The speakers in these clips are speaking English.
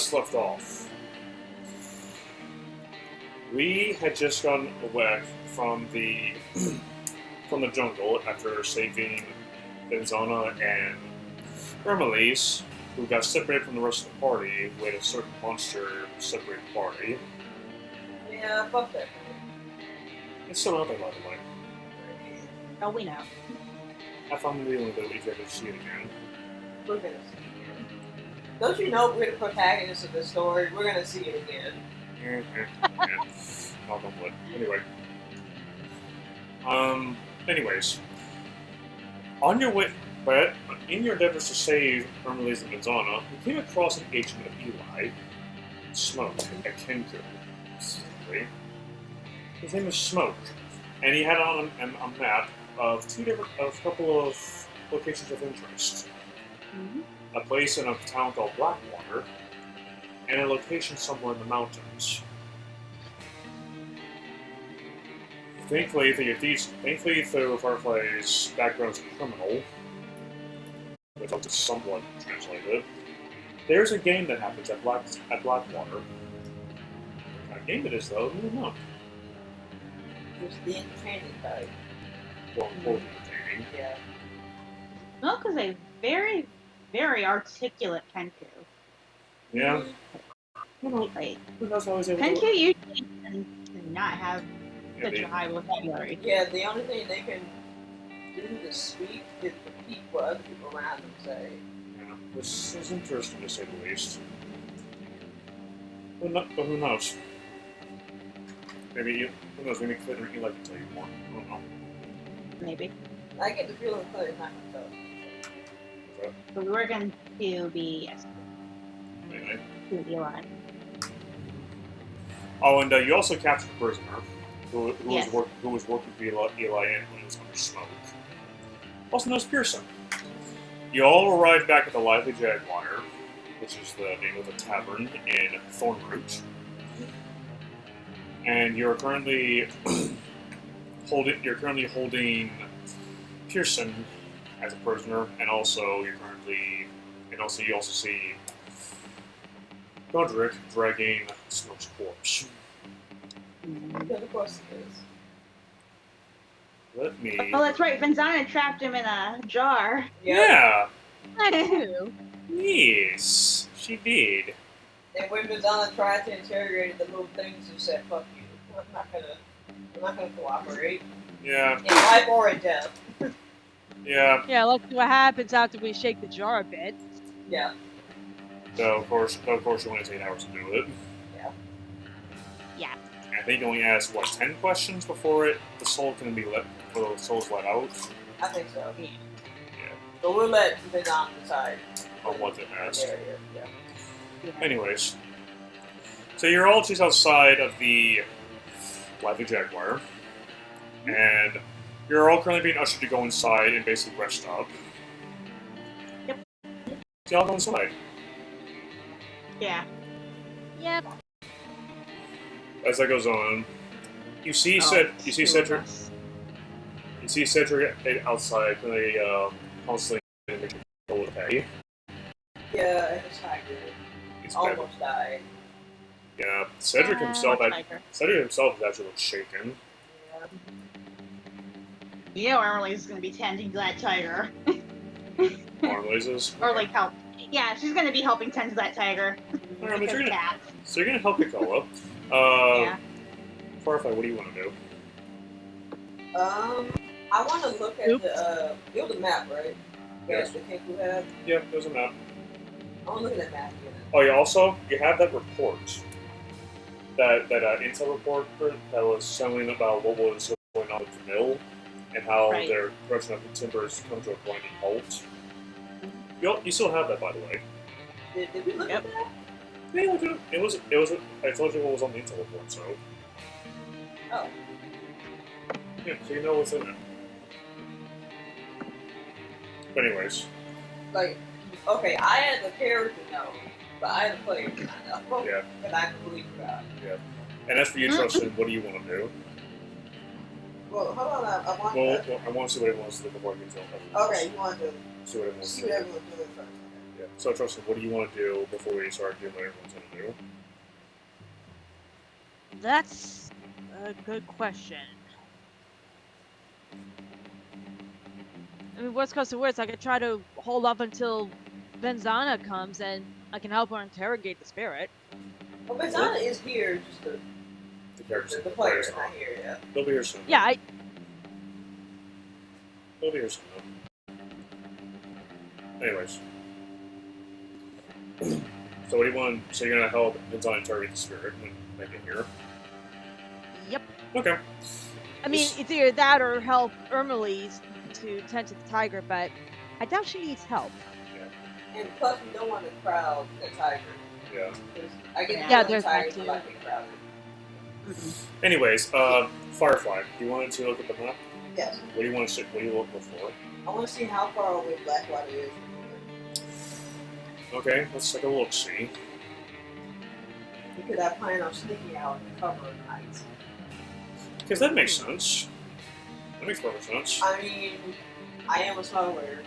last left off, we had just gotten away from the jungle after saving Benzana and Ermelise, who got separated from the rest of the party with a certain monster separated party. Yeah, fuck that. It's still out there, by the way. Oh, we know. I found the only way we could see it again. We're gonna see it again. Don't you know we're the protagonists of this story? We're gonna see it again. Knock on wood. Anyway. Anyways. On your way, but in your endeavors to save Ermelise and Benzana, you came across an agent of Eli, Smoke, at Kenku. Specifically. His name is Smoke, and he had on a map of a couple of locations of interest. Mm-hmm. A place in a town called Blackwater, and a location somewhere in the mountains. Thankfully, through Firefly's background as a criminal, which I'll just somewhat translate it, there's a game that happens at Blackwater. What kind of game it is, though, I don't know. It's the entertaining type. Well, entertaining. Yeah. Smoke is a very, very articulate Kenku. Yeah. Like, Who knows how he's able Kenku to... usually can not have such a high vocabulary. Yeah, the only thing they can do to speak is repeat what other people around them say. Yeah, this is interesting to say the least. But who knows? Maybe maybe Clinton would like to tell you more. I don't know. Maybe. I get the feeling Clinton's not gonna tell. Okay. But we're going to be Anyway. to Eli. Oh, and you also captured a prisoner who Yes. was working for Eli and when he was under Smoke. Also known as Pearson. You all arrived back at the Lively Jaguar, which is the name of the tavern in Thornroot. And you're currently holding Pearson as a prisoner, and also you also see Godric dragging Smoke's corpse. Because of course it is. Let me. Oh, that's right. Benzana trapped him in a jar. Yeah. Ew. Yes, she did. And when Benzana tried to interrogate the little things who said, fuck you, I'm not gonna cooperate. Yeah. In life or in death. Yeah. Yeah, let's see what happens after we shake the jar a bit. Yeah. So of course, you only have 8 hours to do it. Yeah. Yeah. I think it only asks 10 questions before the soul's let out. I think so. Yeah. But we'll let Benzana decide. On what it asks. Yeah. Anyways, so you're all just outside of the Lively Jaguar, and you're all currently being ushered to go inside and basically rest up. Yep. So y'all go inside. Yeah. Yep. As that goes on, you see Cedric outside, constantly making control of hay. Yeah, and his tiger He's almost died. Yeah, Cedric himself Tiger. is actually shaken. Yeah. You know Emily's going to be tending to that tiger. Marmalizes. Or, like, help. Yeah, she's going to be helping tend to that tiger. Alright, Like but a cat. So you're gonna help Nicola. Yeah. Firefly, what do you want to do? I want to look at it was a map, right? Yes. The Kenku have. Yeah, there's a map. I want to look at that map again. Oh, you have that report. That intel report that was something about what was going on with the mill and how Right. their production of the timber has come to a grinding halt. You still have that, by the way. Did we look at that? Yeah, look at it. It was. I told you what was on the intel report, so. Oh. Yeah, so you know what's in it. But anyways. Like, okay, I had the character know, but I had the player not know. Yeah. And I completely forgot. Yeah. And as for you, Tristan, what do you want to do? Well, hold on, I want I want to see what everyone wants to do before I get to it. Okay, you want to See what everyone wants see to what do. everyone's doing first. Yeah. So, Tristan, what do you want to do before we start doing what everyone's going to do? That's a good question. I mean, worst comes to worst, I could try to hold off until Benzana comes and I can help her interrogate the spirit. Well, Benzana is here, just the player's not here yet. They'll be here soon. Yeah, They'll be here soon. Anyways. So what do you want? So you're gonna help Benzana interrogate the spirit and make it here? Yep. Okay. I mean, it's either that or help Ermelise to tend to the tiger, but I doubt she needs help. And plus, we don't want to crowd the tiger. Yeah. I get Yeah, the there's tiger that too. like being crowded. Anyways, Firefly, do you want to look at the map? Yes. What do you want to see? What do you look for? I want to see how far away Blackwater is from here. Okay, let's take a look. See. Because I plan on sneaking out and covering nights. Because that makes sense. That makes perfect sense. I mean, I am a smuggler.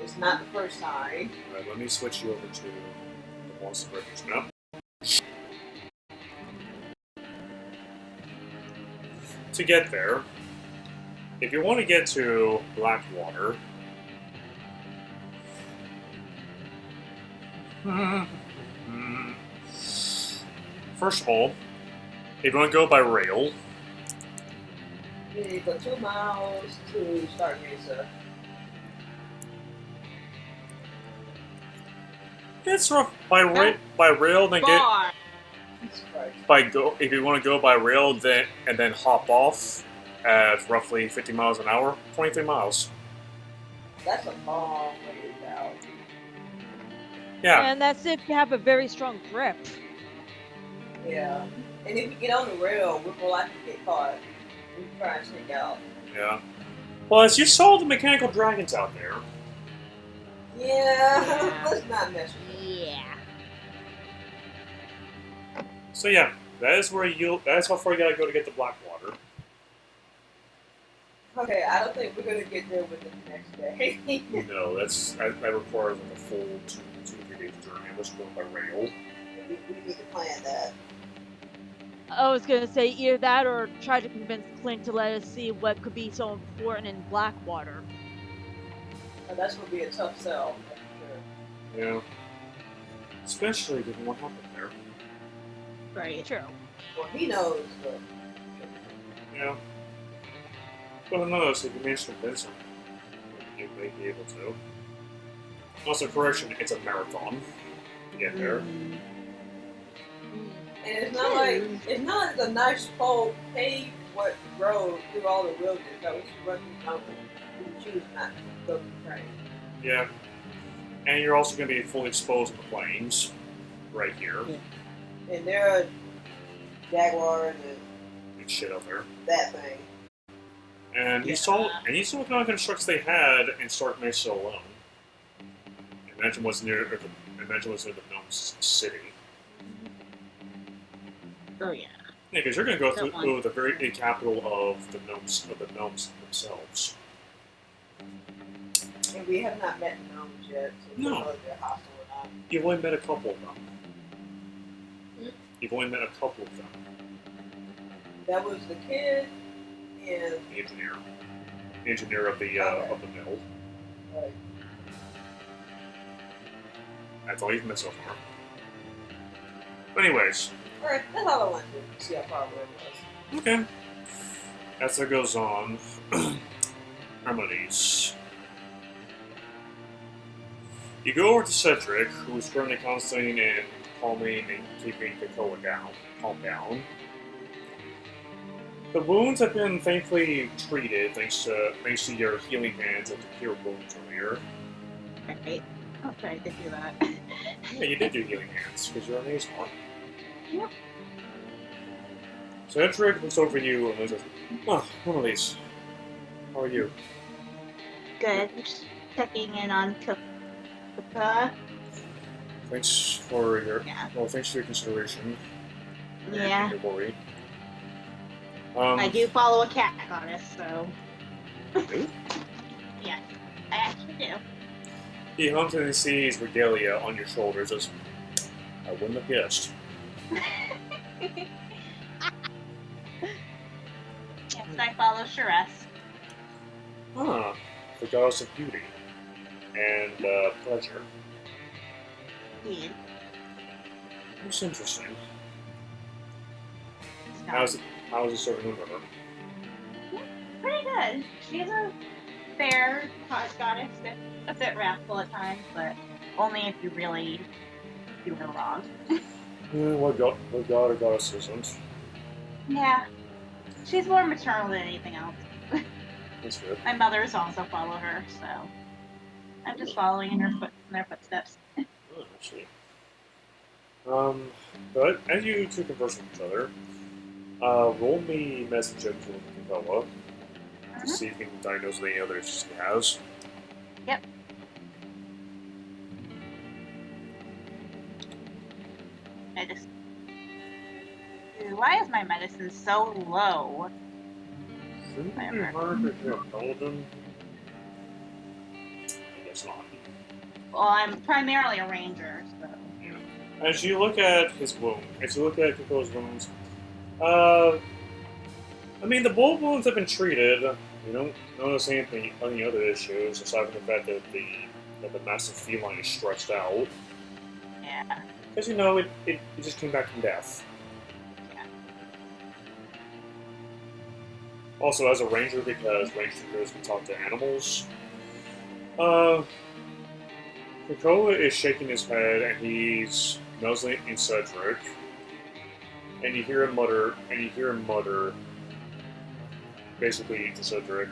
It's not the first time. Alright, let me switch you over to the Monster Records map. To get there, if you want to get to Blackwater, first of all, if you want to go by rail, You need to go 2 miles to start Mesa. it's rough by rail. Then get Bar. Jesus Christ. if you want to go by rail, then hop off at roughly 50 miles an hour, 23 miles. That's a long way out. Yeah. And that's if you have a very strong grip. Yeah. And if you get on the rail, we're more likely to get caught. We try and sneak out. Yeah. Well, as you saw the mechanical dragons out there. Yeah, let's not mess with it. Yeah. So yeah, that's how far you gotta go to get to Blackwater. Okay, I don't think we're gonna get there within the next day. No, that requires like a full 2-3 days journey. Unless you're going by rail. we need to plan that. I was gonna say either that or try to convince Clint to let us see what could be so important in Blackwater. And that's gonna be a tough sell. That's for sure. Yeah. Especially given what happened there. Right. True. Well, he knows, but Yeah. But who knows, if you manage to convince him, you may be able to. Also, correction, it's a marathon to get there. and it's not like it's a nice full paved road through all the wilderness. No, we just run through mountains. We choose not to go through train. Yeah. And you're also going to be fully exposed to the plains right here. And there are jaguars and Big shit out there. that thing. And you saw what kind of constructs they had in Stark Mesa alone. Imagine what's near the Gnomes City. Oh yeah. Yeah, because you're going to go That one. through the very capital of the gnomes themselves. And we have not met the gnomes yet, so we No. don't know if they're hostile or not. You've only met a couple of them. Hmm? You've only met a couple of them. That was the kid and The engineer of the mill. like, That's all you've met so far. But anyways, alright, that's all I wanted to see how far away it was. okay. As it goes on, remedies. You go over to Cedric, who's currently concentrating and calming and keeping Krakoa calm down. The wounds have been thankfully treated thanks to your healing hands and to cure wounds earlier. Right. I'll try to do that. Yeah, you did do healing hands because you're amazing. Yep. Cedric looks over you and says, "Oh, Annalise, how are you?" Good. Just checking in on Kuka. Thanks for your Yeah. thanks for your consideration. Yeah. And your worry. I do follow a cat goddess, so do? yeah, I actually do. He humps and he sees regalia on your shoulders. Says, I wouldn't have guessed. Yes, I follow Sharess. Ah, the goddess of beauty and pleasure. Indeed. That's interesting. It's How is it serving under her? pretty good. She's a fair goddess, a bit wrathful at times, but only if you really do her wrong. Yeah, what god or goddess isn't? Yeah. She's more maternal than anything else. That's good. My mothers also follow her, so I'm just following in their footsteps. Oh, actually. But as you two converse with each other, roll me message into Capella to see if you can diagnose any other issues he has. Yep. Why is my medicine so low? Shouldn't it be hard if you're a paladin? I guess not. Well, I'm primarily a ranger, so. As you look at his wound, as you look at Kako's wounds, I mean, the bullet wounds have been treated. You don't notice any other issues aside from the fact that the massive feline is stretched out. Yeah. Because you know, it just came back from death. Yeah. Also, as a ranger, because rangers can talk to animals, Krakoa is shaking his head and he's nuzzling in Cedric, and you hear him mutter, basically to Cedric.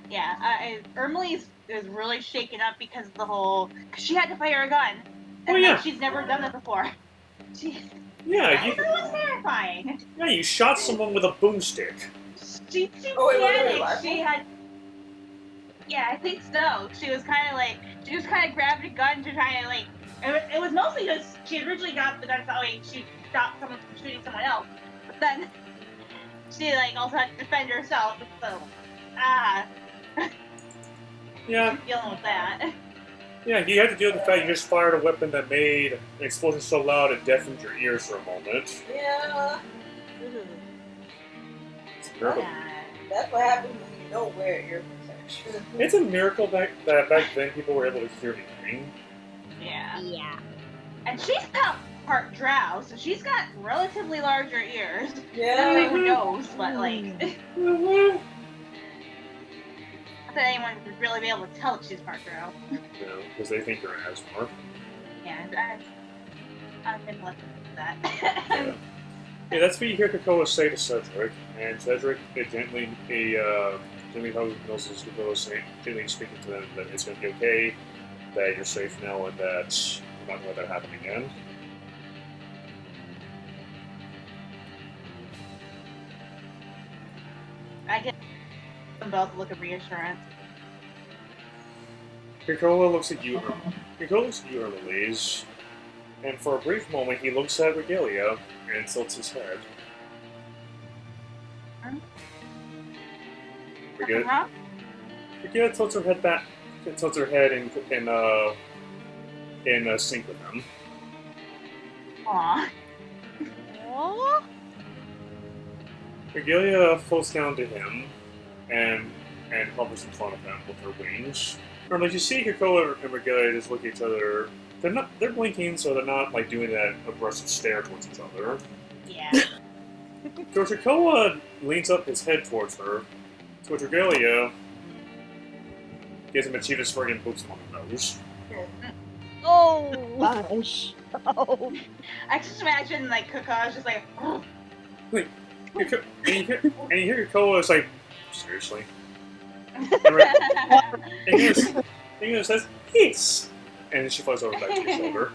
Yeah, Ermelie is really shaken up because of the whole. Cause she had to fire a gun. And Oh, yeah. she's never done it before. Yeah, It was terrifying. Yeah, you shot someone with a boomstick. She panicked. She had. Yeah, I think so. She was kind of like. She just kind of grabbed a gun to try to like. It was mostly because she originally got the gun so she stopped someone from shooting someone else. But then she like also had to defend herself. So Yeah. dealing with that. Yeah, you had to deal with the fact you just fired a weapon that made an explosion so loud it deafened your ears for a moment. Yeah. It's a miracle. That's what happens when you don't wear ear protection. It's a miracle that back then people were able to hear anything. Yeah. Yeah. And she's part drow, so she's got relatively larger ears. Yeah. Not anyone knows, but like. Mhm. Not that anyone would really be able to tell that she's part drow. You know, because they think you're an Asmar. Yeah, I've been listening to that. Yeah. Yeah, that's what you hear Krakoa say to Cedric, and Cedric gently tells his Krakoa, gently speaking to them that it's going to be okay, that you're safe now, and that you're not going to let that happen again. I get them both look of reassurance. Krakoa looks at you, Ermelise, and for a brief moment he looks at Regalia and tilts his head. Regalia tilts her head back, tilts her head in sync with him. Aww. Aww. Regalia floats down to him and hovers in front of him with her wings. Remember, you see Krakoa and Regalia just look at each other. They're blinking, so they're not like doing that aggressive stare towards each other. Yeah. So Krakoa leans up his head towards her, towards Regalia, gives him a cheetah spring and boots him on the nose. Oh. Gosh. Oh. I just imagine like Kaka's just like. Oh. And you hear Krakoa is like, seriously? And he says, yes! And then she flies over back to your shoulder.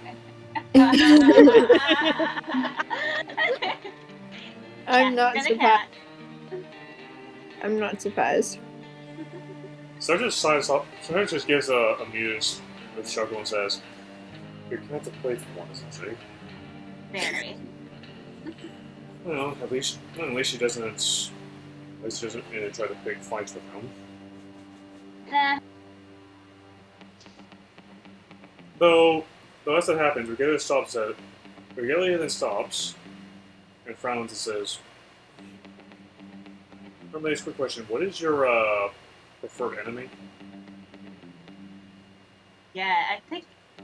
I'm not And a surprised. cat. I'm not surprised. Sometimes just gives a muse with chuckle and says, your cat's a playful one, isn't she? Very. Well, at least she doesn't Let's just try to pick fights with him. Nah. Though as that happens, Regalia then stops and frowns and says, "Nice quick question. What is your preferred enemy?" Yeah, I think. I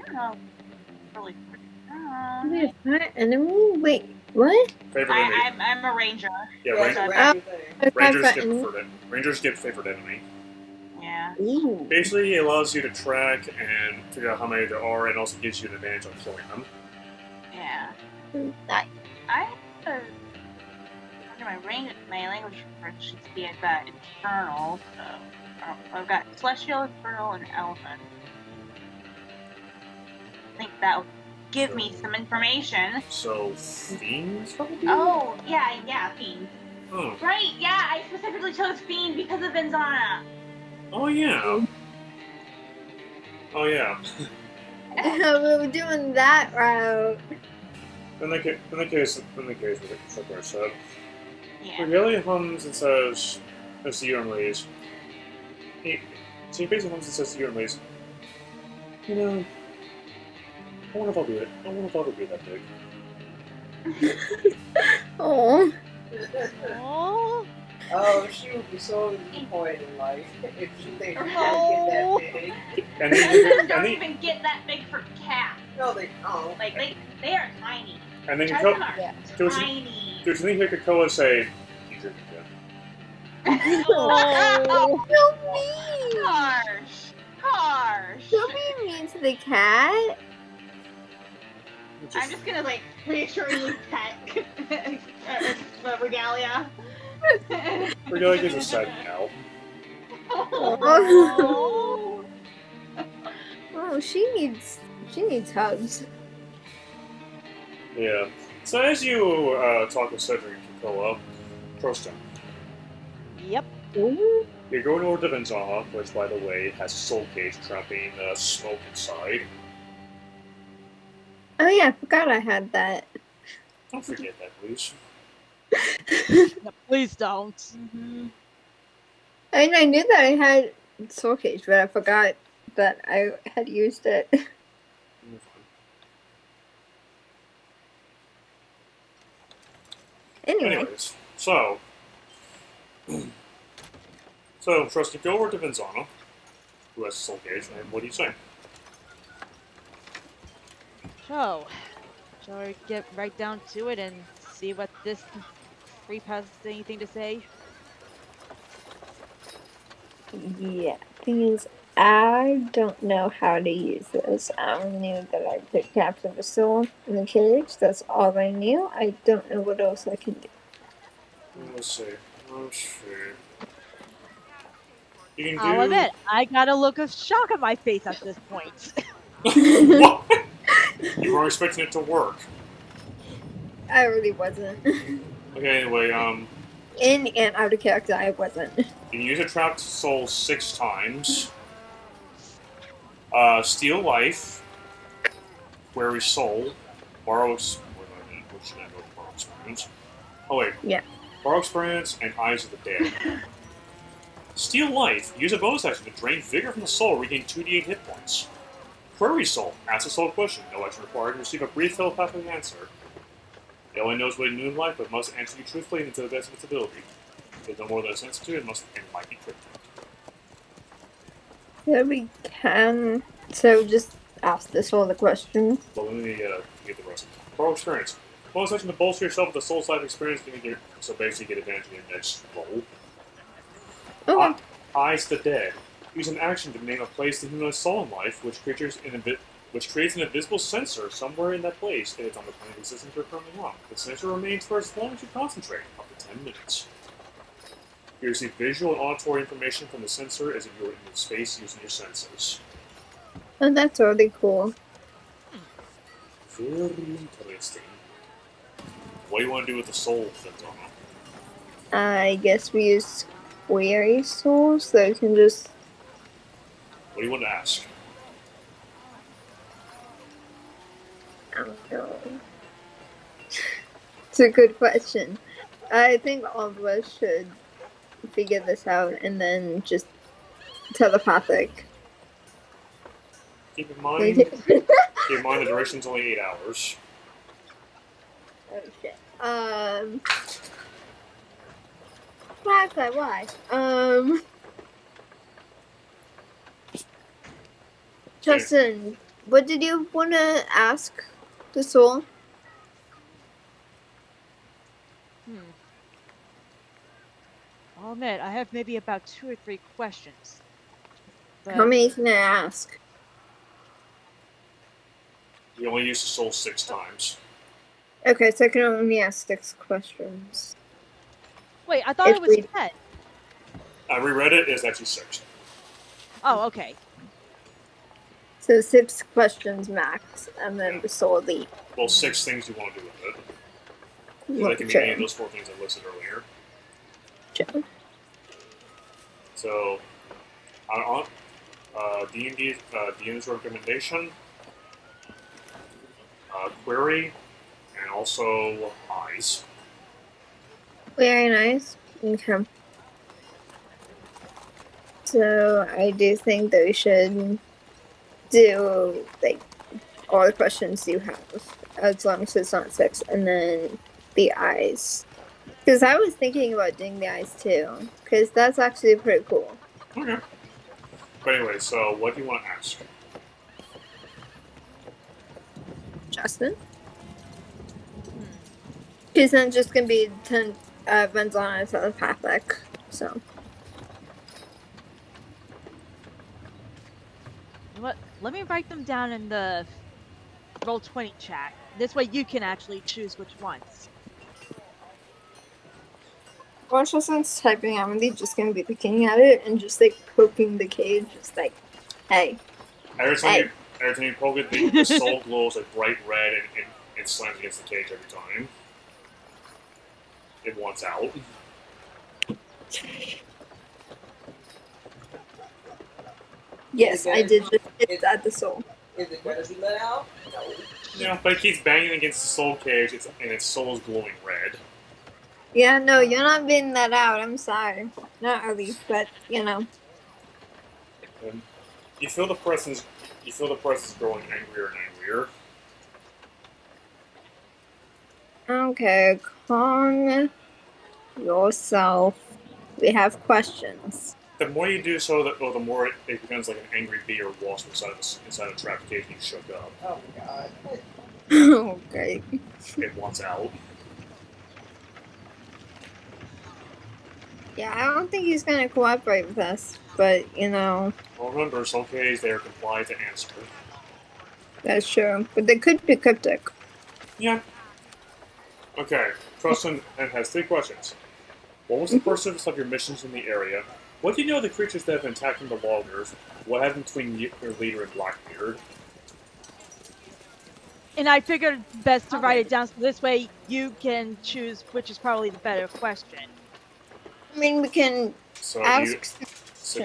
don't know. Really. Wait, what enemy? Wait, what? Favorite enemy? I'm a ranger. Yeah, Yeah, Ranger, it's a ranger thing. Rangers Favorite get enemy? preferred. Rangers get favorite enemy. Yeah. Ooh. Basically, it allows you to track and figure out how many there are, and also gives you an advantage on killing them. Yeah. Nice. I under my language should be I've got infernal, so I've got celestial, infernal, and elephant. I think that'll give me some information. So, fiends probably? Oh, yeah, fiend. Oh. Right, yeah, I specifically chose fiend because of Venzana. Oh, yeah. Oh, yeah. We were doing that route. In the case with the Topher said, Yeah. Regalia hums and says, as to you and Lee's, he basically hums and says to you and Lee's, you know, I wonder if I'll do it. I wonder if I'll be that big. Oh. Oh, Oh, she would be so disappointed in life if she thinks she's gonna Oh. get that big. And They don't then, even get that big for cats. No, they don't. Like, they are tiny. and then Children are Yeah. tiny. there's something here Krakoa say, "He's your kid." Oh. So mean. Harsh. Don't be mean to the cat. I'm just gonna like reassuringly pet Regalia. Regalia gives a sad meow. Oh. Oh, she needs hugs. Yeah. So as you talk with Cedric and Krakoa, Proston, yep. Ooh. you're going over to Venzana, which, by the way, has a soul cage trapping smoke inside. Oh yeah, I forgot I had that. Don't forget that, please. No, please don't. Mm-hmm. I mean, I knew that I had Soul Cage, but I forgot that I had used it. Anyway. Anyways, so Trust, you go over to Venzana, who has a soul cage, and what do you say? So, shall we get right down to it and see what this creep has anything to say? Yeah, thing is, I don't know how to use this. I knew that I could capture the soul in the cage. That's all I knew. I don't know what else I can do. Let's see. You can do... I'll admit, I got a look of shock on my face at this point. What? You were expecting it to work. I really wasn't. Okay, anyway, In and out of character, I wasn't. you can use a trapped soul 6 times. Steal life. Query soul. Borrow... What should I go to borrow experience? Oh, wait. Yeah. Borrow experience and Eyes of the Dead. Steal life. Use a bonus action to drain vigor from the soul, regain 2d8 hit points. Query soul. Ask a soul question. No action required. Receive a brief telepathic answer. It only knows what it knew in life, but must answer you truthfully and to the best of its ability. If it's no more than a sense to it, must and might be cryptic. Yeah, we can. So just ask this all the question. Well, let me get the rest. Borrow experience. Bonus action to bolster yourself with the soul's life experience. So basically, get advantage in your next roll. Okay. Eyes the Dead. Use an action to name a place to human soul in life, which creates an invisible sensor somewhere in that place if it's on the plane of existence you're currently on. The sensor remains for as long as you concentrate, up to 10 minutes. You receive visual and auditory information from the sensor as if you were in space using your senses. Oh, that's really cool. Very interesting. What do you want to do with the soul, Ventana? I guess we use query soul, so you can just... What do you want to ask? I don't know. It's a good question. I think all of us should figure this out and then just telepathic. Keep in mind the duration's only 8 hours. Oh shit. Why? Justin, what did you want to ask the soul? I'll admit, I have maybe about 2 or 3 questions. But How many can I ask? You only use the soul 6 times. Okay, so I can only ask 6 questions. wait, I thought it was 10. I reread it. It's actually 6. Oh, okay. So 6 questions max, and then the soul lead. Well, 6 things you want to do with it. That can be any of those 4 things I listed earlier. Sure. So, on D&D's recommendation, query, and also eyes. Very nice. Okay. So I do think that we should do like all the questions you have, as long as it's not 6, and then the eyes. Because I was thinking about doing the eyes too, because that's actually pretty cool. Okay. But anyway, so what do you want to ask? Justin? Because then just gonna be 10 Venzana telepathic, so. You know what? Let me write them down in the Roll20 chat. This way you can actually choose which ones. Once Justin's typing, I'm really just gonna be looking at it and just like poking the cage, just like, hey. Every time you poke it, the soul glows a bright red and it slams against the cage every time. It wants out. Yes, I did just hit at the soul. Is it gonna be let out? No. Yeah, but it keeps banging against the soul cage, and its soul is glowing red. Yeah, no, you're not being let out. I'm sorry. Not really, but you know. And you feel the presence growing angrier and angrier. Okay, calm yourself. We have questions. The more you do so, the more it becomes like an angry bee or wasp inside a trap cage and you shook up. Oh my god. Okay. It wants out. Yeah, I don't think he's gonna cooperate with us, but you know. Well, remember, soul cages, they are compliant to answer. That's true, but they could be cryptic. Yeah. Okay, Trustin has 3 questions. What was the purpose of your missions in the area? What do you know of the creatures that have been attacking the loggers? What happened between your leader and Blackbeard? And I figured best to write it down so this way you can choose which is probably the better question. I mean, we can ask. So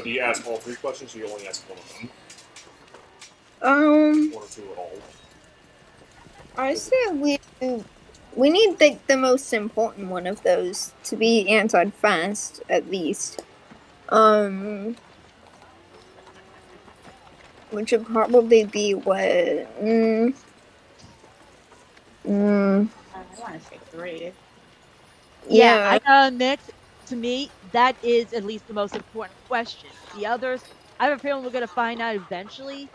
do you ask all 3 questions, or you only ask one of them? 1 or 2 at all. I say we need the most important one of those to be answered fast, at least. Which would probably be what? I want to say 3. Yeah, I gotta admit, to me, that is at least the most important question. The others, I have a feeling we're gonna find out eventually.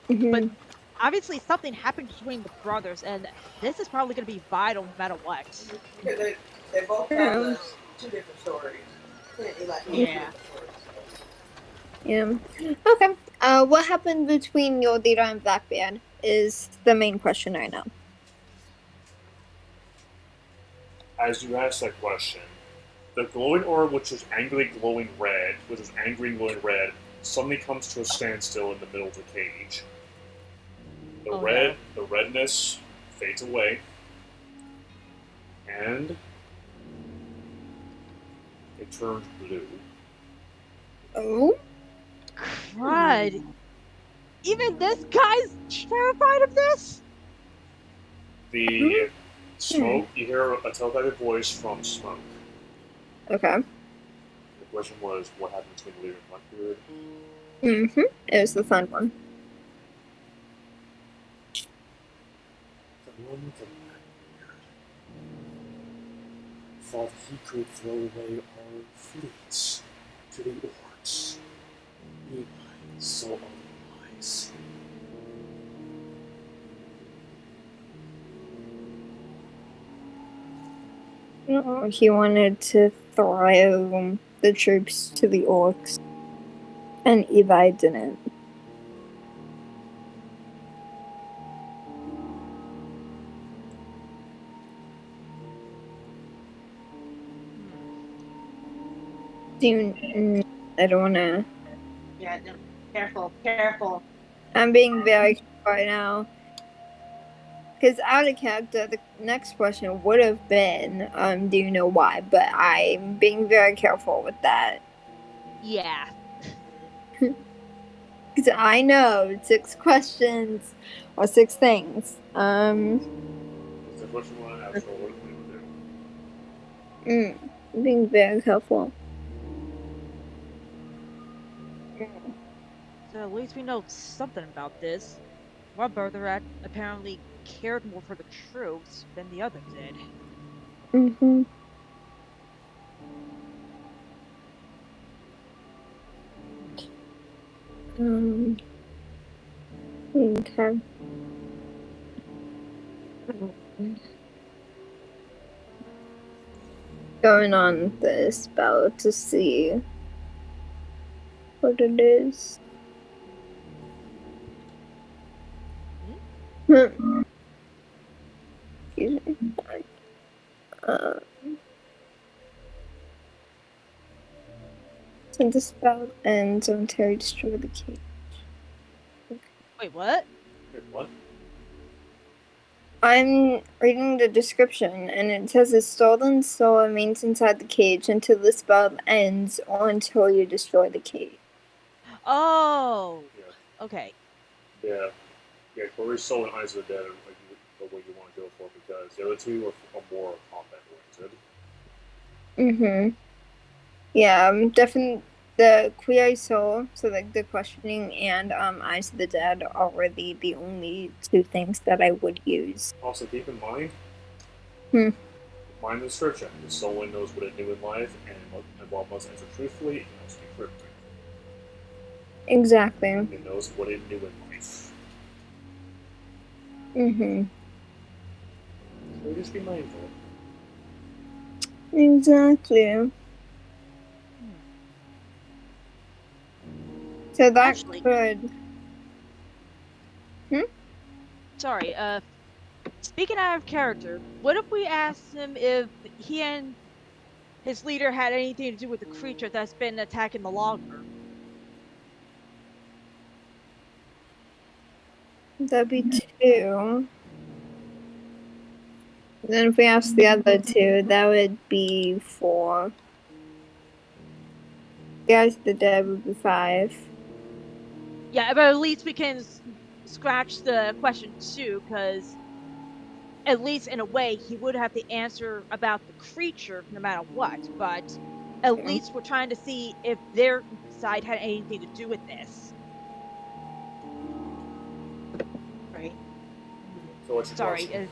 But obviously something happened between the brothers, and this is probably gonna be vital no matter what. They both have 2 different stories. Yeah. Yeah. Okay. What happened between your leader and Blackbeard is the main question right now. As you ask that question, the glowing orb, which is angry glowing red, suddenly comes to a standstill in the middle of the cage. The redness fades away, and it turns blue. Oh? Crud. Even this guy's terrified of this? The Smoke, you hear a telepathic voice from Smoke. Okay. The question was, what happened between the leader and Blackbeard? It was the fun one. The one with the Blackbeard thought he could throw away our fleets to the orcs. He so otherwise. Oh, he wanted to throw the troops to the orcs, and Eli didn't. I don't want to. Yeah, no, careful. I'm being very careful right now. Because out of character, the next question would have been, do you know why? But I'm being very careful with that. Yeah. Because I know 6 questions or 6 things. It's the question one after what we do. Being very careful. So at least we know something about this. One brother apparently cared more for the troops than the other did. Okay. Going on the spell to see what it is. Excuse me. So the spell ends until you destroy the cage. Wait, what? Wait, what? I'm reading the description, and it says a stolen soul remains inside the cage until the spell ends or until you destroy the cage. Oh! Yeah. Okay. Yeah. Yeah, Corey's soul and Eyes of the Dead are like the way you want to go for because the other two are more combat oriented. Yeah, definitely the queer soul, so like the questioning and Eyes of the Dead are really the only 2 things that I would use. Also, keep in mind, mind the description. The soul knows what it knew in life, and while it must answer truthfully, it must be cryptic. Exactly. It knows what it knew in life. So just be mindful. Exactly. So that Actually, could. Sorry, speaking out of character, what if we asked him if he and his leader had anything to do with the creature that's been attacking the logger? That'd be 2. Then if we ask the other 2, that would be 4. Guys, the Dead would be 5. Yeah, but at least we can scratch the question too, because at least in a way he would have to answer about the creature no matter what. But at least we're trying to see if their side had anything to do with this. Right. So what's your Sorry. question?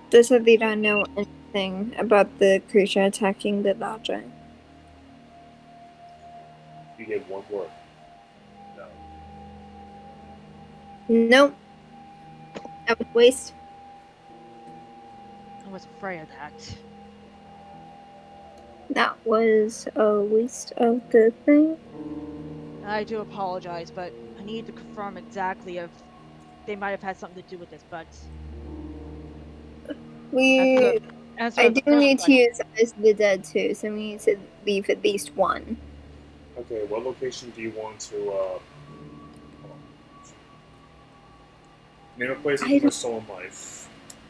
They said they don't know anything about the creature attacking the lodger. You get 1 word. No. Nope. That was waste. I was afraid of that. That was a waste of the thing. I do apologize, but I need to confirm exactly if they might have had something to do with this, but I do need to use Eyes of the Dead too, so we need to leave at least 1. Okay, what location do you want to, name a place that has stolen life.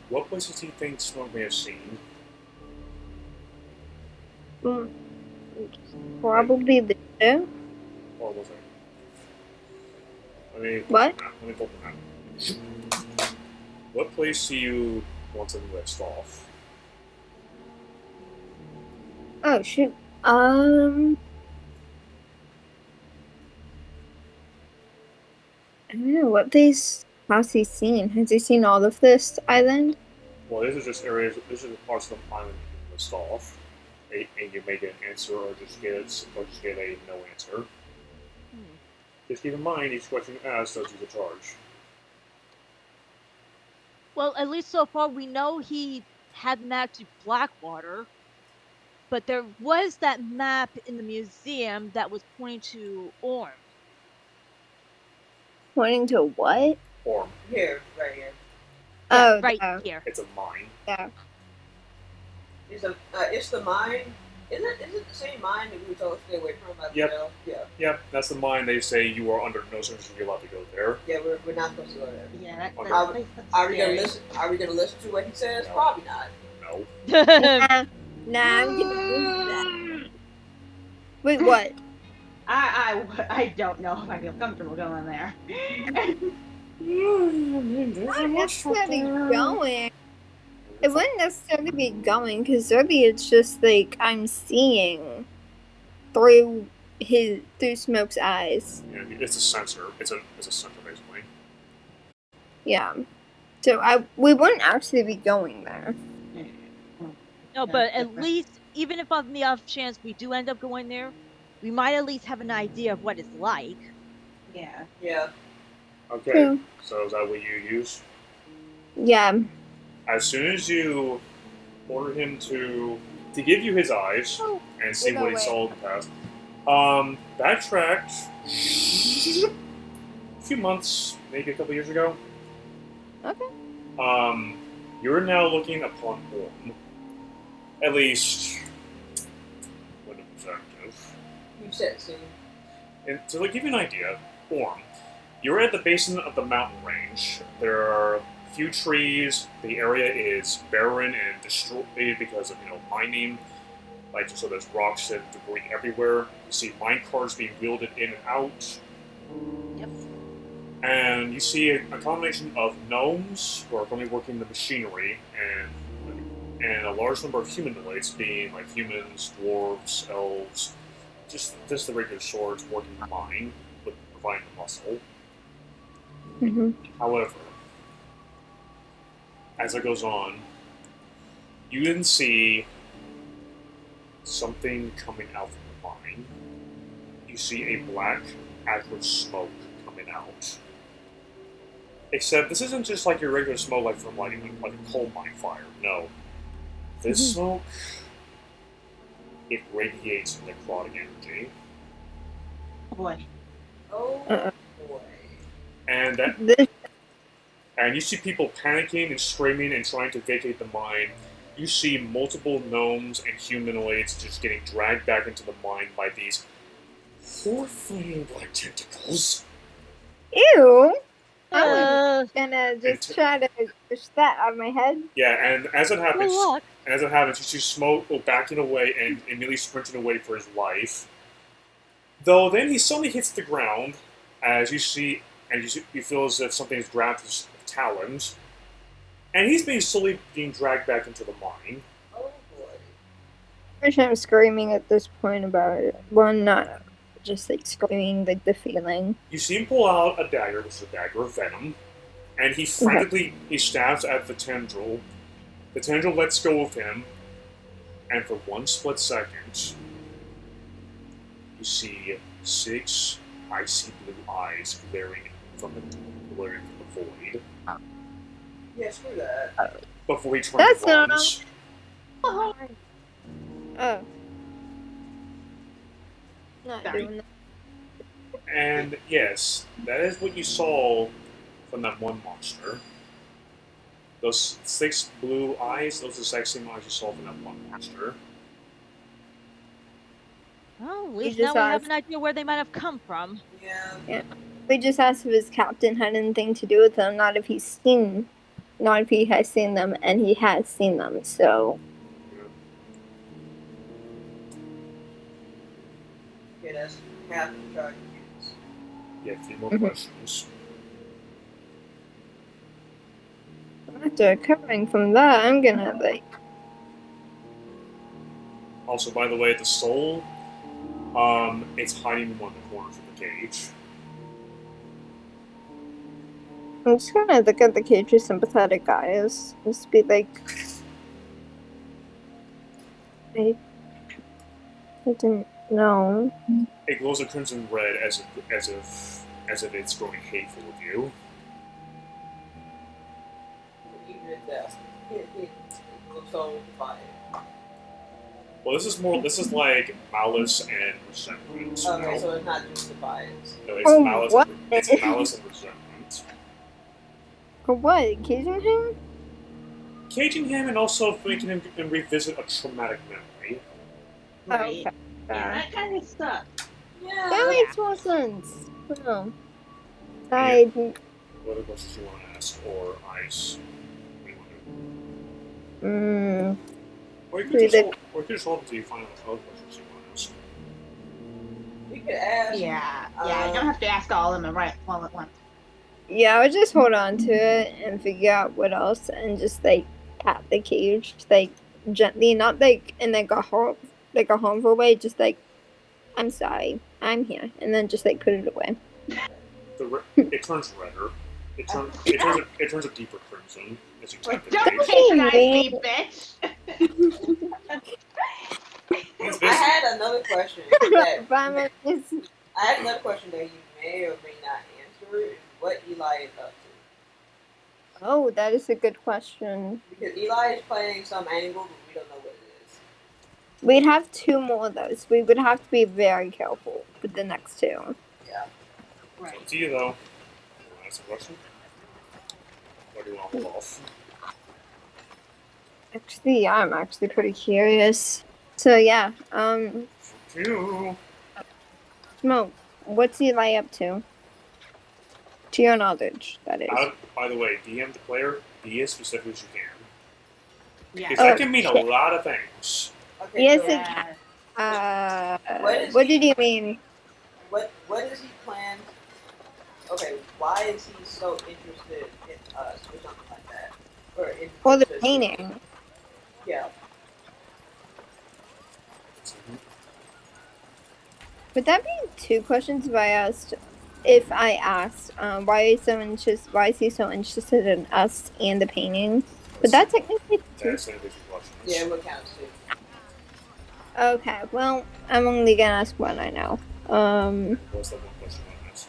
What places do you think Smoke may have seen? Probably the show. Or was it? Let me What? Let me pull the map. What place do you want to list off? Oh shoot. I don't know what has he seen. Has he seen all of this island? Well, this is just areas. This is the parts of the island you can list off, and you may get an answer or just get a no answer. Just keep in mind, each question you ask does use a charge. Well, at least so far we know he had mapped to Blackwater, but there was that map in the museum that was pointing to Orm. Pointing to what? Orm. Here, right here. Yeah, Oh, right there. here. It's a mine. Yeah. It's the mine. Is it the same mine that we were told to stay away from at the Yep. jail? Yeah. Yep, that's the mine. They say you are under no circumstances you're allowed to go there. Yeah, we're not supposed to go there. Yeah, that Are- place looks Are we gonna scary. listen? Are we gonna listen to what he says? No. Probably not. No. Nah, I'm gonna do that. Wait, what? I don't know if I feel comfortable going there. Not necessarily going. It wouldn't necessarily be going, because really it's just like I'm seeing through Smoke's eyes. Yeah, it's a sensor. It's a sensor basically. Yeah. So we wouldn't actually be going there. No, but at least, even if on the off chance we do end up going there, we might at least have an idea of what it's like. Yeah. Yeah. Okay. True. So is that what you use? Yeah. As soon as you order him to give you his eyes and see no what he way. saw in the past, backtracked a few months, maybe a couple years ago. Okay. You're now looking upon Orm. At least, what objective? You said soon. And to give you an idea, Orm, you're at the basin of the mountain range. There are few trees. The area is barren and destroyed because of mining. So there's rocks and debris everywhere. You see mine cars being wielded in and out. Yep. And you see a combination of gnomes who are currently working the machinery and a large number of humanoids, being like humans, dwarves, elves, just the regular swords working the mine with providing the muscle. Mm-hmm. However, as it goes on, you can see something coming out from the mine. You see a black, acrid smoke coming out. Except this isn't just like your regular smoke, like from like a coal mine fire. No, this smoke, it radiates necrotic energy, Boy. Oh Uh-uh. boy. and that This and you see people panicking and screaming and trying to vacate the mine. You see multiple gnomes and humanoids just getting dragged back into the mine by these horrifying black tentacles. ew. I Uh, was gonna just try to push that out of my head. Yeah, and as it good happens, luck. you see Smoke go backing away and immediately sprinting away for his life. Though then he suddenly hits the ground, as you see, and you feel as if something's grabbed his talons, and he's being slowly being dragged back into the mine. Oh boy. Which I'm screaming at this point about it. Well, not just like screaming, like the feeling. You see him pull out a dagger, which is a dagger of venom, and he frantically he stabs at the tendril. The tendril lets go of him, and for one split second, you see 6 icy blue eyes glaring from the void. Yeah, screw that. Before he turns That's and not- runs. Oh. Not Sorry. doing that. And yes, that is what you saw from that one monster. Those 6 blue eyes, those are the exact same eyes you saw from that one monster. Well, at least just now we have asked. an idea where they might have come from. Yeah. We just asked if his captain had anything to do with them, not if he has seen them, and he has seen them, so. Okay, that's half the charge. Yeah, a few more Mhm. questions. After recovering from that, I'm gonna, like... Also, by the way, the soul, it's hiding in one of the corners of the cage. I'm just gonna look at the cage with sympathetic eyes. Just be like... I didn't know. It glows a crimson red as if it's growing hateful of you. Even if that's it looks so defiant. Well, this is like malice and resentment. Okay, so it's not just defiance. No, it's Oh, malice. what? It's malice and resentment. For what? Caging him? Caging him and also making him revisit a traumatic memory. Right. Okay. Yeah, that kind of stuff. Yeah. That makes more sense. No. What other questions you want to ask, or ice? Or you could just hold until you find out what other questions you want to ask. We could ask. Yeah. You don't have to ask all of them right all at once. Yeah, I would just hold on to it and figure out what else and just like pat the cage like gently, not like in like a harmful way, just like I'm sorry, I'm here, and then just like put it away. It turns redder. It turns a deeper crimson as you tap the Don't cage. patronize me, bitch! I had another question. That I I had another question that you may or may not answer. Is what Eli is up to? Oh, that is a good question. Because Eli is playing some angle, but we don't know what it is. We'd have 2 more of those. We would have to be very careful with the next 2. Yeah. Right. Up to you, though. You want to ask a question? Or do you want to hold off? Actually, yeah, I'm actually pretty curious. So yeah, You. Smoke, what's Eli up to? To your knowledge, that is. By the way, DM the player, be as specific as you can. Yeah. Because that can mean a lot of things. Okay. Yes, so it can. What What did you mean? What does he plan? Okay, why is he so interested in us or something like that? Or in For the painting. Yeah. Would that be 2 questions if I asked, why is he so interested in us and the painting? But that technically 2. That's an additional question. Yeah, what counts too? Okay, well, I'm only gonna ask one I know. What's that one question you want to ask?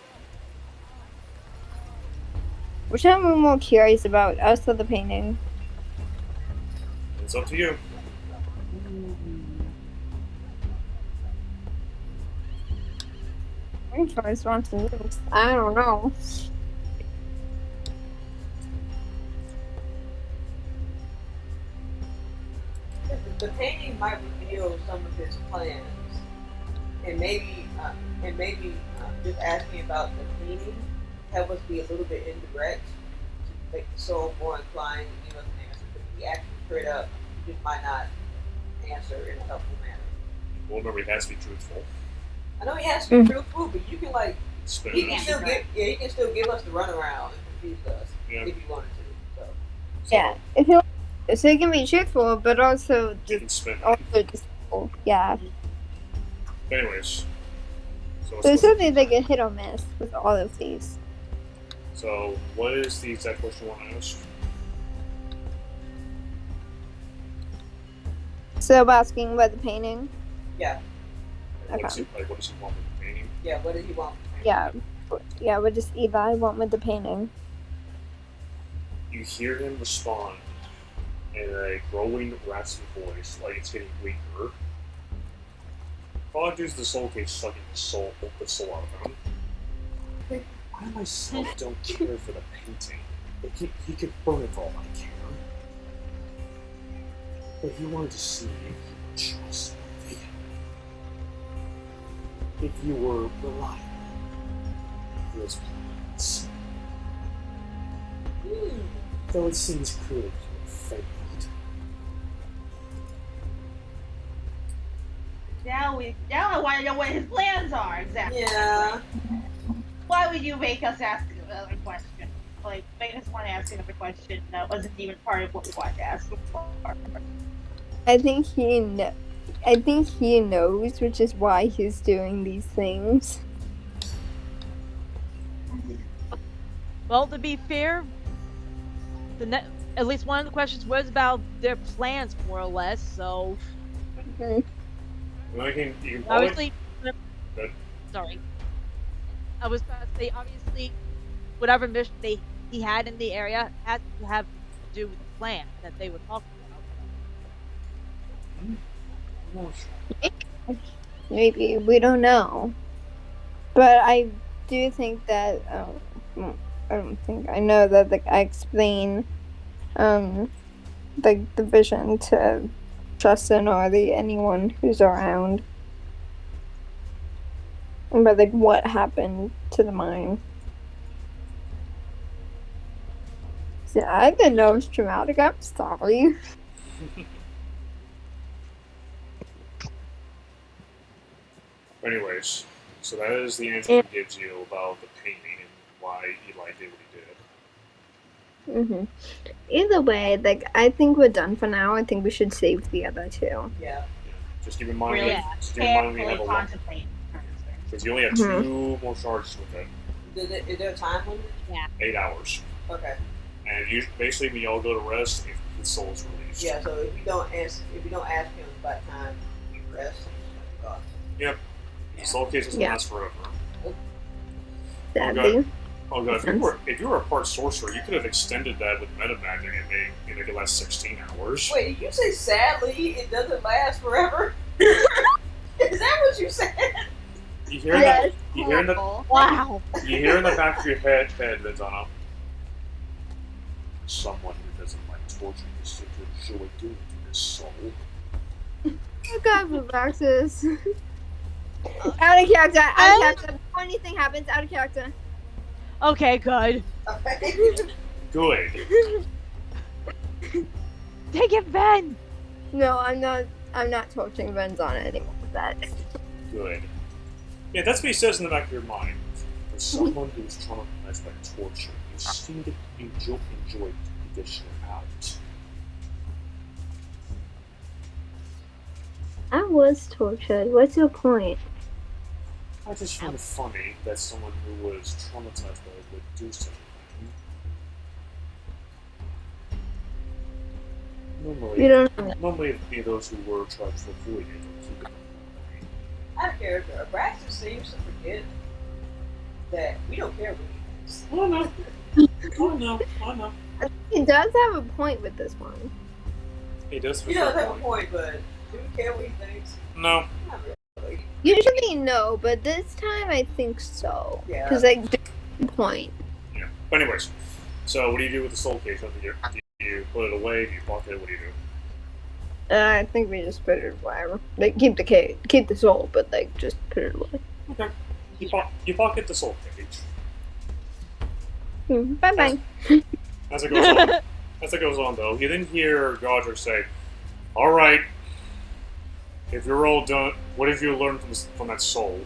Which I'm more curious about, us or the painting? It's up to you. I'm first want to use. I don't know. The painting might reveal some of his plans, and maybe just asking about the meaning help us be a little bit indirect to make the soul more inclined to give us an answer. But if we ask him straight up, he just might not answer in a helpful manner. Well, remember, he has to be truthful. I know he has to be truthful, but you can like Spin he it. can still give us the runaround and confuse us Yeah. if he wanted to. So. Yeah, if he, so he can be truthful, but also You can spin it. just yeah. Anyways. So So it's something like a hit or miss with all of these. So, what is the exact question you want to ask? So asking about the painting. Yeah. What does he want with the painting? Yeah. What did he want? Yeah. What does Eli want with the painting? You hear him respond in a growing, raspy voice, like it's getting weaker. Probably due to the soul cage sucking the soul out of him. I myself don't care for the painting. He could burn it for all I care. But he wanted to see if you were trustworthy. If you were reliable for his plans. Though it seems clear that you have failed. Now I want to know what his plans are exactly. Yeah. Why would you make us ask another question? like, I just want to ask another question that wasn't even part of what we wanted to ask before. I think he knows, which is why he's doing these things. Well, to be fair, at least one of the questions was about their plans, more or less. So, Mhm. Well, you can probably... obviously, Good. sorry, I was about to say, obviously, whatever mission he had in the area had to have to do with the plan that they were talking about. Maybe, we don't know. But I do think that I know that I explain the vision to Justin or anyone who's around. But like what happened to the mine. Yeah, I didn't know it was traumatic. I'm sorry. Anyways, so that is the answer he gives you about the painting and why Eli did what he did. Either way, like I think we're done for now. I think we should save the other two. Yeah. Just keep in mind, Really we have a lot. contemplate. Because you only have 2 more charges with it. Is there a time limit? Yeah. 8 hours. Okay. And basically, when y'all go to rest, if the soul is released. Yeah. So if you don't ask him by the time you rest, Yep. The soul case doesn't last forever. Sadly. Oh god, if you were a part sorcerer, you could have extended that with metamagic and make it last 16 hours. Wait, did you say sadly it doesn't last forever? Is that what you said? You hear that? You hear in the Wow. You hear in the back of your head, Vidana. Someone who doesn't like torture is to enjoy doing to his soul. Oh god, relaxes. Out of character. Before anything happens, out of character. Okay, good. Okay. Good. Take it, Ben. No, I'm not torturing Venzana anymore with that. Good. Yeah, that's what he says in the back of your mind. For someone who's traumatized by torture, you seem to enjoy dishing it out. I was tortured. What's your point? I just find it funny that someone who was traumatized by it would do something. Normally it'd be those who were trying to avoid it or keep it away. Out of character, Braxton seems to forget that we don't care what he thinks. Oh no. Oh no. He does have a point with this one. He does. He does have a point, but do we care what he thinks? No. Not really. Usually no, but this time I think so. Yeah. Because like, point. Yeah. But anyways, so what do you do with the soul case? Do you put it away? Do you pocket it? What do you do? I think we just put it away. Like keep the soul, but like just put it away. Okay. You pocket the soul cage. Bye bye. As it goes on, though, you then hear Godric say, "All right, if you're all done, what have you learned from that soul?"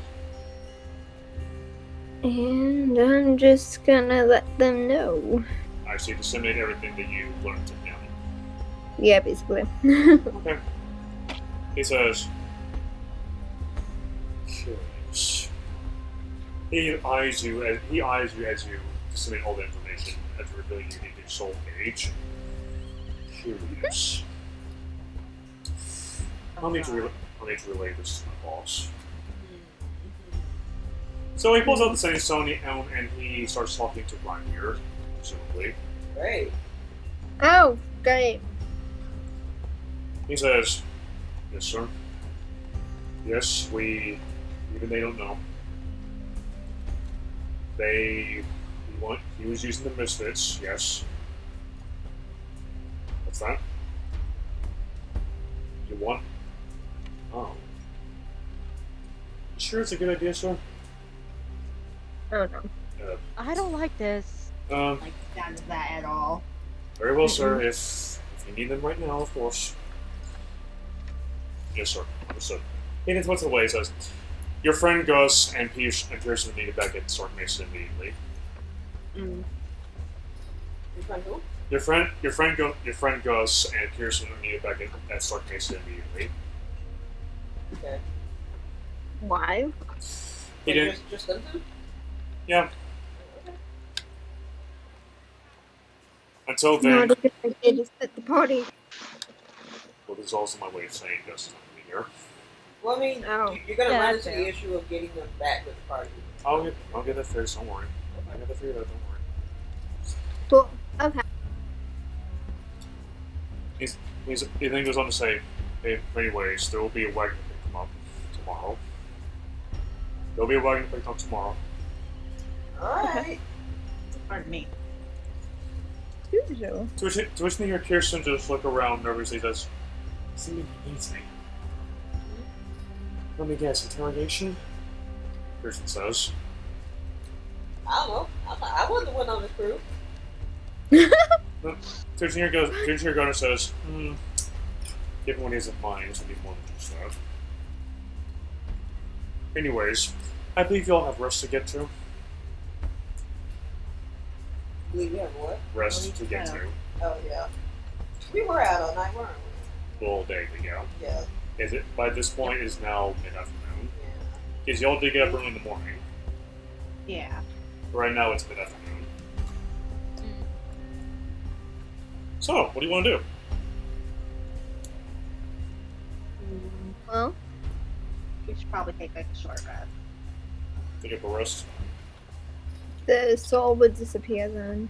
And I'm just gonna let them know. I see. Disseminate everything that you learned to him. Yeah, basically. Okay. He says, "Curious." He eyes you as you disseminate all the information as you reveal you need your soul cage. Curious. I'll need to relay this to my boss. So he pulls out the same stone and he starts talking to Blackbeard, presumably. Great. Oh, great. He says, "Yes, sir. Yes, even they don't know. He was using the misfits, yes. What's that? You want? Oh. You sure it's a good idea, sir?" Oh no. I don't like this. Like down to that at all. Very well, sir. If you need them right now, of course. Yes, sir. Understood. He then puts it away. He says, "Your friend Gus and Pearson need to back at Stark Mason immediately." Your friend who? Your friend Gus and Kirsten are needed back at Stark Mesa immediately. Okay. Why? He didn't. Just them two? Yeah. Okay. Until Not then, a good idea to set the party. well, this is also my way of saying Gus is not going to be here. Well, I mean, Oh. you're gonna Yeah, run that's into the issue of getting them back with the party. I'll get that fixed. Don't worry. I got that figured out. Don't worry. Cool. Okay. He then goes on to say, hey, anyways, there will be a wagon to pick them up tomorrow. There'll be a wagon to pick them up tomorrow. Alright. Pardon me. Usual. To which you hear Kirsten just look around nervously, says, somebody needs me. Let me guess, interrogation? Kirsten says. I don't know. I wasn't the one on the crew. To which your gunner says, given what he has in mind, it's going to be more than just that. Anyways, I believe you all have rest to get to. Believe we have what? Rest to get to. Oh, yeah. We were out all night, weren't we? All day, but yeah. Yeah. Is it by this point it is now mid-afternoon? Yeah. Because y'all did get up early in the morning. Yeah. Right now it's mid-afternoon. So, what do you want to do? Well, We should probably take like a short rest. Take up a rest? the soul would disappear then.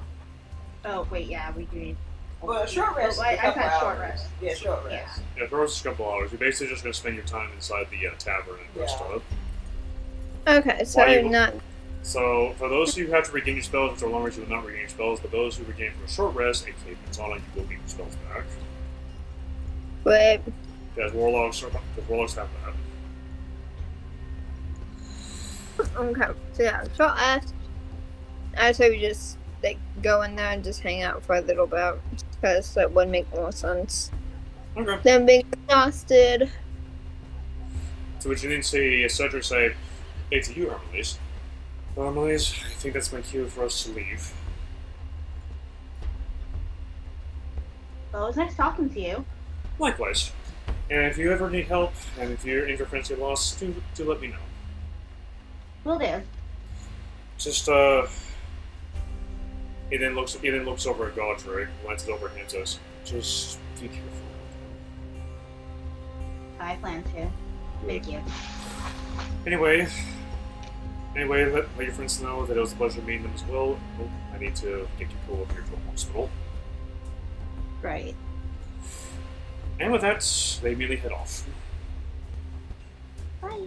Oh wait, yeah, we do need. Well, a short rest. Oh, is a I couple said short hours. rest. Yeah, short rest. Yeah, for us it's a couple hours. You're basically just going to spend your time inside the tavern and rest Yeah. up. Okay, so Why you- not. So, for those who have to regain your spells, which are long rest, you will not regain your spells, but those who regain for a short rest, aka Persona, you will get your spells back. But Because Warlocks have that. okay, so yeah, short rest. I say we just like go in there and just hang out for a little bit because that would make more sense Okay. than being exhausted. To which you then see Cedric say, hey, to you, Hermelise. Hermelise, I think that's my cue for us to leave. Well, it was nice talking to you. Likewise. And if you ever need help, and if your friends get lost, do let me know. Will do. Just, he then looks over at Godric, glances over at him and says, just be careful. I plan to. Thank you. Anyway, let your friends know that it was a pleasure meeting them as well. Oh, I need to get you pulled over here to a hospital. Right. And with that, they immediately head off. Bye.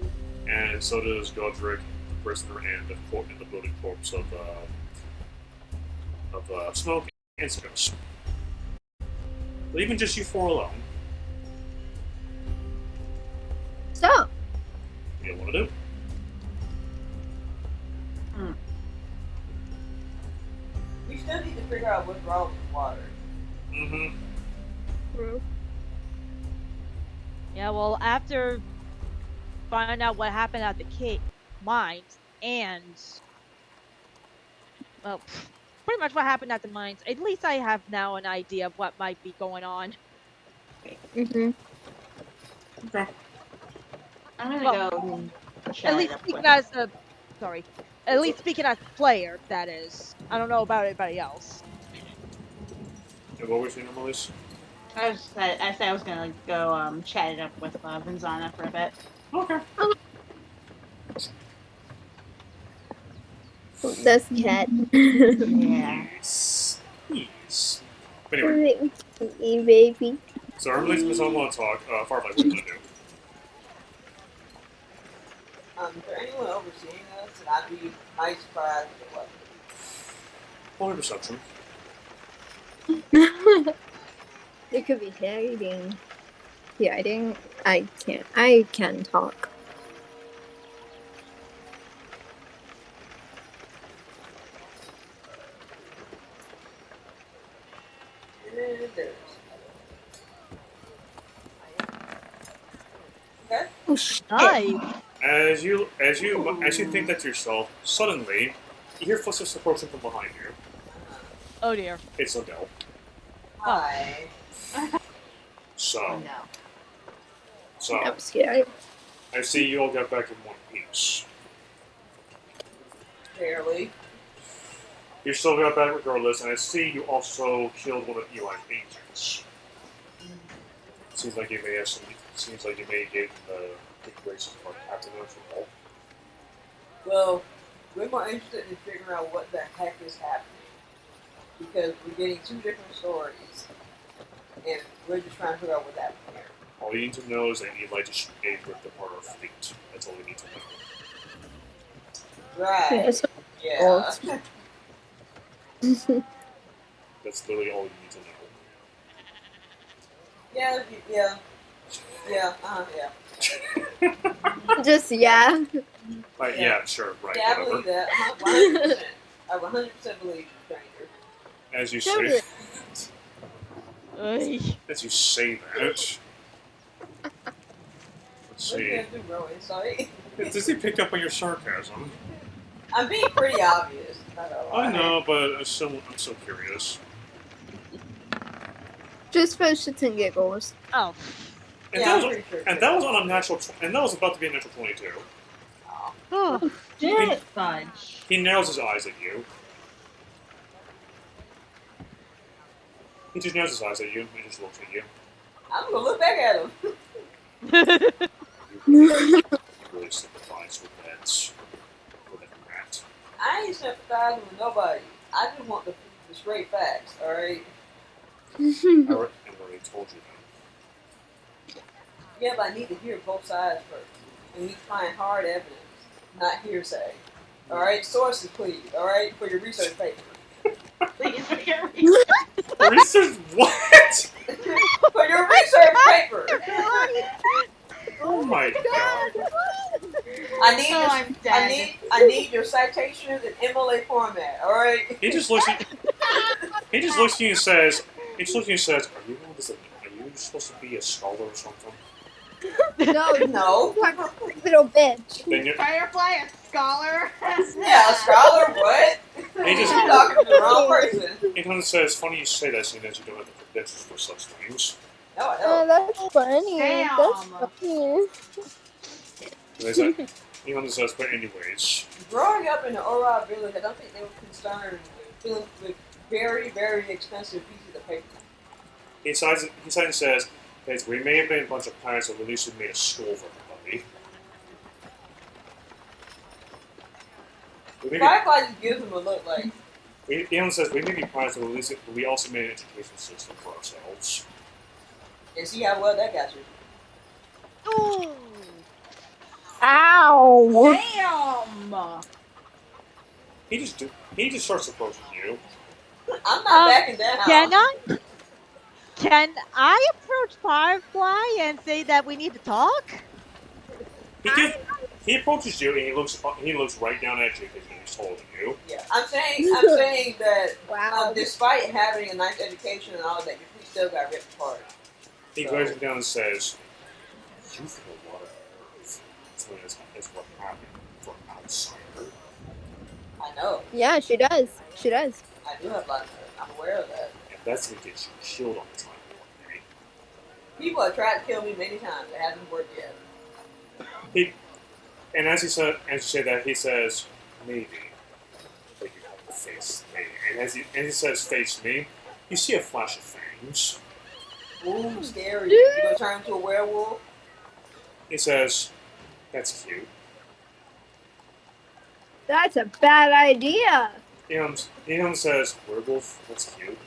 And so does Godric, the prisoner, and the bloated corpse of Smoke and Skos. Leaving just you four alone. So, What do you want to do? We still need to figure out what's wrong with water. Mm-hmm. Yeah, well, after finding out what happened at the mines and, well, pretty much what happened at the mines, at least I have now an idea of what might be going on. Okay. I'm gonna Well, go. At least speaking as a, sorry, at least speaking as a player, that is. I don't know about anybody else. And what were you saying, Melissa? I said I was gonna go chat it up with Vinzana for a bit. Okay. that's cat. Yeah. Yes. But anyway, Baby. so Hermelise and Miss Home want to talk. Farlight, what do you want to do? Is there anyone overseeing us? And I'd be mighty surprised if it wasn't. Only perception. It could be hiding. Hiding. I can't. I can talk. There's. Okay. Oh shit. Nice. As you think that to yourself, suddenly you hear footsteps approaching from behind you. Oh dear. It's Adele. Hi. So, Oh no. I'm scared. I see you all got back in one piece. Barely. You still got back regardless, and I see you also killed one of Eli's agents. Seems like you may have some. Seems like you may get the graces of our captain after all. Well, we're more interested in figuring out what the heck is happening. Because we're getting two different stories. And we're just trying to figure out what's happening here. All you need to know is that Eli just ate with the part of our fleet. That's all we need to know. Right. Yes. Yeah. That's literally all you need to know. Yeah, yeah. Yeah, yeah. Just yeah. Right, yeah, sure, right, Yeah, I whatever. believe that. 100%. I 100% believe stranger. As you Totally. say, Ay. as you say that. Let's What see. you gonna do, bro? Sorry. Does he pick up on your sarcasm? I'm being pretty obvious. Not gonna lie. I know, but I'm still curious. Just for shits and giggles. Oh. And Yeah, that I'm was, pretty sure. and that was on a natural, and that was about to be a natural 22. Oh. Shit, fudge. He narrows his eyes at you. He just narrows his eyes at you. He just looks at you. I'm gonna look back at him. You really sympathize with that rat. I ain't sympathizing with nobody. I just want the straight facts, alright? I already told you that. Yeah, but I need to hear both sides first. And we need to find hard evidence, not hearsay. Alright? Sources, please, alright? For your research paper. Please, for your Research what? For your research paper! Oh my god. I need Oh, your, I'm dead. I need your citations in MLA format, alright? He just looks at you and says, are you supposed to be a scholar or something? No, No. little bitch. Then you're, Firefly, a scholar. Yeah, a scholar, what? He just- You're talking to the wrong person. he comes and says, funny you say that, seeing as you don't have the credentials for such things. No, I Oh, don't. that's funny. Damn. That's funny. And he comes and says, but anyways, Growing up in the Ora village, I don't think they were concerned with very, very expensive pieces of paper. he signs and says, hey, we may have been a bunch of pirates, but at least we made a school for everybody. Firefly just gives him a look like, He says, we may be pirates, but at least we also made an education system for ourselves. and see how well that got you. Ooh. Ow! Damn. He just starts approaching you. I'm not backing down. Can I approach Firefly and say that we need to talk? He approaches you and he looks right down at you because he's taller than you. Yeah, I'm saying that Wow. despite having a nice education and all that, your feet still got ripped apart. He goes down and says, "You feel a lot of nerve. That's what happened for an outsider." I know. Yeah, she does. She does. I do have a lot of nerve. I'm aware of that. And that's what gets you killed on the time one day. People have tried to kill me many times. It hasn't worked yet. And as you say that, he says, "Maybe, but you have to face me." And as he says, "Face me," you see a flash of fangs. Ooh, scary. You gonna turn into a werewolf? He says, "That's cute." That's a bad idea. He says, "Werewolf, that's cute."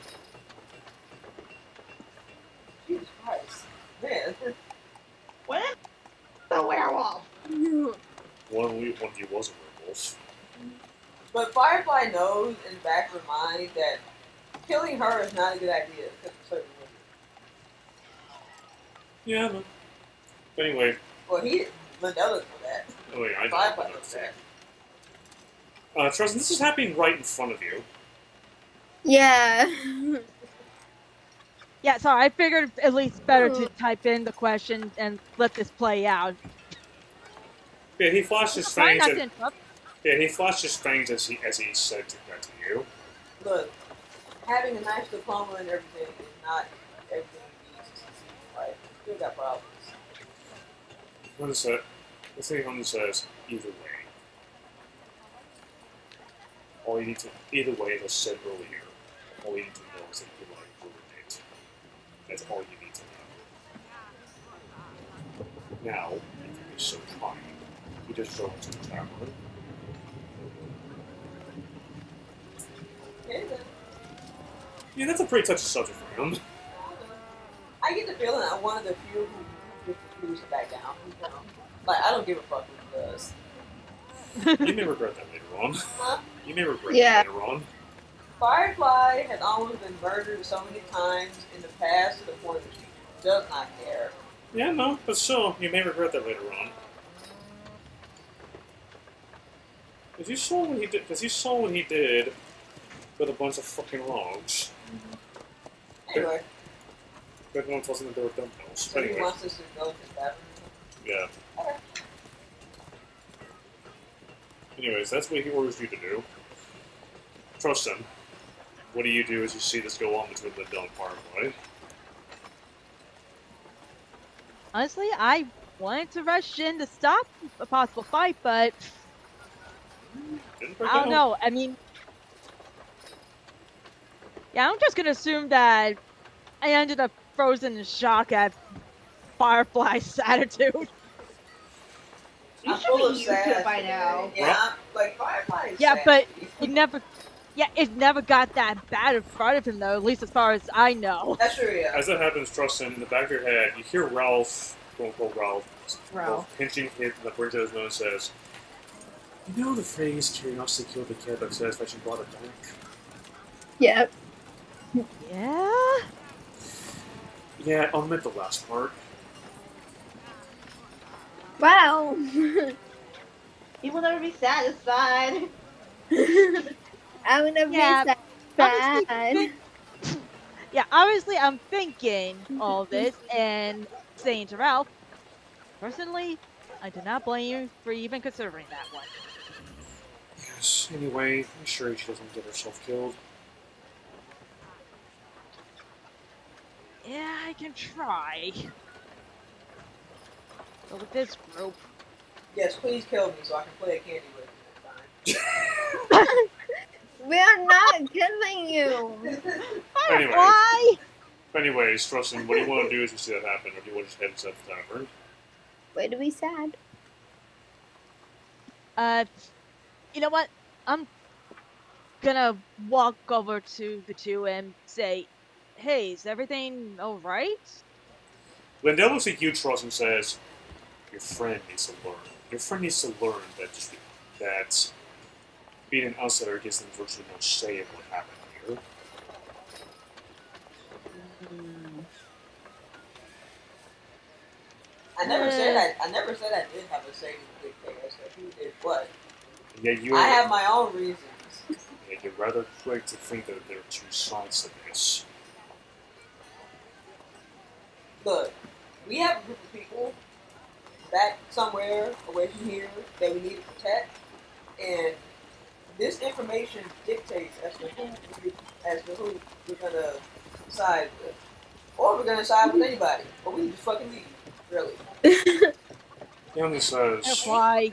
Jesus Christ. Man. What is the werewolf? One of you was a werewolf. But Firefly knows in the back of her mind that killing her is not a good idea. Because of certain women. Yeah, but anyway. Well, Mandela's for that. Oh yeah, I know. Firefly knows that. Tristan, this is happening right in front of you. Yeah. Yeah, sorry, I figured at least better to type in the question and let this play out. Yeah, he flashed his Try fangs. not to interrupt. Yeah, he flashed his fangs as he said that to you. Look, having a nice diploma and everything is not everything you need to succeed in life. You still got problems. Hunter said, let's say Hunter says, either way. All you need to, either way, as I said earlier, all you need to know is that you like roommate. That's all you need to know. Now, if you be so kind, you just go into the tavern. Okay, then. Yeah, that's a pretty touchy subject for him. I get the feeling I'm one of the few who refuse to back down. You know? Like, I don't give a fuck who does. You may regret that later on. Huh? You may regret that later on. Firefly has almost been murdered so many times in the past to the point that she does not care. Yeah, no, but still, you may regret that later on. Because you saw what he did. Because you saw what he did with a bunch of fucking logs. Anyway, Everyone tells him that they were dumbbells. so Anyway, he wants us to go to the bathroom. yeah. Okay. Anyways, that's what he orders you to do. Trust him. What do you do as you see this go on between the and Firefly? Honestly, I wanted to rush in to stop a possible fight, but Didn't break I don't out. know. I mean, yeah, I'm just gonna assume that I ended up frozen in shock at Firefly's attitude. You I'm should full be of used to sass it by today. now. Yeah, I'm, like Firefly is Yeah, sassy. but it never got that bad in front of him, though, at least as far as I know. That's true, yeah. As that happens, Trustin, in the back of your head, you hear Ralph, quote-unquote Ralph, pinching hit in the bridge of his nose says, you know the phrase, curiosity killed the cat, but satisfaction brought it back? Yep. Yeah? Yeah, I'll admit the last part. Wow. He will never be satisfied. I'm gonna be sad. Obviously, yeah, obviously I'm thinking all this and saying to Ralph, personally, I do not blame you for even considering that one. Yes, anyway, I'm sure she doesn't get herself killed. Yeah, I can try. But with this group, Yes, please kill me so I can play a candy with you next time. We're not killing you. Anyways, Trustin, what do you want to do as you see that happen, or do you want to just head inside the tavern? Way to be sad. you know what? I'm gonna walk over to the two and say, hey, is everything alright? Lindell looks at you, Trust, and says, your friend needs to learn. Your friend needs to learn that being an outsider gives them virtually no say in what happened here. I never said I did have a say in the big thing. I said who did what. Yeah, I have my own reasons. Yeah, you're rather quick to think that there are two sides to this. Look, we have a group of people back somewhere away from here that we need to protect, and this information dictates as to who we're gonna side with, or we're gonna side with anybody, but we need to fucking leave, really. He says, Why?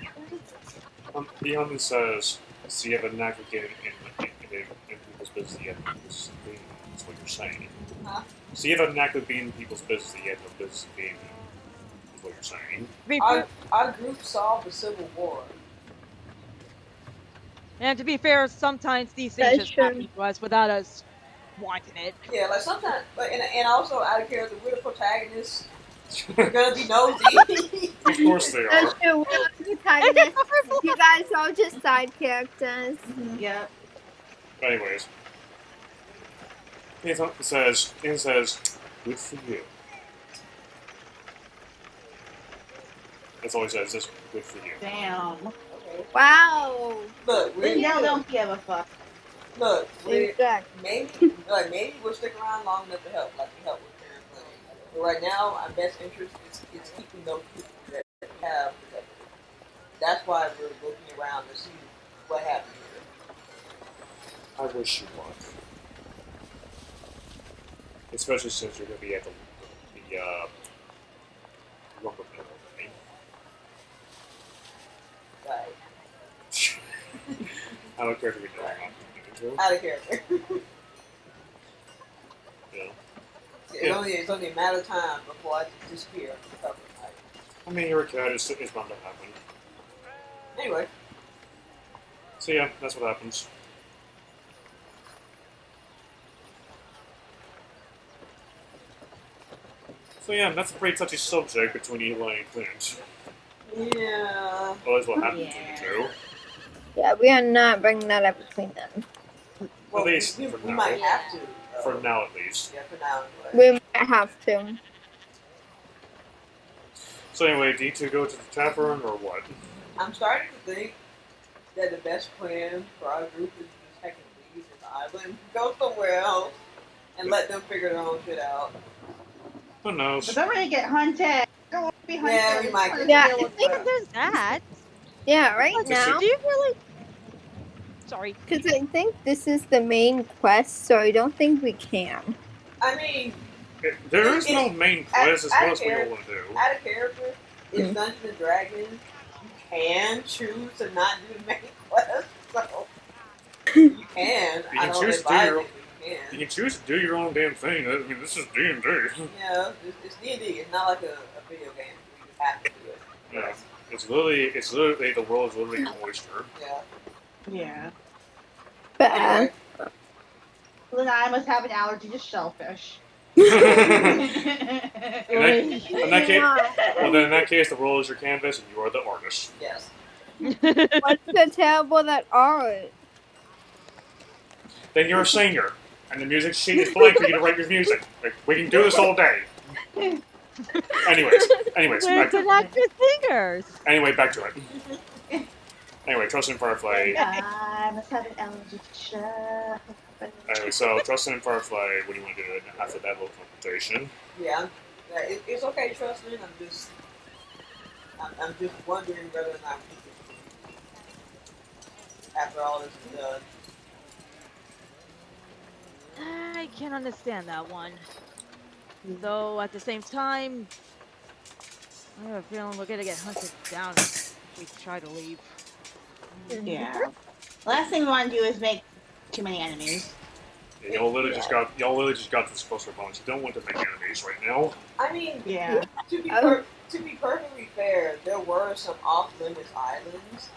He says, so you have a knack of getting in people's business, yet people's being. That's what you're saying. Huh? So you have a knack of being in people's business, yet no business being. Is what you're saying. Our group solved the Civil War. And to be fair, sometimes these things just happen to us without us wanting it. Yeah, like sometimes, and also out of character, we're the protagonists. We're gonna be nosy. Of course they are. That's true. We're the protagonists. You guys are just side characters. Yeah. Anyways, he says, good for you. That's all he says, just good for you. Damn. Okay. Wow. Look, Lindell don't give a fuck. Look, Exactly. maybe we'll stick around long enough to help, like we helped with Karen Flynn. But right now, our best interest is keeping those people that we have protected. That's why we're looking around to see what happened here. I wish you luck. Especially since you're going to be at the lumber mill, right? Right. I don't care if we know or not. Out of character. Yeah. It's only a matter of time before I just disappear. I mean, you're a cat. It's bound to happen. Anyway. So yeah, that's what happens. So yeah, that's a pretty touchy subject between Eli and Clint. Yeah. Well, that's what happened between the two. Yeah, we are not bringing that up between them. Well, At least we for now. might have to. For now, at least. Yeah, for now anyway. We might have to. So anyway, do you two go to the tavern or what? I'm starting to think that the best plan for our group is just heck leave this island, go somewhere else, and let them figure their own shit out. Who knows? But they're gonna get hunted. Don't want to be hunted. Yeah, we might get Yeah, deal I with think that. There's that. Yeah, right But now. do you really? Sorry. Because I think this is the main quest, so I don't think we can. I mean, There is no main quest as well as we all want to do. out of character, it's Dungeons and Dragons. You can choose to not do the main quest, so you can. You I can don't choose to do advise your it, but you You can. can choose to do your own damn thing. I mean, this is D&D. Yeah, it's D&D. It's not like a video game. You just have to do it. Yeah. It's literally, the world is literally your oyster. Yeah. Yeah. But Anyway, Then I must have an allergy to shellfish. In that case, well, then in that case, the world is your canvas and you are the artist. yes. what's so terrible that art? Then you're a singer, and the music sheet is blank for you to write your music. Like, we can do this all day. Anyways, Where's back the to, active singers? back to it. Anyway, Trust and Firefly. I must have an allergy to shellfish. Anyway, so Trust and Firefly, what do you want to do after that little confrontation? Yeah. It's okay, trust me. I'm just wondering whether or not we can, after all this is done. I can understand that one. Though at the same time, I have a feeling we're gonna get hunted down if we try to leave. Yeah. Last thing we want to do is make too many enemies. Yeah, y'all literally just got this closer bonus. You don't want to make enemies right now. I mean, Yeah. to be perfectly fair, there were some off-limits islands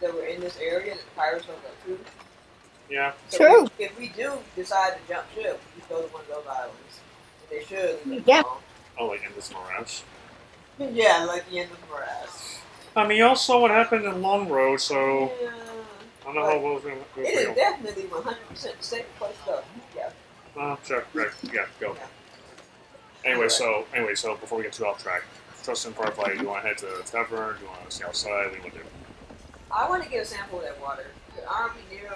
that were in this area that pirates don't go to. Yeah. So True. If we do decide to jump ship, we just go to one of those islands. They should leave it Yeah. alone. Oh, like Endless Morass. Yeah, like the end of the morass. I mean, y'all saw what happened in Long Road, so Yeah. I don't know how well it's going to go It for is you. definitely 100% the same place though. Yeah. Sure, right, yeah, go. Yeah. Anyway, so before we get too off track, Trust and Firefly, do you want to head to the tavern? Do you want to stay outside? What do you want to do? I want to get a sample of that water. Aren't we near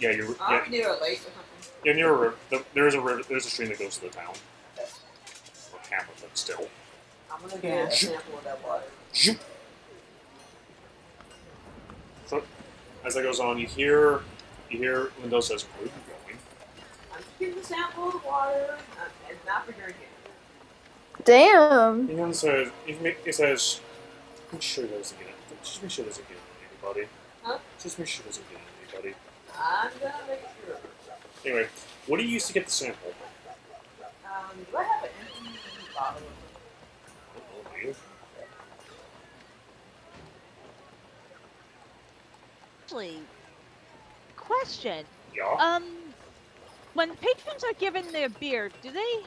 Yeah, you're aren't we near a lake or something? yeah, near a river. There's a river. There's a stream that goes to the town. Or camp, but still. I'm gonna get a sample of that water. Zoop. So, as that goes on, you hear Lindo says, "Where are you going?" I'm just getting a sample of the water and not for drinking. Damn. He says, he says, "Make sure there doesn't get just make sure there doesn't get anybody. Huh? Just make sure there doesn't get anybody." I'm gonna make sure. Anyway, what do you use to get the sample? Do I have an empty bottle of Oh, do you? Actually, question. Yeah. When patrons are given their beer, do they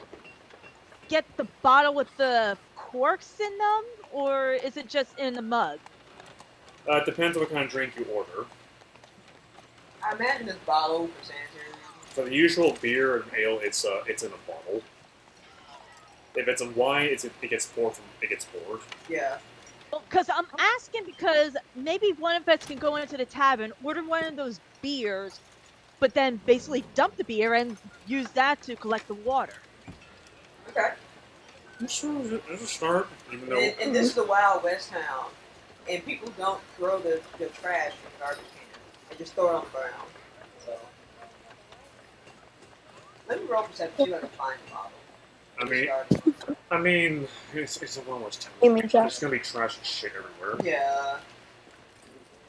get the bottle with the corks in them, or is it just in the mug? It depends on what kind of drink you order. I imagine this bottle for sanitary reasons. For the usual beer and ale, it's in a bottle. If it's a wine, it gets poured. Yeah. Because I'm asking because maybe one of us can go into the tavern, order one of those beers, but then basically dump the beer and use that to collect the water. Okay. I'm sure there's a start, even though. And this is the Wild West town, and people don't throw the trash in the garbage can. They just throw it on the ground. So. Let me roll perception. See if I can find the bottle. I mean, it's a almost time. You mean There's gonna be trash and shit everywhere. Yeah.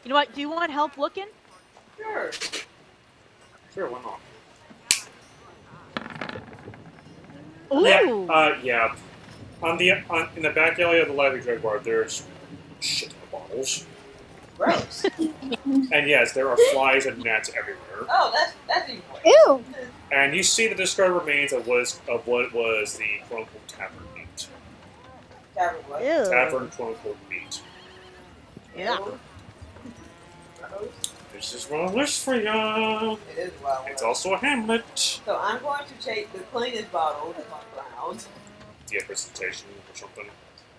You know what? Do you want help looking? Sure. Sure, why not? Ooh. Yeah. In the back alley of the Lively Jaguar, there's shit in the bottles. Gross. And yes, there are flies and gnats everywhere. Oh, that's even worse. Ew. And you see the discarded remains of what was the quote-unquote tavern meat. Tavern what? Ew. Tavern quote-unquote meat. Yeah. Gross. This is one list for ya. It is wild. It's also a hamlet. So I'm going to take the cleanest bottle that's on the ground. Do you have presentation or something?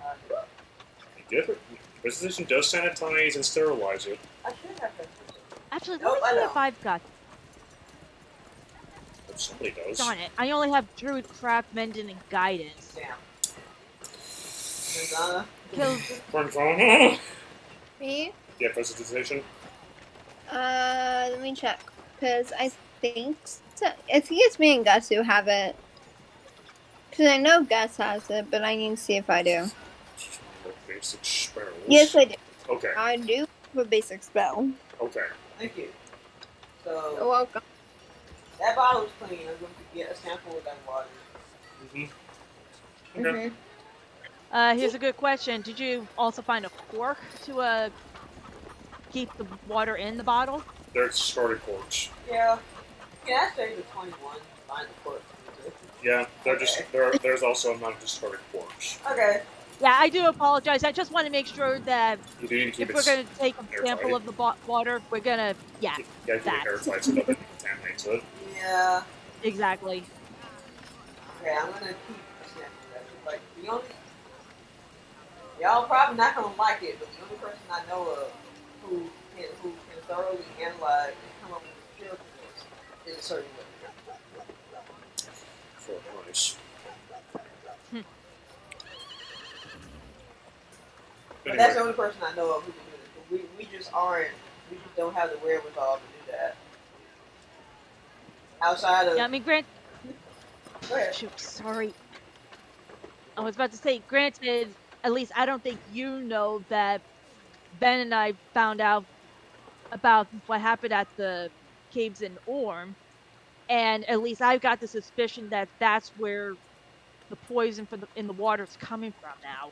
Uh, You get it. Presentation does sanitize and sterilize it. I should have presentation. Actually, let Nope, me I see don't. if I've got. If somebody does. Darn it! I only have Druid, Craft, Mending, and Guidance. Damn. Morgana. Kills. Me? Do you have presentation? Let me check. Because I think it's me and Gus who have it. Because I know Gus has it, but I need to see if I do. Basic spells. Yes, I do. Okay. I do have a basic spell. Okay. Thank you. You're So welcome. that bottle is clean. I'm going to get a sample of that water. Mm-hmm. Okay. Here's a good question. Did you also find a cork to keep the water in the bottle? There's discarded corks. Yeah. Can I say the 21? Find the cork. Yeah, Okay. there's also a amount of discarded corks. Okay. Yeah, I do apologize. I just want to make sure that You do need to keep if we're going to take a airtight. sample of the water, we're going to, You gotta keep that. it airtight so that it contaminates it. Yeah. Exactly. Okay, I'm gonna keep a sample of that. Like the only y'all probably not gonna like it, but the only person I know of who can thoroughly analyze and come up with a feel for this is a certain way. For nice. But that's the only person I know of who can do this. But we just don't have the wherewithal to do that. Outside of Yeah, I mean, go ahead. shoot, sorry. I was about to say, granted, at least I don't think you know that Ben and I found out about what happened at the caves in Orm, and at least I've got the suspicion that that's where the poison in the water is coming from now.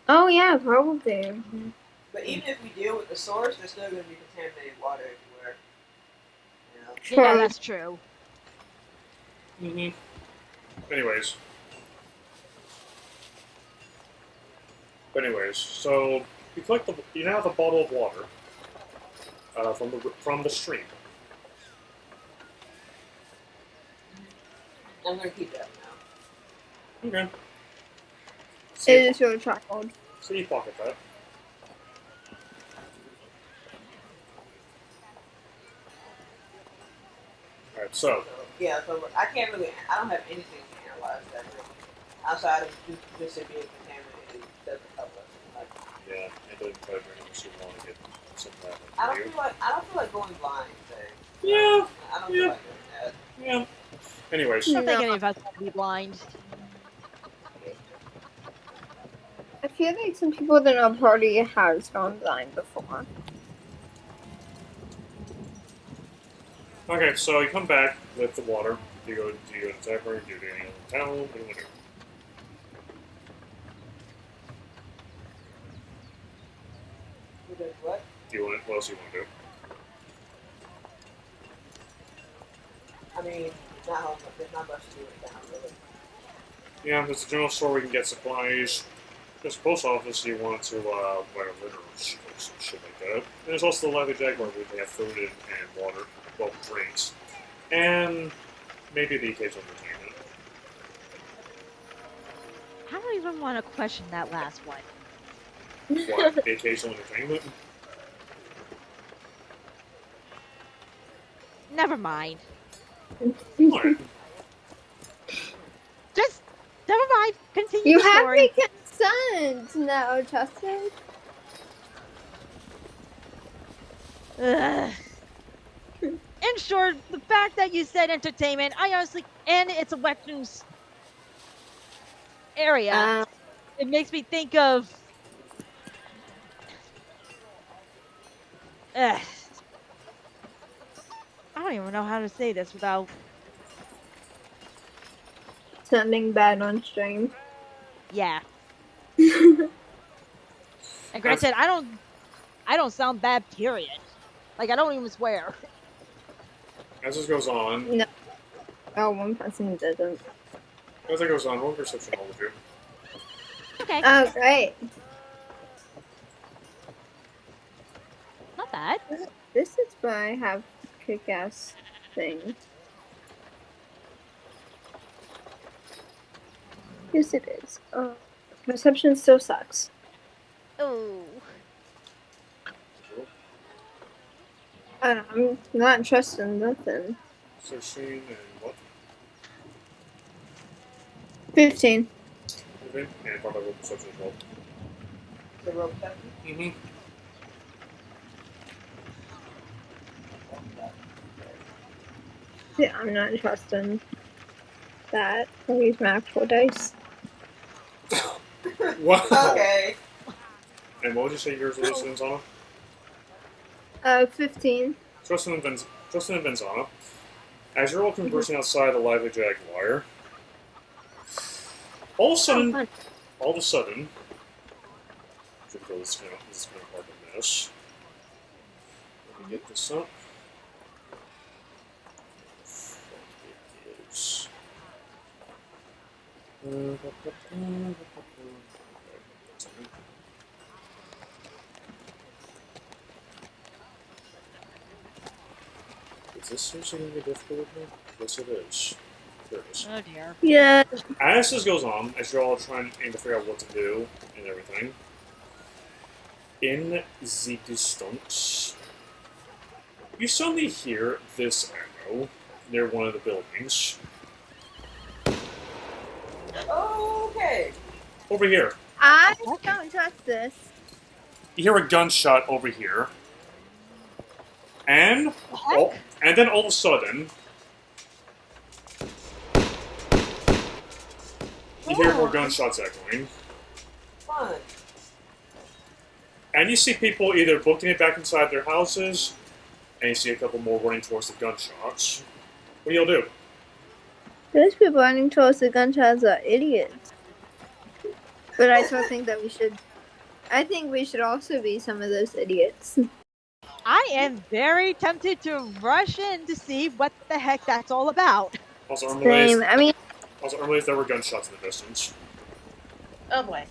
Oh yeah, probably. But even if we deal with the source, there's still gonna be contaminated water everywhere. You know? Sure. Yeah, that's true. Anyways, so you now have a bottle of water from the stream. I'm gonna keep that now. Okay. It is your child. So you pocket that. Alright, so Yeah, so I don't have anything to analyze that really. Outside of just it being contaminated doesn't help us. Like, yeah, it doesn't tell you unless you want to get some of that. I don't feel like going blind today. Yeah, I don't feel like doing that. yeah. Anyways, I don't think any of us want to be blind. I feel like some people in our party has gone blind before. okay, so you come back with the water. Do you go to the tavern? Do you go to any other town? What do you want to do? Who does what? What else do you want to do? I mean, there's not much to do in town really. Yeah, there's a general store where you can get supplies. There's a post office you want to buy a litter or some shit like that. And there's also the Lively Jaguar where they have food and water, well, drinks. And maybe the occasional entertainment. I don't even want to question that last one. What? The occasional entertainment? Never mind. What? Just never mind. Continue You the have story. me concerned now, Justin. Ugh. And sure, the fact that you said entertainment, I honestly, and it's a weapons area, it makes me think of. I don't even know how to say this without. Sounding bad on stream. Yeah. And granted, I don't sound bad, period. Like, I don't even swear. As this goes on, No. Oh, one person doesn't. as it goes on, roll perception, all of you. Okay. Oh, great. Not bad. This is why I have kick-ass thing. Yes, it is. Perception still sucks. Oh. I'm not trusting nothing. 16 and what? 15. Okay. And probably roll perception as well. The rope cut. Mm-hmm. Yeah, I'm not trusting that. I'll use my actual dice. Wow. Okay. And what would you say yours was, Venzana? 15. Justin and Venzana, as you're all conversing outside the lively Jaguar, all of a sudden, should go this is kind of hard to miss. Let me get this up. Is this seriously going to be difficult with me? Yes, it is. There it is. Oh dear. Yeah. As this goes on, as you're all trying to figure out what to do and everything, in the distance, you suddenly hear this echo near one of the buildings. Okay. Over here. I don't trust this. You hear a gunshot over here. And then all of a sudden, you hear more gunshots echoing. Fun. And you see people either booking it back inside their houses, and you see a couple more running towards the gunshots. What do y'all do? Those people running towards the gunshots are idiots. But I still think that we should. I think we should also be some of those idiots. I am very tempted to rush in to see what the heck that's all about. Also, Same. I mean, there were gunshots in the distance. Oh boy.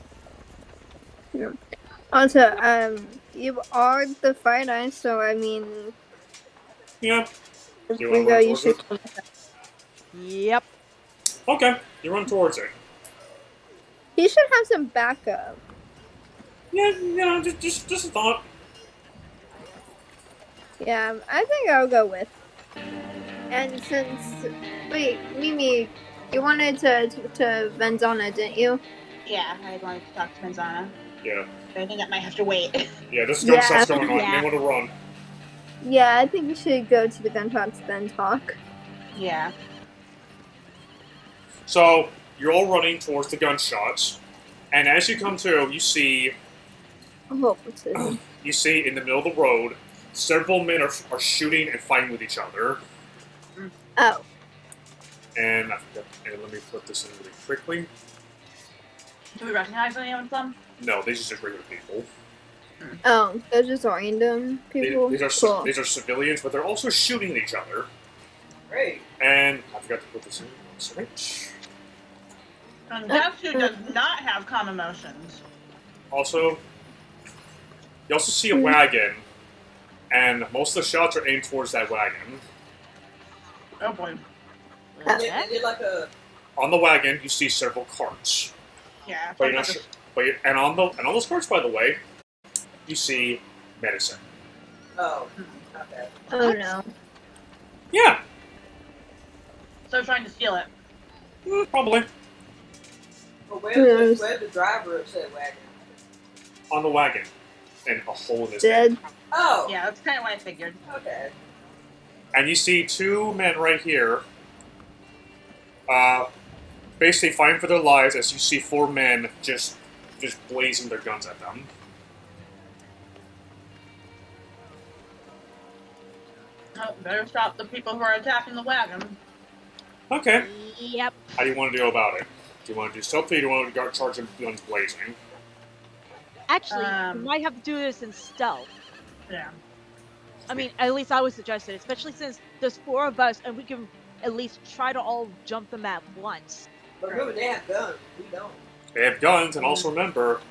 also, you are the Fire Knight, so I mean, Yeah. if You we wanna go, run you towards should. it? Yep. Okay, you run towards it. You should have some backup. Yeah, just a thought. Yeah, I think I'll go with. And since, wait, Mimi, you wanted to Venzana, didn't you? Yeah, I wanted to talk to Manzana. Yeah. But I think that might have to wait. Yeah, there's gunshots going on. Yeah. They want to run. Yeah, I think we should go to the gunshots then talk. Yeah. So, you're all running towards the gunshots, and as you come to, you see Oh, what's this? in the middle of the road, several men are shooting and fighting with each other. Oh. And let me put this in really quickly. Do we recognize any of them? No, these are just regular people. Oh, they're just random people? These are Cool. these are civilians, but they're also shooting at each other. Great. And I forgot to put this in. Switch. And Dapsu does not have calm emotions. Also, you also see a wagon, and most of the shots are aimed towards that wagon. Oh boy. Is it like a... On the wagon, you see several carts. Yeah. But you're not sure. And on those carts, by the way, you see medicine. Oh, okay. Oh no. Yeah, So trying to steal it. probably But Yes. where's the driver of said wagon? on the wagon, and a hole in his Dead. head. Oh, Yeah, that's kind of what I figured. okay. And you see two men right here, basically fighting for their lives as you see four men just blazing their guns at them. Oh, better stop the people who are attacking the wagon. Okay. Yep. How do you want to go about it? Do you want to do stealthy or do you want to charge them guns blazing? Actually, we might have to do this in stealth. Yeah. I mean, at least I would suggest it, especially since there's four of us and we can at least try to all jump them at once. But remember, they have guns. We don't. They have guns, and also remember,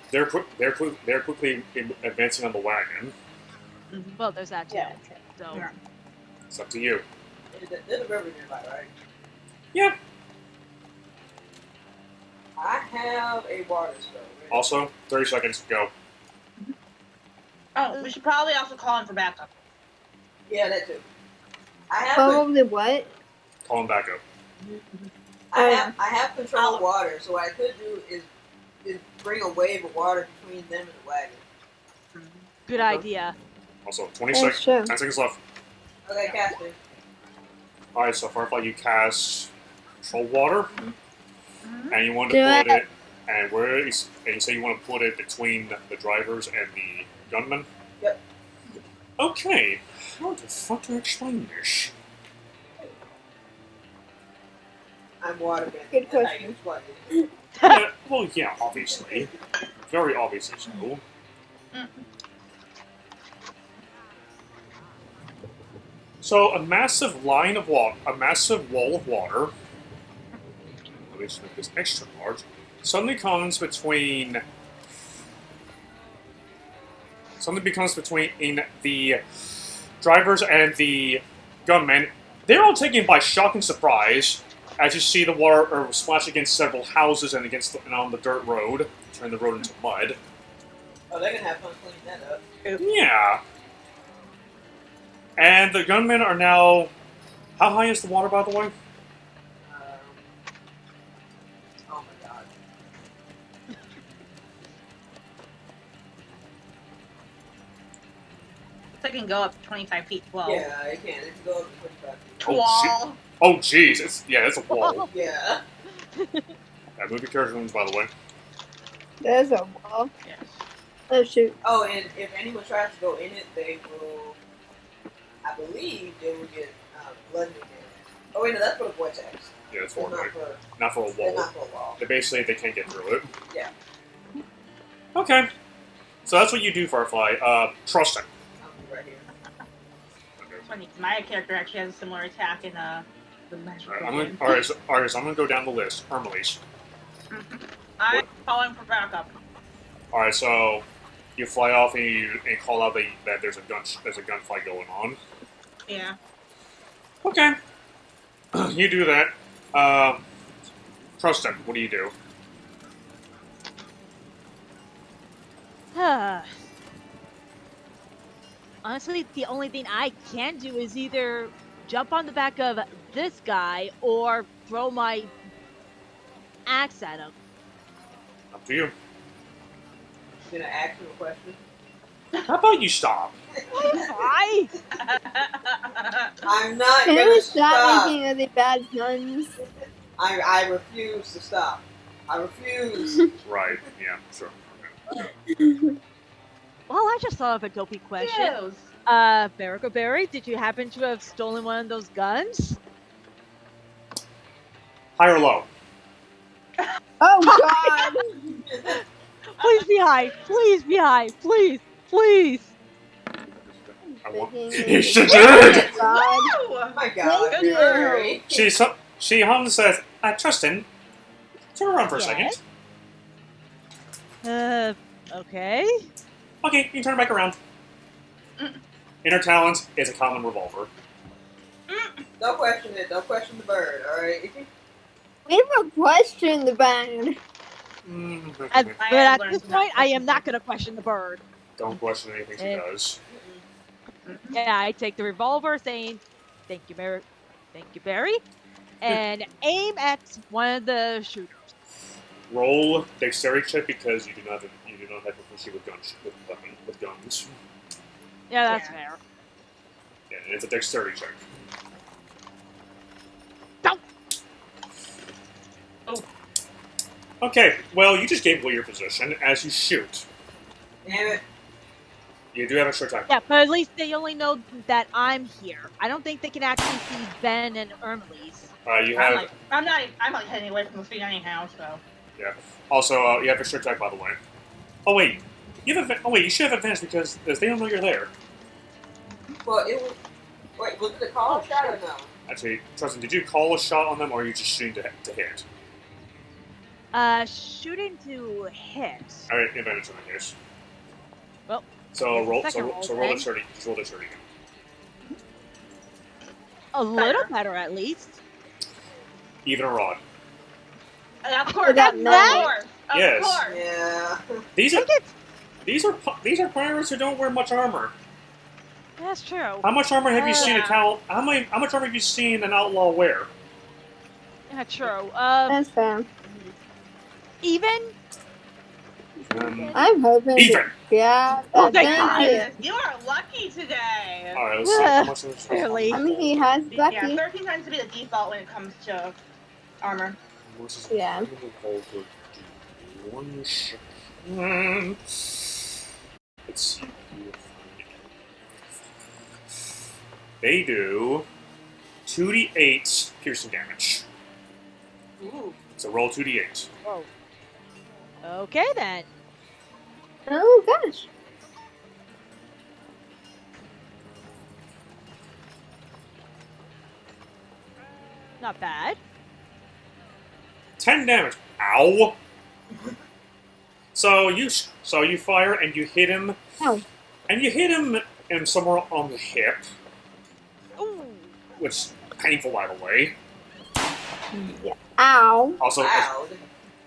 they're quickly advancing on the wagon. Well, there's that too. Yeah. So Yeah. It's up to you. There's a river nearby, right? Yeah. I have a water spell. Right? Also, 30 seconds, go. Oh, we should probably also call in for backup. Yeah, that too. I have. Probably what? Call them back up. I have control of water, so what I could do is bring a wave of water between them and the wagon. good idea. Also, 20 That's seconds. true. 10 seconds left. Okay, cast it. Alright, so Firefly, you cast Control Water, and you want to Do put it, and you say you want to put it between the drivers and the gunmen? Yep. Okay, how the fuck do I explain this? I'm waterbending. Good That's how question. you explain it. Yeah, well, yeah, obviously. Very obviously so. So, a massive line of water, a massive wall of water, let me just make this extra large, suddenly becomes between the drivers and the gunmen. They're all taken by shocking surprise as you see the water splash against several houses and on the dirt road, turn the road into mud. Oh, they're gonna have fun cleaning that up. Yeah. And the gunmen are now... How high is the water, by the way? Oh my god. They can go up 25 feet. Whoa. Yeah, it can. It can go up to 25 feet. Wall. Oh, jeez. It's a wall. Yeah. Move your character wounds, by the way. There's a wall. Yes. Oh shoot. Oh, and if anyone tries to go in it, they will... I believe they will get bludgeoning damage. Oh wait, no, that's for the vortex. Yeah, it's It's for not for not for a they're wall. not for a wall. They can't get through it. Yeah. Okay. So that's what you do, Firefly. Trust him. I'll be right here. It's funny, 'cause my character actually has a similar attack in the magic. Alright, so I'm gonna go down the list. Hermelies. I'm calling for backup. Alright, so you fly off and you call out that there's a gunfight going on. Yeah. Okay. You do that. Trust him. What do you do? Honestly, the only thing I can do is either jump on the back of this guy or throw my axe at him. Up to you. Gonna ask you a question. How about you stop? Why? I'm not Can gonna we stop stop. making other bad puns? I refuse to stop. I refuse. Right. Yeah. Sure. Well, I just thought of a dopey question. Yes. Barrico Berry, did you happen to have stolen one of those guns? High or low? Oh god! Please be high. Please be high. Please. Please. You should did. God. Oh my god. Thank you. Hurry. She hums and says, Tristan, turn around for a Yes? second. Okay. Okay, you can turn it back around. In her talent is a common revolver. Don't question it. Don't question the bird, alright? We have a question the band. But have at learned this to not point, I am question not going to question the bird. Don't question anything she does. Yeah, I take the revolver, saying, "Thank you, Barry," and aim at one of the shooters. Roll dexterity check because you do not have proficiency with guns. With guns. Yeah, that's Yeah. fair. Yeah, And it's a dexterity check. Don't. Oh. Okay, well, you just gave away your position as you shoot. Damn it. You do have a short time. Yeah, but at least they only know that I'm here. I don't think they can actually see Ben and Ermelise. You have... I'm like heading away from the scene anyhow, so. Yeah. Also, you have a short time, by the way. Oh, wait. You should have advanced because they don't know you're there. Well, it was... Wait, was it a call shot or no? Actually, Tristan, did you call a shot on them, or are you just shooting to hit? Shooting to hit. Alright, advantage in the case. Well, So roll second the roll 30. Just roll the 30. a little better at least. Even or odd. And of course, That of night? course. Of Yes. course. Yeah. These are pirates who don't wear much armor. That's true. How much armor have you seen Yeah. how much armor have you seen an outlaw wear? Yeah, true. That's fair. Even? I'm hoping. Even. Yeah. Oh, Thank thank you. God. You are lucky today. Alright, let's see how much is Really? I mean, he has Yeah, lucky. 13 tends to be the default when it comes to armor. Yeah. One second. Let's see. They do 2d8 piercing damage. Ooh. So roll 2d8. Whoa. Okay then. Oh gosh. Not bad. 10 damage. Ow! So you fire and you hit him. Ow. And you hit him in somewhere on the hip, Ooh. which painful by the way. Yeah. Ow.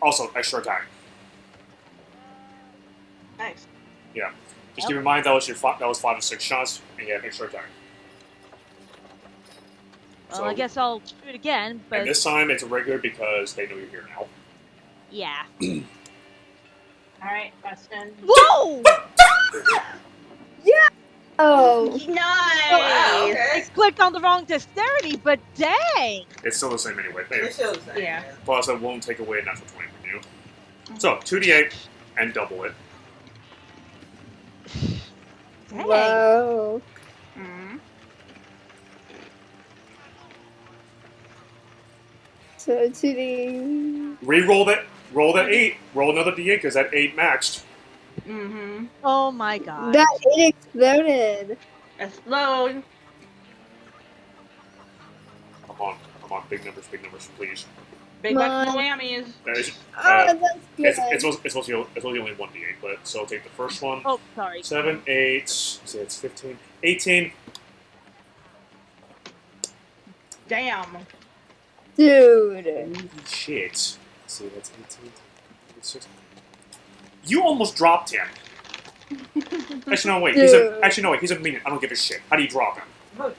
Also extra attack. Nice. Yeah. Just keep in mind that was 5 to 6 shots, and you have extra attack. Well, So- I guess I'll shoot again, but And this time it's a regular because they know you're here now. yeah. Alright, Weston. Whoa! Oh. Nice! Wow, okay. I clicked on the wrong dexterity, but dang! It's still the same anyway. It shows that. Yeah. Plus, it won't take away a natural 20 from you. So, 2d8 and double it. Dang. Whoa. Mm. So to the. Re-roll that. Roll that 8. Roll another d8 because that 8 maxed. Mm-hmm. Oh my god. That it exploded. Explode. Come on, big numbers, please. Big Come bucks on. and whammies. Oh, that's good. It's only only 1d8, but so take the first one. Oh, sorry. 7, 8, say it's 15, 18. Damn. Dude. Holy shit. Let's see, that's 18. 16. You almost dropped him. Actually, no, wait. He's a minion. I don't give a shit. How do you drop him? Oh,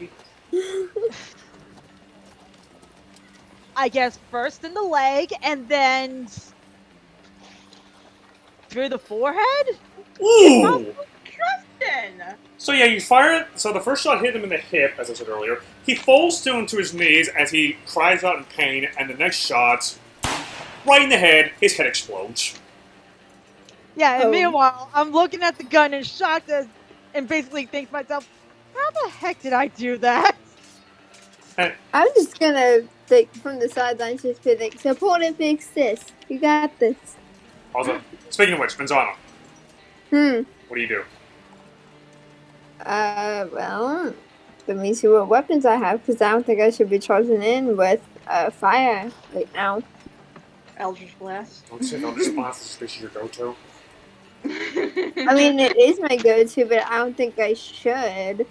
Jesus. I guess first in the leg, and then through the forehead? Ooh! Tristan! So yeah, you fire it. So the first shot hit him in the hip, as I said earlier. He falls down to his knees as he cries out in pain, and the next shot, right in the head, his head explodes. Yeah, and Oh. meanwhile, I'm looking at the gun in shock and basically think to myself, how the heck did I do that? I'm just gonna think from the sidelines, just be like, support and fix this. You got this. Also, speaking of which, Manzano, what do you do? Well, let me see what weapons I have, because I don't think I should be charging in with fire right now. Eldritch Blast. Don't say Eldritch Blast is this your go-to. I mean, it is my go-to, but I don't think I should.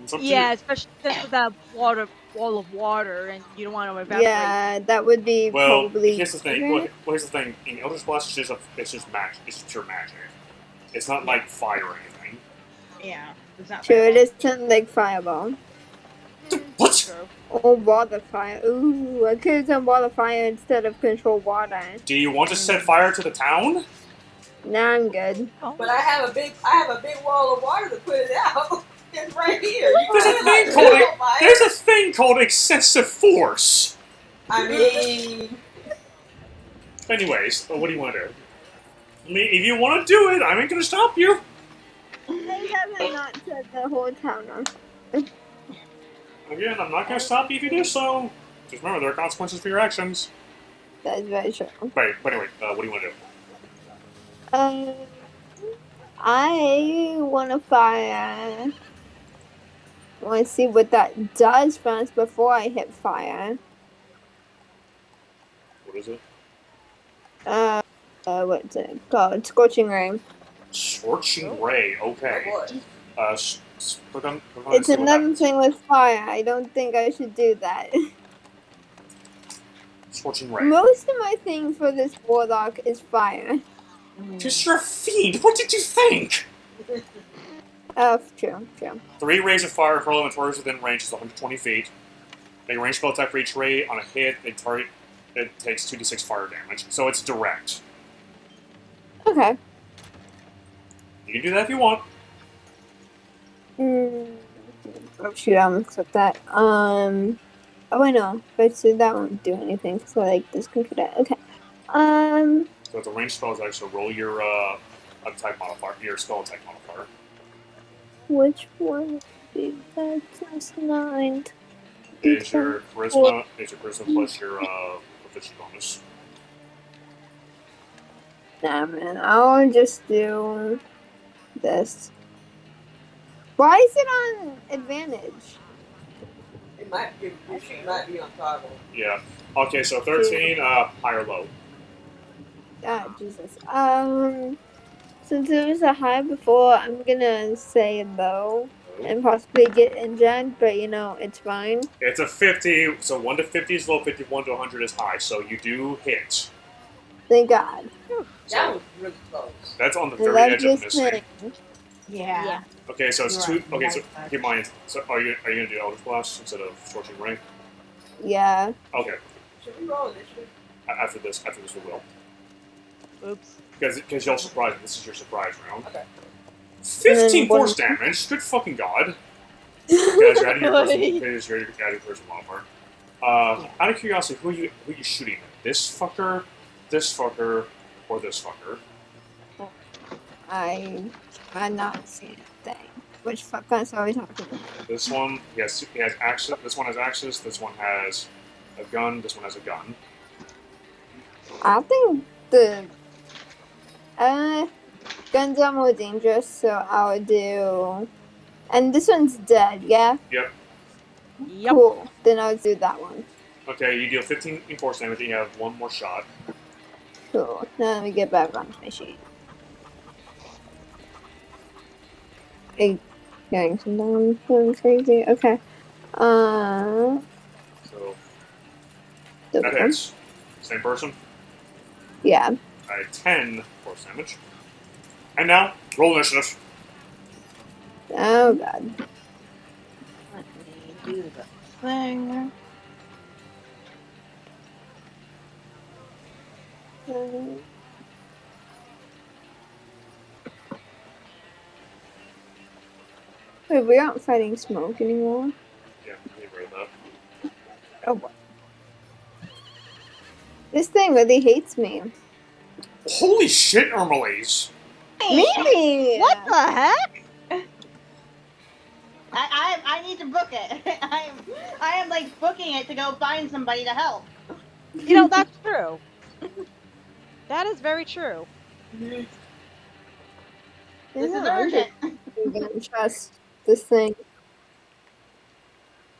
It's up to Yeah, you. especially since with that wall of water, and you don't want to evaporate. Yeah, that would be Well, probably. here's the thing. okay. Well, here's the thing. In Eldritch Blast, it's just magic. It's just pure magic. It's not like fire or anything. Yeah. It's not Sure, very it isn't like fireball. What? True. Or water fire. Ooh, I could have done water fire instead of control water. Do you want to set fire to the town? Nah, I'm good. Oh. But I have a big wall of water to put it out. It's right here. You There's a can thing like- called There's a thing called excessive force. I mean, Anyways, what do you want to do? I mean, if you want to do it, I ain't gonna stop you. I haven't not said the whole town. Again, I'm not gonna stop you if you do so. Just remember, there are consequences for your actions. That's very true. Right, but anyway, what do you want to do? I want to fire. I want to see what that does first before I hit fire. What is it? What's it called? Scorching Ray. Scorching Ray, okay. oh boy. Click on It's see what another happens. thing with fire. I don't think I should do that. Scorching Ray. Most of my things for this warlock is fire. Because you're a fiend, what did you think? Oh, true. 3 rays of fire hurl when targets within range is 120 feet. Make a ranged spell attack for each ray. On a hit, it takes 2d6 fire damage. So it's direct. Okay. You can do that if you want. Oh shoot, I'm gonna accept that. Oh I know, but so that won't do anything. So like this can that. Okay. So it's a ranged spell attack, so roll your attack modifier, your spell attack modifier. Which one would be that? Plus 9. Is your charisma plus your proficiency bonus. Nah, man, I'll just do this. Why is it on advantage? It might be, your sheet might be on toggle. Yeah. Okay, so 13, high or low. Ah, Jesus. Since it was a high before, I'm gonna say low and possibly get injured, but you know, it's fine. It's a 50, so 1 to 50 is low, 51 to 100 is high, so you do hit. Thank God. That was really close. That's on the I very love edge of this missing. thing. Yeah. Okay, so it's You're 2. right. Okay, so keep in mind. So are you gonna do Eldritch Blast instead of Scorching Ray? Yeah. Okay, Should we roll initiative? after this we will. Oops. Because y'all surprised. This is your surprise round. Okay. 15 what- force damage. Good fucking god. Guys, you're adding your personal modifier. Out of curiosity, who are you shooting at? This fucker, or this fucker? I'm not seeing a thing. Which fuckers are we talking about? This one, he has axes. This one has axes. This one has a gun. This one has a gun. I think the guns are more dangerous, so I'll do. And this one's dead, yeah? Yep. Yep. Cool. Then I'll do that one. Okay, you deal 15 in force damage, and you have 1 more shot. Cool. Now let me get back onto my sheet. Hey, getting some down, going crazy. Okay. So the that one. hits. Same person. Yeah. 10 force damage. And now, roll initiative. Oh god. Let me do the thing. Wait, we aren't fighting smoke anymore. Yeah, you read that. Oh what? This thing really hates me. Holy shit, Ermelise! Me! What the heck? I need to book it. I am like booking it to go find somebody to help. You know, that's true. That is very true. This is Yeah, urgent. I'm gonna trust this thing.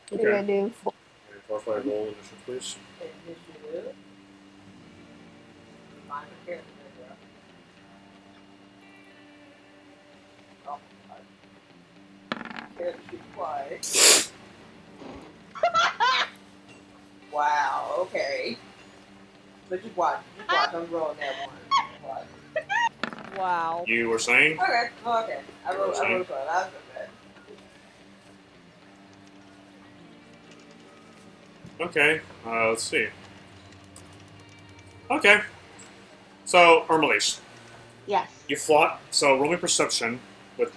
What do I Okay. do? Clarify roll initiative, please. Initiative. Find a character. Oh, character sheet twice. Wow, okay. But just watch. I'm rolling that one. Watch. Wow. You were saying? Okay, oh, okay. I wrote it. I was okay. Okay, let's see. Okay. So, Ermelise, Yes. you fly. So, roll me perception with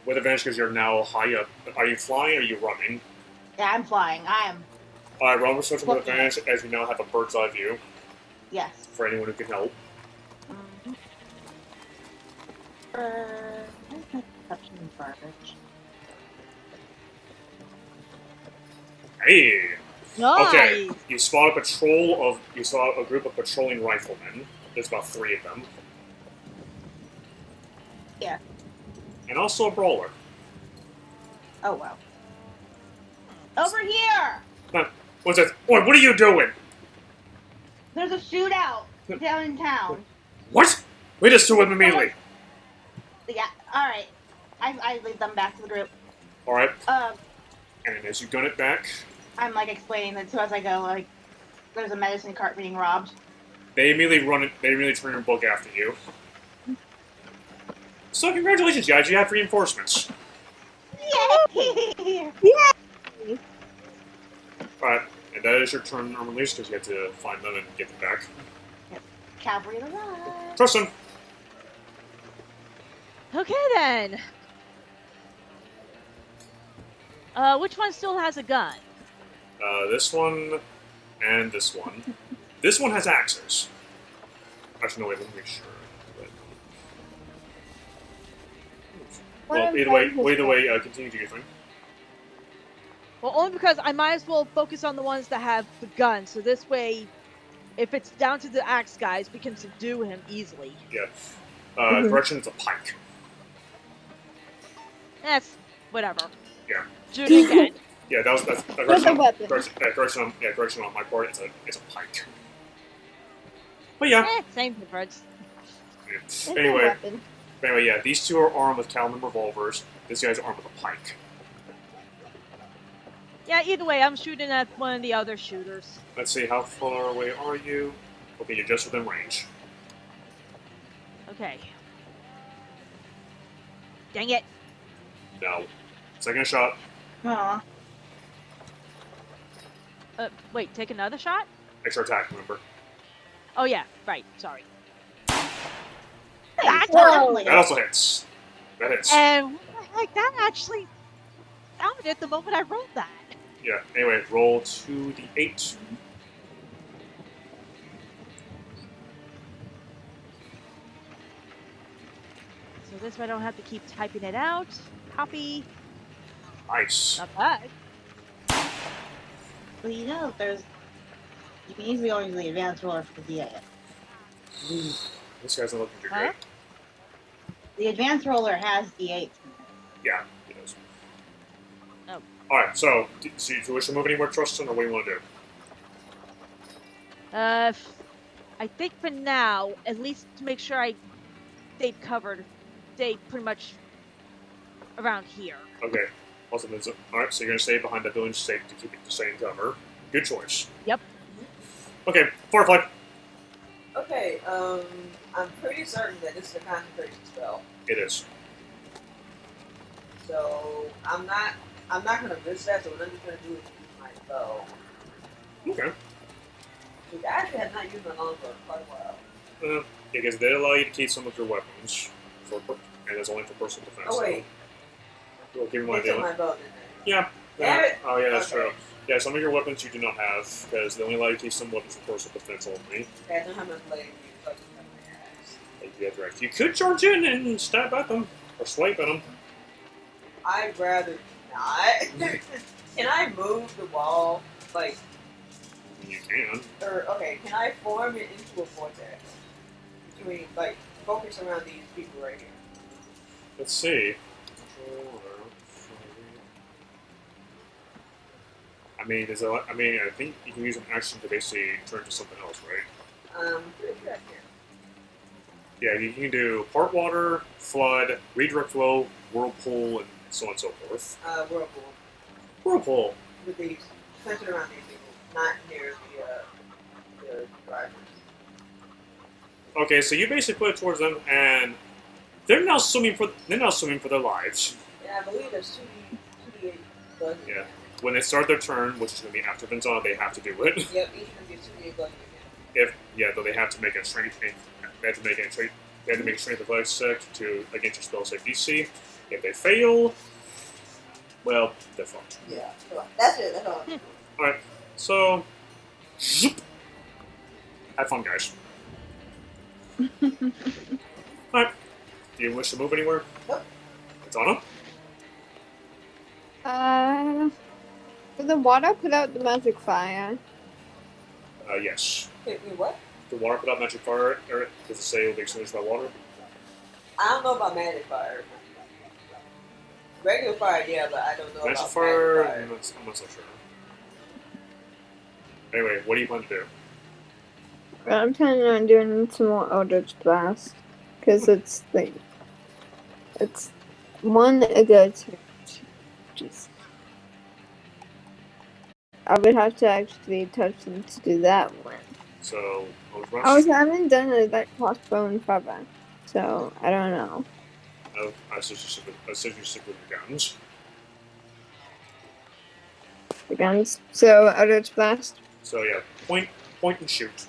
advantage because you're now high up. Are you flying or are you running? Yeah, I'm flying. I am. Alright, roll with social Looking advantage as you now have a bird's eye view Yes. for anyone who can help. Where's my perception garbage? Hey! Nice. Okay, you spot a group of patrolling riflemen. There's about 3 of them. Yeah. And also a brawler. Oh, wow. Over here! What's that? Boy, what are you doing? There's a shootout down in town. What? We just do it immediately. Yeah, alright. I lead them back to the group. Alright. And as you gun it back, I'm like explaining that so as I go, like, there's a medicine cart being robbed. they immediately turn and book after you. So congratulations, guys, you have reinforcements. Yay! Alright, and that is your turn on release because you have to find them and get them back. Cavalry of the ride. Tristan! Okay then. Which one still has a gun? This one and this one. This one has axes. Actually, no, wait, let me make sure. Well, either way, continue to do your thing. Well, only because I might as well focus on the ones that have the gun, so this way, if it's down to the axe guys, we can subdue him easily. Yeah. Direction is a pike. That's whatever. Yeah. Shoot again. Yeah, that's With a weapon. correction on my part. It's a pike. But yeah. Same difference. Yeah. It's a Anyway, weapon. yeah, these 2 are armed with Calvin revolvers. This guy's armed with a pike. Yeah, either way, I'm shooting at one of the other shooters. Let's see, how far away are you? Okay, you're just within range. Okay. Dang it. No. Second shot. Aw. Wait, take another shot? Extra attack, remember? Oh yeah, right, sorry. Whoa. That also hits. That hits. And what the heck, that actually sounded the moment I rolled that. Yeah, anyway, roll 2d8. So this way I don't have to keep typing it out. Copy. Nice. Not bad. Well, you know, you can easily use the advanced roller for the DA. This guy's not looking too Huh? great. The advanced roller has D8. Yeah, he does. Oh. Alright, so, do you wish to move anywhere, Tristan, or what do you want to do? I think for now, at least to make sure I stay covered, stay pretty much around here. Okay. Also, alright, so you're going to stay behind the building safe to keep it the same cover. Good choice. Yep. Okay, Firefly. Okay, I'm pretty certain that this is a concentration spell. It is. So I'm not gonna risk that, so what I'm just gonna do is use my bow. Okay. Which I actually have not used my longbow for quite a while. Because they allow you to keep some of your weapons, and it's only for personal defense. Oh wait, So we'll give you they my took deal. my bow, didn't they? Yeah. Damn it! Oh yeah, that's Okay. true. Yeah, some of your weapons you do not have, because they only allow you to keep some weapons for personal defense only. Okay, I don't have my blade, so I just have my axe. Like, yeah, direct. You could charge in and stab at them, or swipe at them. I'd rather not. Can I move the wall? Like, You can. or okay, can I form it into a vortex? Between, like, focus around these people right here. Let's see. I mean, I think you can use an action to basically turn to something else, right? Pretty sure I can. Yeah, you can do part water, flood, redirect flow, whirlpool, and so on and so forth. Whirlpool. Whirlpool. With these, centered around these people, not near the drivers. Okay, so you basically put it towards them, and they're now swimming for their lives. Yeah, I believe there's 2d8 bugs. Yeah. When they start their turn, which is going to be after Benzana, they have to do it. Yep, each of them gets 2d8 bugs again. Though they have to make a strength. They have to make a strength athletics check to against your spell save DC. If they fail, Well, they're fucked. Yeah. That's it. That's all. Alright, so... Zoop. Have fun, guys. Alright. Do you wish to move anywhere? Nope. It's on up. Did the water put out the magic fire? Yes. Wait, what? The water put out magic fire, or does it say it'll be extinguished by water? I don't know about magic fire. Regular fire, yeah, but I don't know Magic about fire? magic fire. I'm not so sure. Anyway, what do you plan to do? I'm planning on doing some more Eldritch Blast. Because it's like... It's one a good... Just... I would have to actually touch them to do that one. So, I haven't done that crossbow in forever. So, I don't know. I suggest you stick with your guns. The guns. So, Eldritch Blast. So yeah, point and shoot.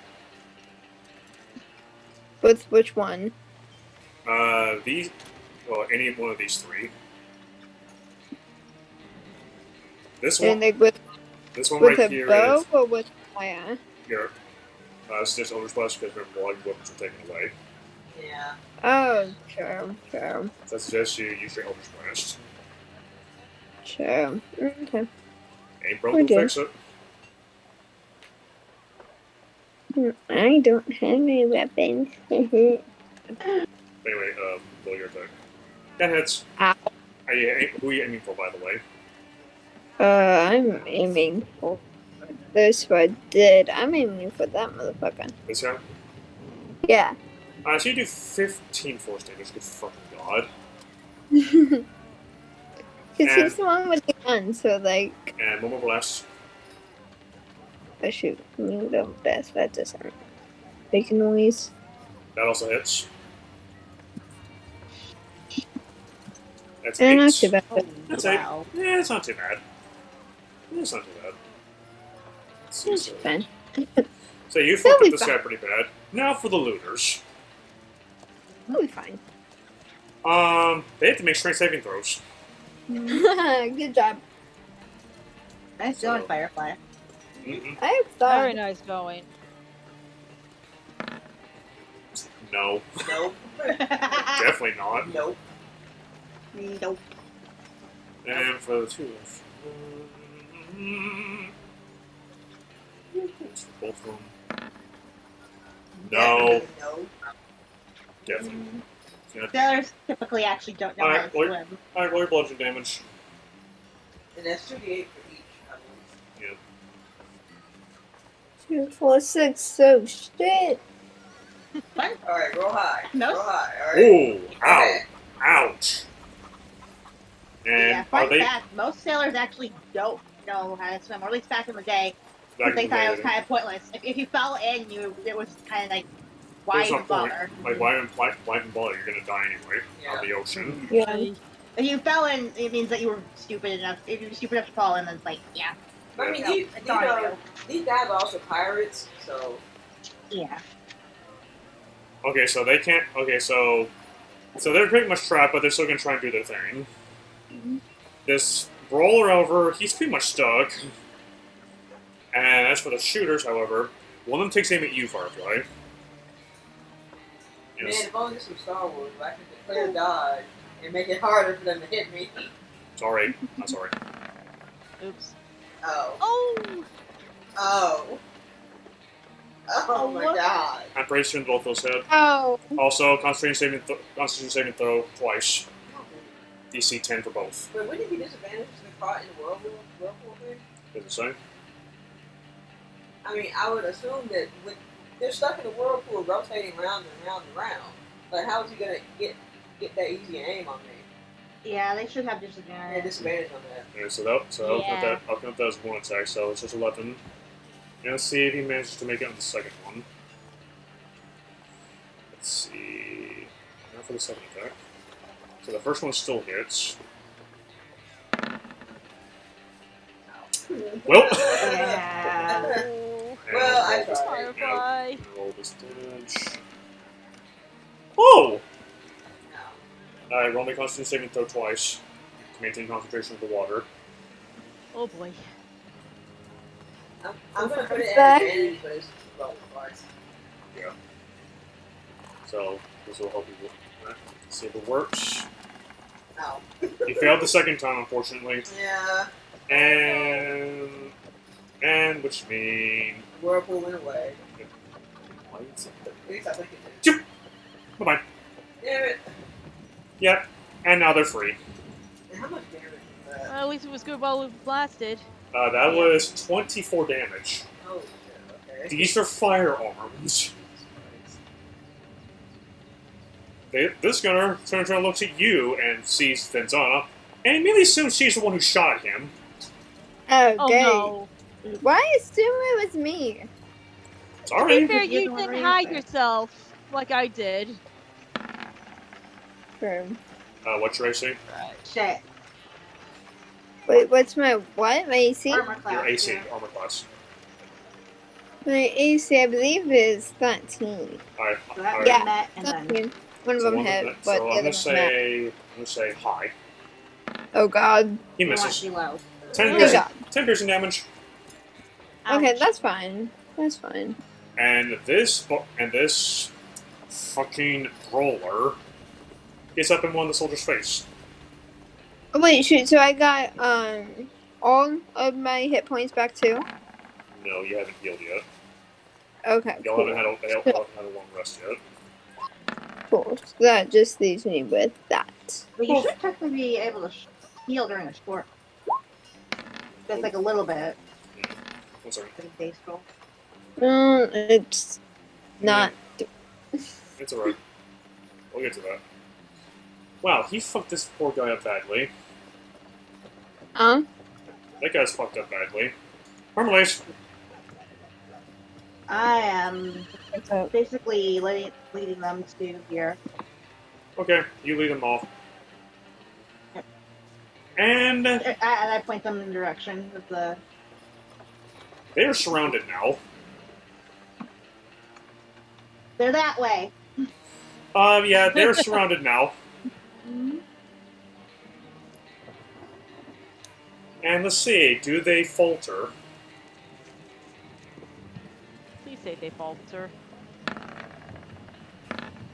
With which one? These, well, any one of these three. This one, And like with right a here bow is or with fire? your. It's just oversplash because remember blood weapons are taken away. Yeah. Oh, sure. So I suggest you use your oversplash. Sure. Okay. Ain't broken, Okay. fix it. I don't have any weapons. Anyway, roll your attack. 10 hits. Ow. Who are you aiming for, by the way? I'm aiming for this one. I'm aiming for that motherfucker. This guy? Yeah. So you do 15 force damage, good fucking god. Because And- he's the one with the gun, so like... And one more blast. Oh shoot. That doesn't make a noise. That also hits. That's And 8. not too bad. That's Wow. 8. Yeah, it's not too bad. It's not too bad. Let's see, It's fine. So you That'll fucked be up this fine. guy pretty bad. Now for the looters. We'll be fine. They have to make strength saving throws. Good job. Nice So- going, Firefly. Mm-mm. I have thought. Very nice going. No, Nope. definitely not. Nope. Nope. And for the two both of them. No, No. definitely. Yeah. Sailors typically actually don't know how Alright, to well- swim. Alright, roll your bludgeoning damage. And that's 2d8 for each. I believe. Yeah. 2, 4, 6. So shit. Alright, roll high. No. Roll high. Alright. Ooh, ow, Okay. ouch. And Yeah, are fun they fact, most sailors actually don't know how to swim, or at least back in the day, back they in thought it was the kind of pointless. If you fell in, it was kind of like, why There's no even point. bother? Like, why even bother? You're gonna die anyway Yeah. on the ocean. Yeah. If you fell in, it means that you were stupid enough. If you were stupid enough to fall in, then it's like, yeah. I mean, No, these, it's all right, these guys are also pirates, so. Yeah. Okay, so they can't. Okay, so they're pretty much trapped, but they're still gonna try and do their thing. This brawler over, he's pretty much stuck. And as for the shooters, however, one of them takes aim at you, Firefly. Man, Yes. if only some Star Wars, I could declare dodge and make it harder for them to hit me. Sorry, I'm sorry. Oops. Oh. Oh! Oh. Oh my what? god. I'm pretty sure both those hit. Oh. Also, Constitution saving throw twice. DC 10 for both. Wait, wouldn't it be disadvantage to be caught in the whirlpool thing? Does it say? I mean, I would assume that with they're stuck in the whirlpool rotating round and round and round. Like, how is he gonna get that easy an aim on me? Yeah, they should have Yeah, disadvantage. disadvantage on that. Okay, so I'll count that as one attack, so it's just 11. And let's see if he manages to make it on the second one. Let's see. Now for the second attack. So the first one still hits. Well. Yeah. Oh. And Well, I roll this- tried. Firefly. and roll this damage. Oh! No. Alright, roll me Constitution saving throw twice. to maintain concentration of the water. Oh boy. I'm gonna put it in Back. advantage, but it's low parts. Yeah. So this will help you see if it works. No. You failed the second time, unfortunately. Yeah. And which means Whirlpool went away. why is it At least I think it did. bye-bye. Damn it. Yep. And now they're free. And how much damage was that? Well, at least it was good while it was blasted. That was 24 damage. Holy shit, okay. These are firearms. This gunner turns around and looks at you and sees Venzana, and immediately assumes she's the one who shot him. Oh, Oh great. no. Why assume it was me? Sorry. To be fair, You're the you one didn't right hide there. yourself like I did. Firm. What's your AC? Shit. Wait, what's my what? My AC? Armor class. Your AC, yeah. armor class. My AC, I believe, is 13. Alright. So that alright. Yeah. net and then 13. One of So them one of hit, the- but so the I'm other gonna one say high. Oh god. He you want misses. to low. 10 Oh my piercing, god. 10 piercing damage. Okay, Ouch. that's fine. That's fine. And this fucking roller gets up in one of the soldier's face. Oh, wait, shoot, so I got, all of my hit points back too? No, you haven't healed yet. Okay, Y'all cool. haven't had a long rest yet. Cool. So that just leaves me with that. But you should technically be able to heal during a sport. Just like a little bit. I'm sorry. For the base roll. It's not. It's alright. We'll get to that. Wow, he fucked this poor guy up badly. That guy's fucked up badly. Marmalade. I am basically leading them to here. Okay, you lead them off. And And I point them in the direction of the. they are surrounded now. They're that way. Yeah, they're surrounded now. And let's see, do they falter? Please say they falter.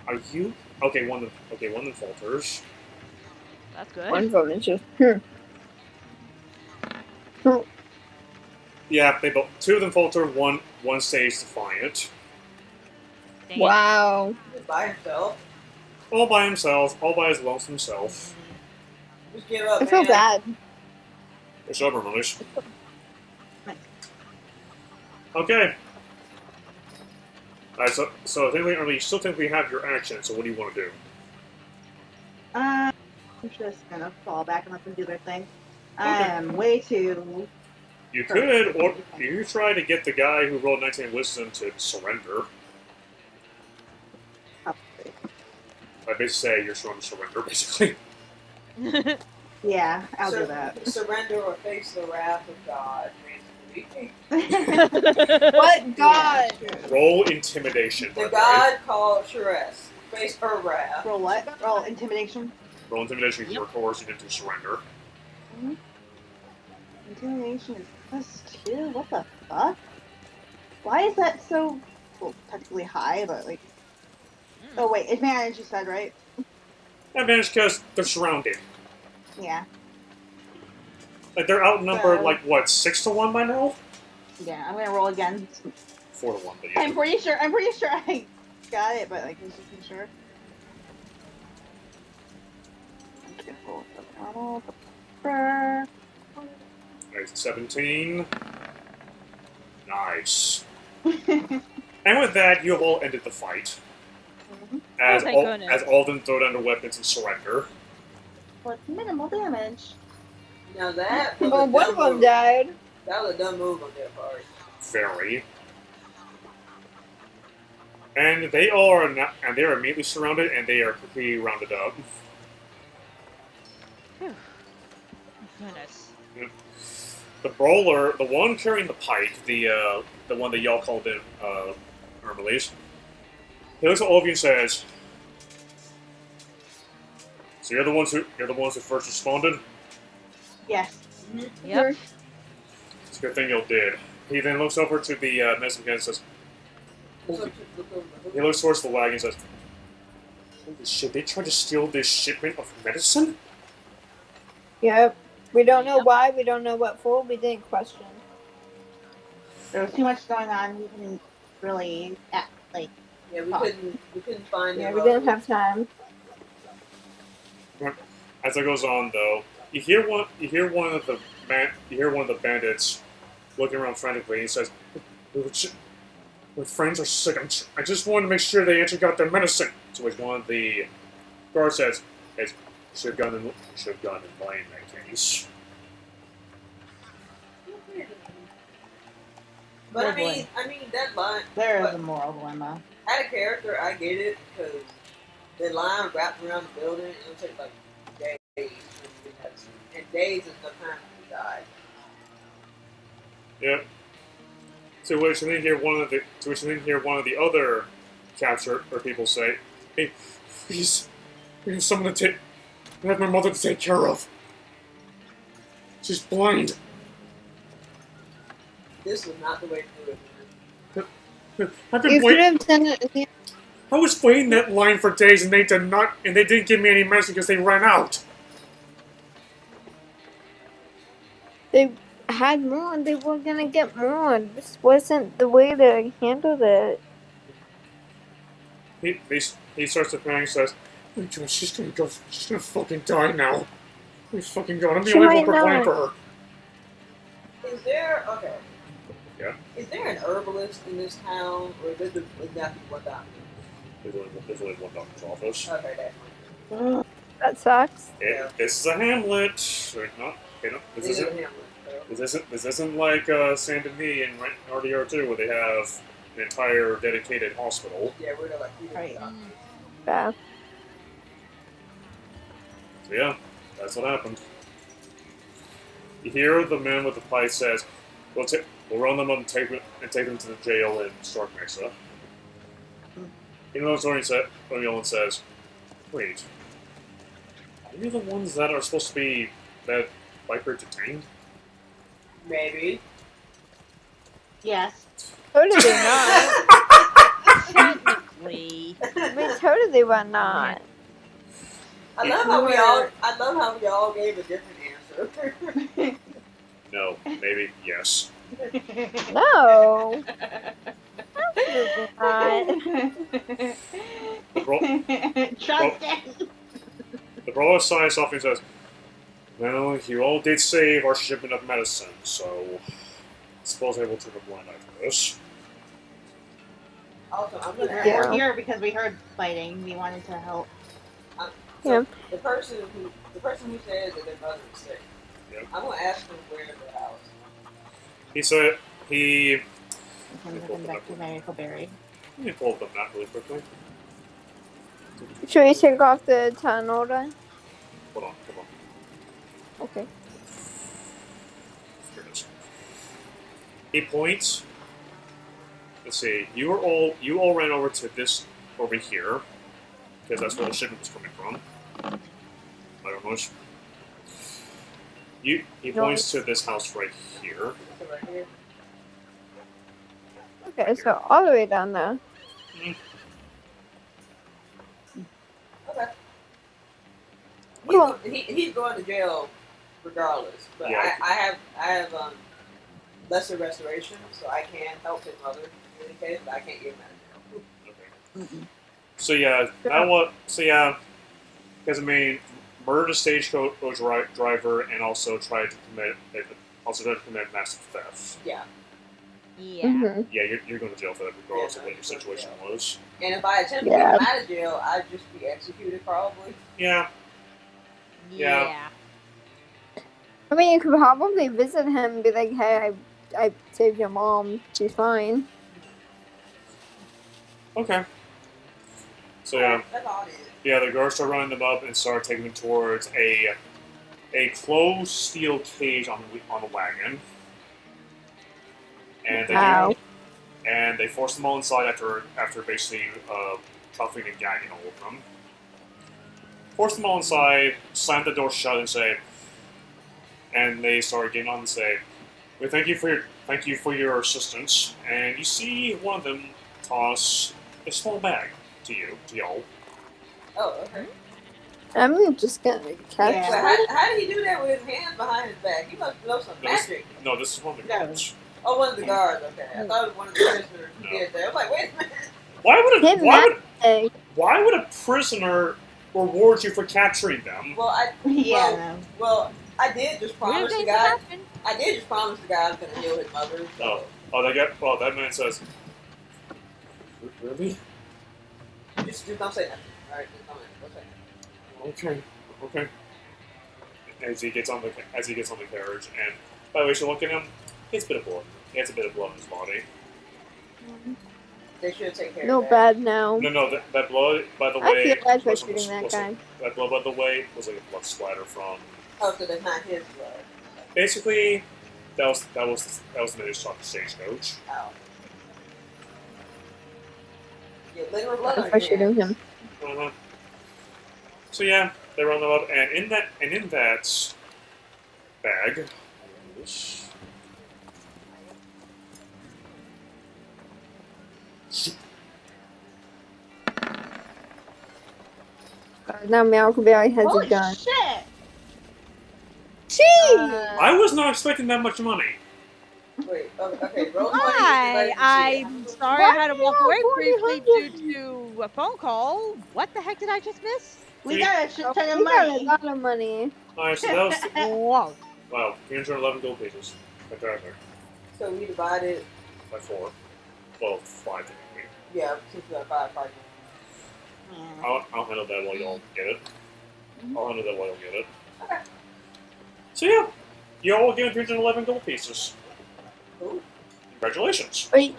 Are you okay? One of them falters. That's good. One vote is just. Yeah, they both. Two of them falter. One stays defiant. Dang it. Wow. Just by himself. All by himself. All by his lonesome self. Just give up, I feel man. bad. It's over, Manish. Okay. Alright, so technically, I mean, you still technically have your action. So what do you want to do? I'm just gonna fall back and let them do their thing. I am way too. You could, or you try to get the guy who rolled 19 wisdom to surrender. I basically say you're trying to surrender, basically. Yeah, I'll do that. Surrender or face the wrath of God, basically. What god? Roll intimidation. by The the way. god called Shress. Face her wrath. Roll what? Roll intimidation. Roll intimidation if you're coerced into surrender. Intimidation is +2. What the fuck? Why is that so? Well, technically high, but like. Oh wait, advantage you said, right? Advantage because they're surrounded. Yeah. Like they're outnumbered, So- like what, 6-1 by now? Yeah, I'm gonna roll again. 4-1, but I'm yeah. pretty sure I got it, but like I'm just making sure. I'm just gonna roll the normal. Alright, 17. Nice. And with that, you have all ended the fight. As, Oh, thank goodness. as all of them throw down their weapons and surrender. With minimal damage. Now that was Well, a one dumb of them move. died. That was a dumb move on their part. Very. And they are immediately surrounded, and they are quickly rounded up. Phew. Goodness. The brawler, the one carrying the pike, the one that y'all called in Hermes, he looks at all of you and says, "So you're the ones who first responded? Yes. Yep. It's a good thing you did. He then looks over to the medicine again and says, he looks towards the wagon and says, holy shit, they tried to steal this shipment of medicine? Yep. We don't know Yep. why. We don't know what for. We didn't question. There was too much going on. We couldn't really act, like. Yeah, we couldn't find Yeah, him. we didn't have time. As it goes on, though, you hear one of the bandits looking around frantically. And he says, "My friends are sick. I just wanted to make sure they actually got their medicine." To which one of the guards says, "Should have gone in line in that case." But Oh, I mean that line. There is but a moral dilemma. Out of character, I get it because the line wrapped around the building. It'll take like days, and days is the time to die. Yep. To which you then hear one of the other captured or people say, "Hey, please, we have someone to take. I have my mother to take care of. She's blind." This was not the way to do it. I've You been could waiting. have done it again. I was waiting that line for days, and they didn't give me any medicine because they ran out. They had more. They were gonna get more. This wasn't the way to handle it. He starts to panic and says, "Oh my God, she's gonna fucking die now. Please fucking God, I'm the She only one might preparing not. for her." Is there okay? Yeah. Is there an herbalist in this town, or is it exactly what doctor? There's only one doctor's office. Okay, that's That sucks. This is a hamlet. This These are isn't. the Hamlets, so. This isn't like Saint Denis in RDR2 where they have an entire dedicated hospital. Yeah, we're like Right. Yeah. So yeah, that's what happened. You hear the man with the pipe says, "We'll run them up and take them to the jail in Stark Mesa." Even though Tony says, "Wait, are you the ones that are supposed to be that Viper detained?" Maybe. Yes. Totally not. Technically. We totally were not. I love how we all gave a different answer. No, maybe yes. No. Absolutely not. Trust it. The brawler sighs softly and says, "Well, you all did save our shipment of medicine, so I suppose I will take a blind eye for this." Also, I'm gonna Yeah. We're here because we heard fighting. We wanted to help. Yeah. The person who said that their mother was sick. Yeah. I'm gonna ask them where their house. He said he. Send them back to Medical Berry. Let me pull up the map really quickly. Should we take off the Tarore? Hold on. Okay. Here it is. He points. Let's see. You all ran over to this over here because that's where the shipment was coming from. I don't know. He points to this house right here. So right here. Okay, so all the way down there. Okay. Cool. He's going to jail regardless. But Yeah. I have lesser restoration, so I can help his mother in any case, but I can't give him that. Okay. So yeah, because I mean, murdered a stagecoach driver and also tried to commit massive theft. Yeah. Yeah. Mm-hmm. Yeah, you're going to jail for that regardless of what your situation was. And if I attempt to get him out of jail, I'd just be executed probably. Yeah. Yeah. I mean, you could probably visit him and be like, "Hey, I saved your mom. She's fine." Okay. So yeah. That's all it is. Yeah, the guards start running them up and start taking them towards a closed steel cage on the wagon, and they force them all inside after basically cuffing and gagging all of them. Force them all inside, slam the door shut, and say, and they start getting on and say, "We thank you for your assistance." And you see one of them toss a small bag to y'all. Oh, okay. I'm just gonna catch Yeah. But how did he do that with his hands behind his back? He must know some magic. No, this is one of the guards. Oh, one of the guards. Okay, I thought it was one of the prisoners who did that. I was like, wait a minute. Why would a prisoner reward you for capturing them? Well, I did just promise the guy. I did just promise the guy I was going to heal his mother. So. Oh, that man says, "Really? Just don't say nothing. All right, don't say nothing. Okay. As he gets on the carriage, and by the way, you look at him. He has a bit of blood. He has a bit of blood in his body. They should take care No of that. bad now. No, that blood, by the I way, feel bad for shooting that guy. That blood, by the way, was like a blood splatter from. Oh, so that's not his blood. Basically, that was the minute talk to Stagecoach. Oh. Yeah, literal blood on For your shooting hands. him. So yeah, they run them up, and in that bag. Now Malcolm has Holy a gun. shit! Gee! I was not expecting that much money. Wait, okay, roll 20. Hi, I'm sorry I had to walk away briefly due to a phone call. What the heck did I just miss? We got a shit ton of We got a money. lot of money. Alright, so that was Whoa. wow, 311 gold pieces. Fantastic. So we divided, By 4. Well, 5 technically. yeah, since we got 5 parties. I'll handle that while y'all get it. Okay. So yeah, you all get 311 gold pieces. Cool. Congratulations. Wait,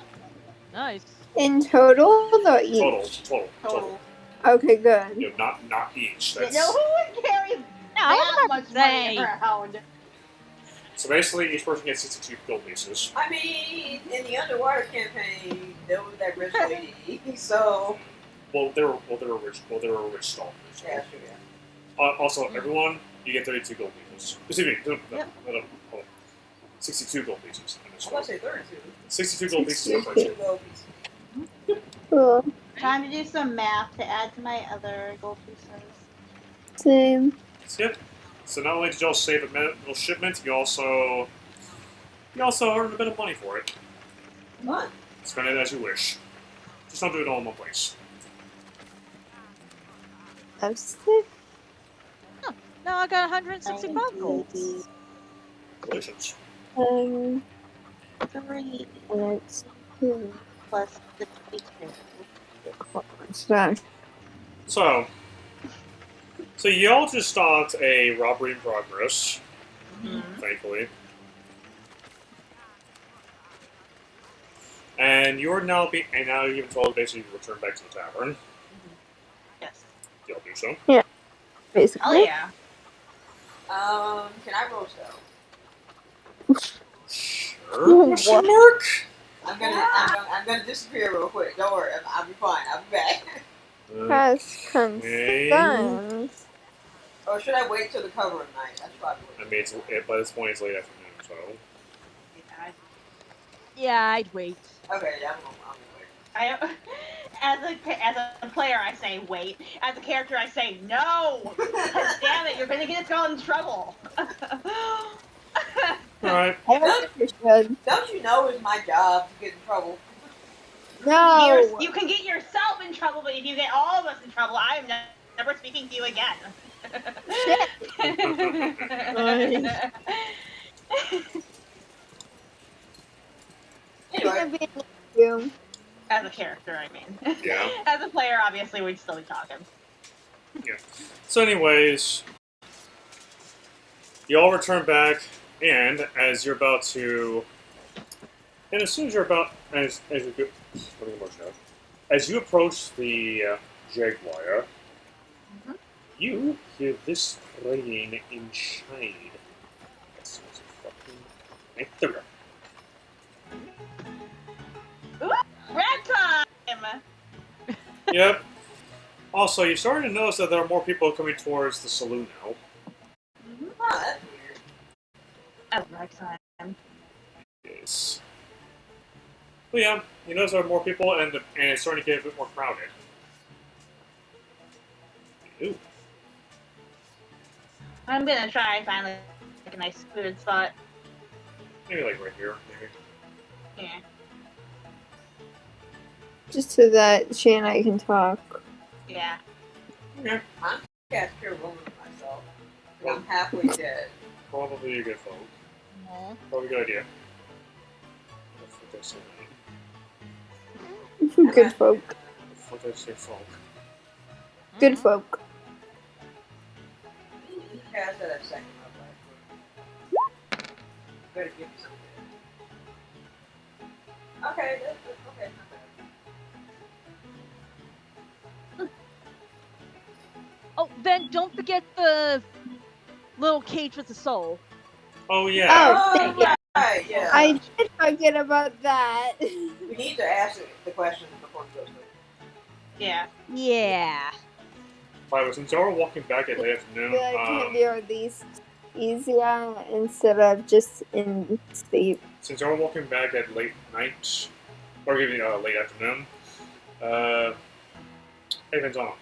Nice. in total or each? Total. Okay, good. You know, not each. You That's, know who would carry that much money around? so basically, each person gets 62 gold pieces. I mean, in the underwater campaign, there was that rich lady, so... Well, they were rich stalkers. Yeah, sure, yeah. Also, everyone, you get 32 gold pieces. Excuse me, hold on. 62 gold pieces. I was about to say 32. 62 gold pieces per 62 person. gold pieces. Cool. Time to do some math to add to my other gold pieces. Same. Yep. So not only did y'all save a little shipment, you also earned a bit of money for it. Fun. Spend it as you wish. Just don't do it all in one place. That's sick. Now I got 165 gold. Congratulations. 3 And it's 2 plus 62. What's that? So y'all just stopped a robbery in progress, thankfully. And you're now you've been told basically to return back to the tavern. Yes. Y'all do so. Basically. Oh yeah. Can I roll stealth? Sure. Question mark? I'm gonna disappear real quick. Don't worry, I'll be fine. I'll be back. Has concerns. Or should I wait till the cover of night? I should probably wait. I mean, by this point it's late afternoon, so. Yeah, I'd wait. Okay, yeah, I'm gonna wait. As a player, I say wait. As a character, I say no. Damn it, you're gonna get us all in trouble. Alright. I don't think you should. Don't you know it's my job to get in trouble? No! You can get yourself in trouble, but if you get all of us in trouble, I am never speaking to you again. Anyway, You. As a character, I mean. Yeah. As a player, obviously, we'd still be talking. Yeah. So anyways, you all return back, and as you're about to, and as soon as you're about, as you go, as you approach the Jaguar, you hear this praying inside. That sounds fucking nectar. Rat time! Yep. Also, you're starting to notice that there are more people coming towards the saloon now. that's weird. But yeah, you notice there are more people, and it's starting to get a bit more crowded. Ooh. I'm gonna try and find like a nice food spot. Maybe like right here, maybe. Yeah. Just so that she and I can talk. Yeah. Okay. I'm cast pure woman myself. And I'm halfway dead. Probably a good folk. Aw. Probably a good idea. What did I say? Good folk. What did I say, folk? Good folk. Cast that a second up like better give me something. Okay, that's okay, not bad. Oh, then don't forget the little cage with the soul. Oh yeah. Oh, thank you. Right, yeah. I did forget about that. We need to ask the question before we go to it. Yeah. Yeah. By the way, since y'all are walking back at late I afternoon, feel like it can be at least easier instead of just in sleep. since y'all are walking back at late night, or give me late afternoon, hey Vinzana,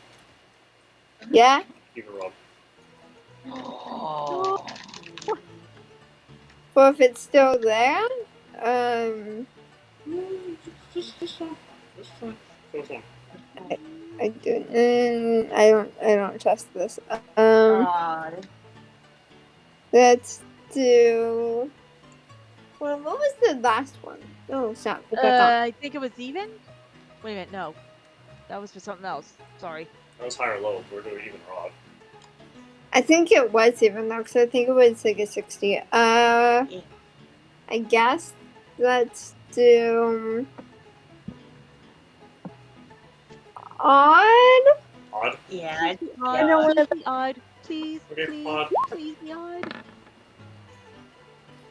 Yeah? give it a rub. Oh. Well, if it's still there, Just fine. Just fine. So fun. I don't trust this. God. Let's do. Well, what was the last one? Oh, stop. I think it was even? Wait a minute, no. That was for something else. Sorry. That was high or low. We're doing even or odd. I think it was even though, because I think it was like a 60. I guess let's do odd. Odd? Yeah. Please be I odd. don't wanna- Please be odd. Please, Okay, please, odd. please be odd.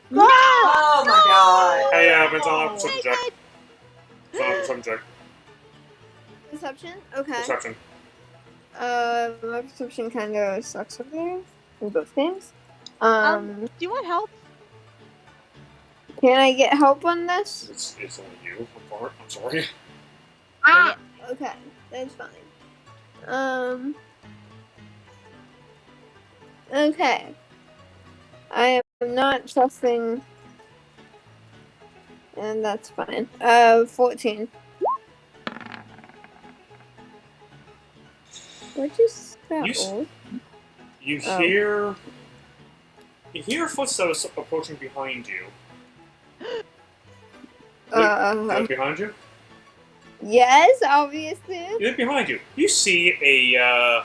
No! Oh my god. Hey, Vinzana, perception check. Dang Perception check. Perception? Okay. Perception. My perception kind of sucks over there in both games. Do you want help? Can I get help on this? It's only you. I'm sorry. Ah! Okay, that's fine. Okay. I am not trusting, and that's fine. 14. What just got You s- old? You Oh. hear footsteps approaching behind you. Look behind you. Yes, obviously. You look behind you. You see a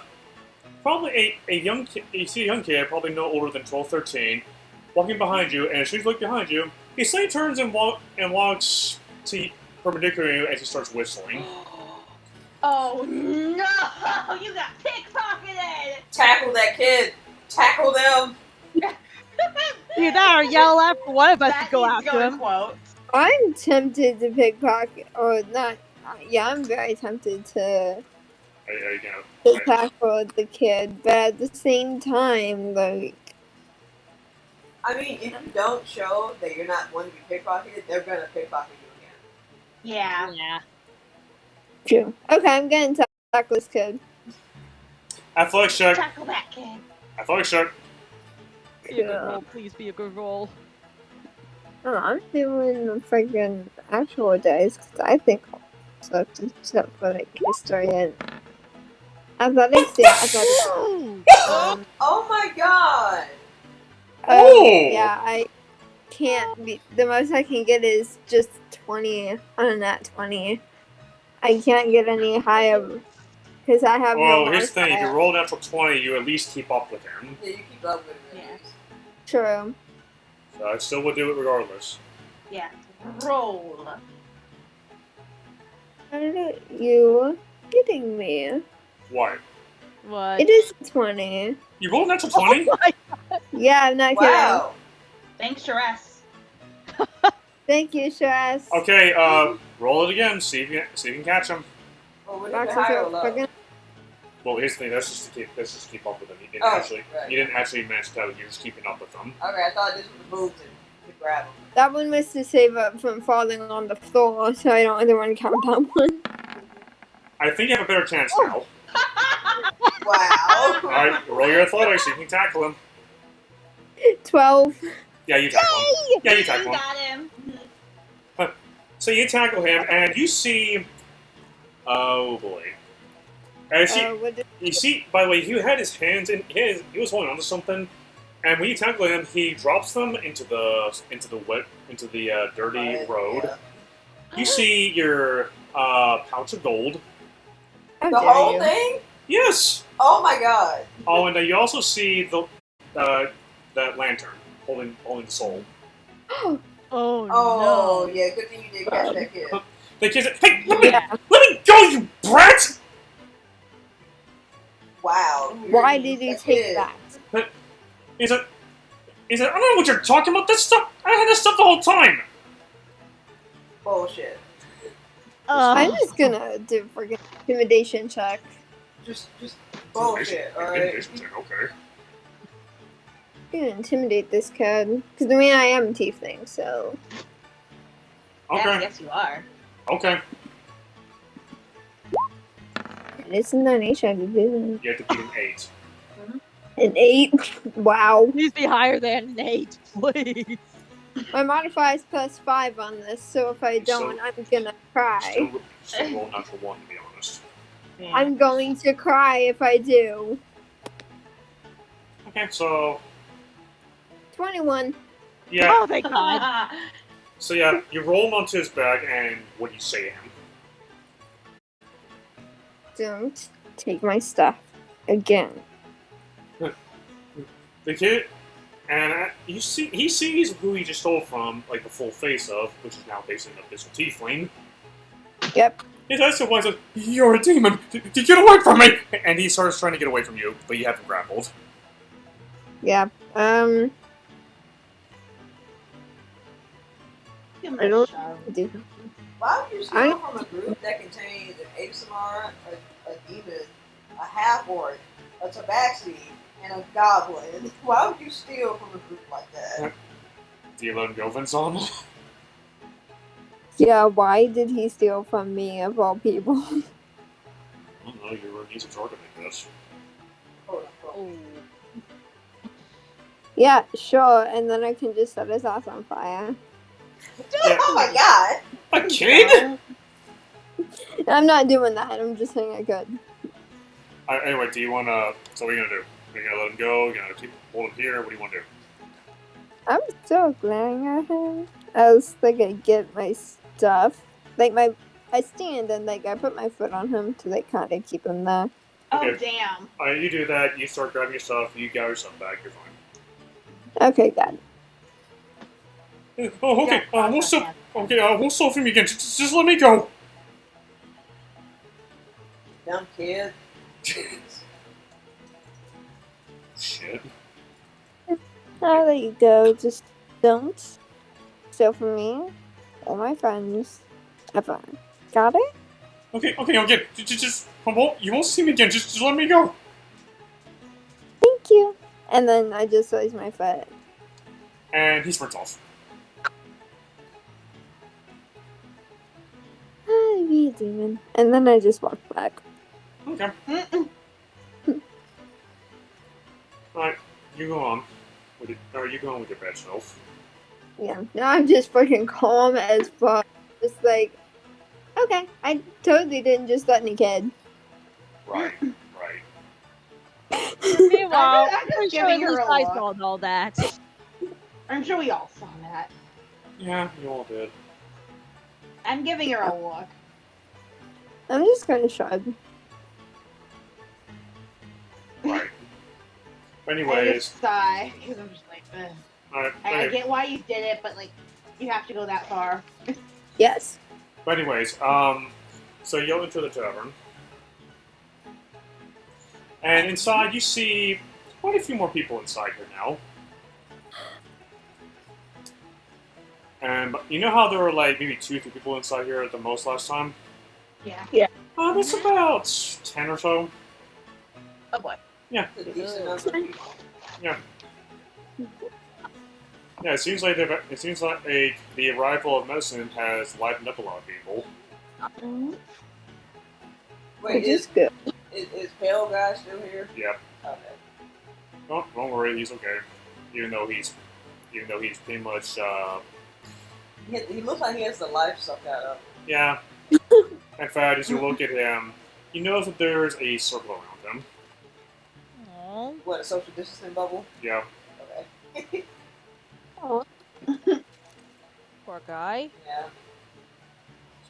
probably a young kid. You see a young kid, probably no older than 12, 13, walking behind you. And as soon as you look behind you, he suddenly turns and walks to perpendicular to you as he starts whistling. Oh no! You got pickpocketed! Tackle that kid. Tackle them. Either that or yell after one of us That to go needs to after go in him. quotes. I'm tempted to pickpocket, or not. Yeah, I'm very tempted to tackle the kid, but at the same time, like. I mean, if you don't show that you're not one to be pickpocketed, they're gonna pickpocket you again. Yeah. Yeah. True. Okay, I'm gonna tackle this kid. Athletics check. Tackle that kid. Athletics check. Be a good roll, please be a good roll. Oh, I'm doing the freaking actual dice because I think so, except for like history and athletics. Yeah, athletics. Oh my god! Yeah, I can't be. The most I can get is just 20 on that 20. I can't get any higher because I have no. Well, here's the thing: if you roll a natural 20, you at least keep up with him. Yeah, you keep up with it. Yeah. True. So I still would do it regardless. Yeah. Roll. Are you kidding me? What? What? It is 20. You rolled a natural 20? Yeah, I'm not Wow. Thanks, Sheress. kidding. Thank you, Sheress. Okay, roll it again. See if you can catch him. Well, what is it, high or low? Well, here's the thing. That's just to keep up with him. You didn't Oh, actually right. you didn't actually manage to tell. You're just keeping up with them. Okay, I thought this was moved. to grab him. That one was to save up from falling on the floor, so I don't really want to count that one. I think you have a better chance now. Wow. Alright, roll your athletics. You can tackle him. 12. Yeah, you tackle him. Yeah, you tackle him. Got him. So you tackle him, and you see... Oh, boy. You see, by the way, he had his hands in... He was holding onto something, and when you tackle him, he drops them into the dirty road. Yeah. You see your pouch of gold. How The dare whole you. thing? Yes. Oh my god. Oh, and you also see that lantern holding the soul. Oh, Oh, no. yeah, good thing you did catch that kid. The kid said, "Hey, let Yeah. me go, you brat!" Wow. Why did he That take kid. that? He said, I don't know what you're talking about. This stuff, I had this stuff the whole time. Bullshit. I'm just gonna do a freaking intimidation check. Just bullshit, alright? Okay. I'm gonna intimidate this kid. Because, I mean, I am a tiefling, so... Okay. Yes, you are. Okay. It isn't that nature I could do You have to beat an 8. that. An 8? Wow. Please be higher than an 8, please. My modifier is +5 on this, so if I don't, I'm gonna cry. Still roll natural 1, to be honest. Yeah. I'm going to cry if I do. Okay, so 21. yeah. Oh, thank God. So yeah, you roll him onto his back, and what do you say to him? Don't take my stuff again. The kid, and he sees who he just stole from, like the full face of, which is now basically an abyssal tiefling. Yep. His eyes to one says, "You're a demon! Get away from me!" And he starts trying to get away from you, but you have him grappled. Yeah. Give him I a don't shove. do. Why would you steal from a group that contains an Aesamar, a demon, a half-orc, a tabaxi, and a goblin? Why would you steal from a group like that? Do you let him go, Vincent? Yeah, why did he steal from me of all people? I don't know, you're an easy target, I guess. Hold on. Yeah, sure, and then I can just set his ass on fire. Yeah. Oh my god! A kid? I'm not doing that, I'm just saying I could. Anyway, do you want to... So what are you going to do? Are you going to let him go? You're going to hold him here? What do you want to do? I'm still glaring at him. I was thinking get my stuff. Like I stand and I put my foot on him to kind of keep him there. Oh, Okay. damn. You do that, you start grabbing your stuff, you gather your stuff back, you're fine. Okay, got it. Oh, okay. Yeah, We'll solve him again. Just let me go. Dumb kid. Shit. Oh, there you go. Just don't steal from me or my friends ever. Got it? Okay. Just you won't see me again. Just let me go. Thank you. And then I just raise my foot. And he sprints off. Ah, be a demon. And then I just walk back. Okay. Alright, you go on. You go on with your bad self. Yeah. Now I'm just freaking calm as fuck. Just like, okay, I totally didn't just threaten a kid. Right. Meanwhile, I'm just pretty sure giving at her least a I look. saw all that. I'm sure we all saw that. Yeah, you all did. I'm giving her a look. I'm just gonna shrug. Right. I Anyways, just sigh, because I'm just like, ugh. alright. I get why you did it, but, like, you have to go that far. Yes. But anyways, so you'll enter the tavern. And inside you see quite a few more people inside here now. And you know how there were like maybe 2 or 3 people inside here at the most last time? Yeah. That's about 10 or so. Oh boy. Yeah. It's a decent number of people. Yeah. Yeah, it seems like the arrival of medicine has lightened up a lot of people. Wait, Which is good. is Pale Guy still here? Yeah. Okay. Oh, don't worry, he's okay. Even though he's pretty much He looks like he has the life sucked out of him. yeah. In fact, as you look at him, you notice that there's a circle around him. Aww. What, a social distancing bubble? Yeah. Okay. Oh, Poor guy. Yeah.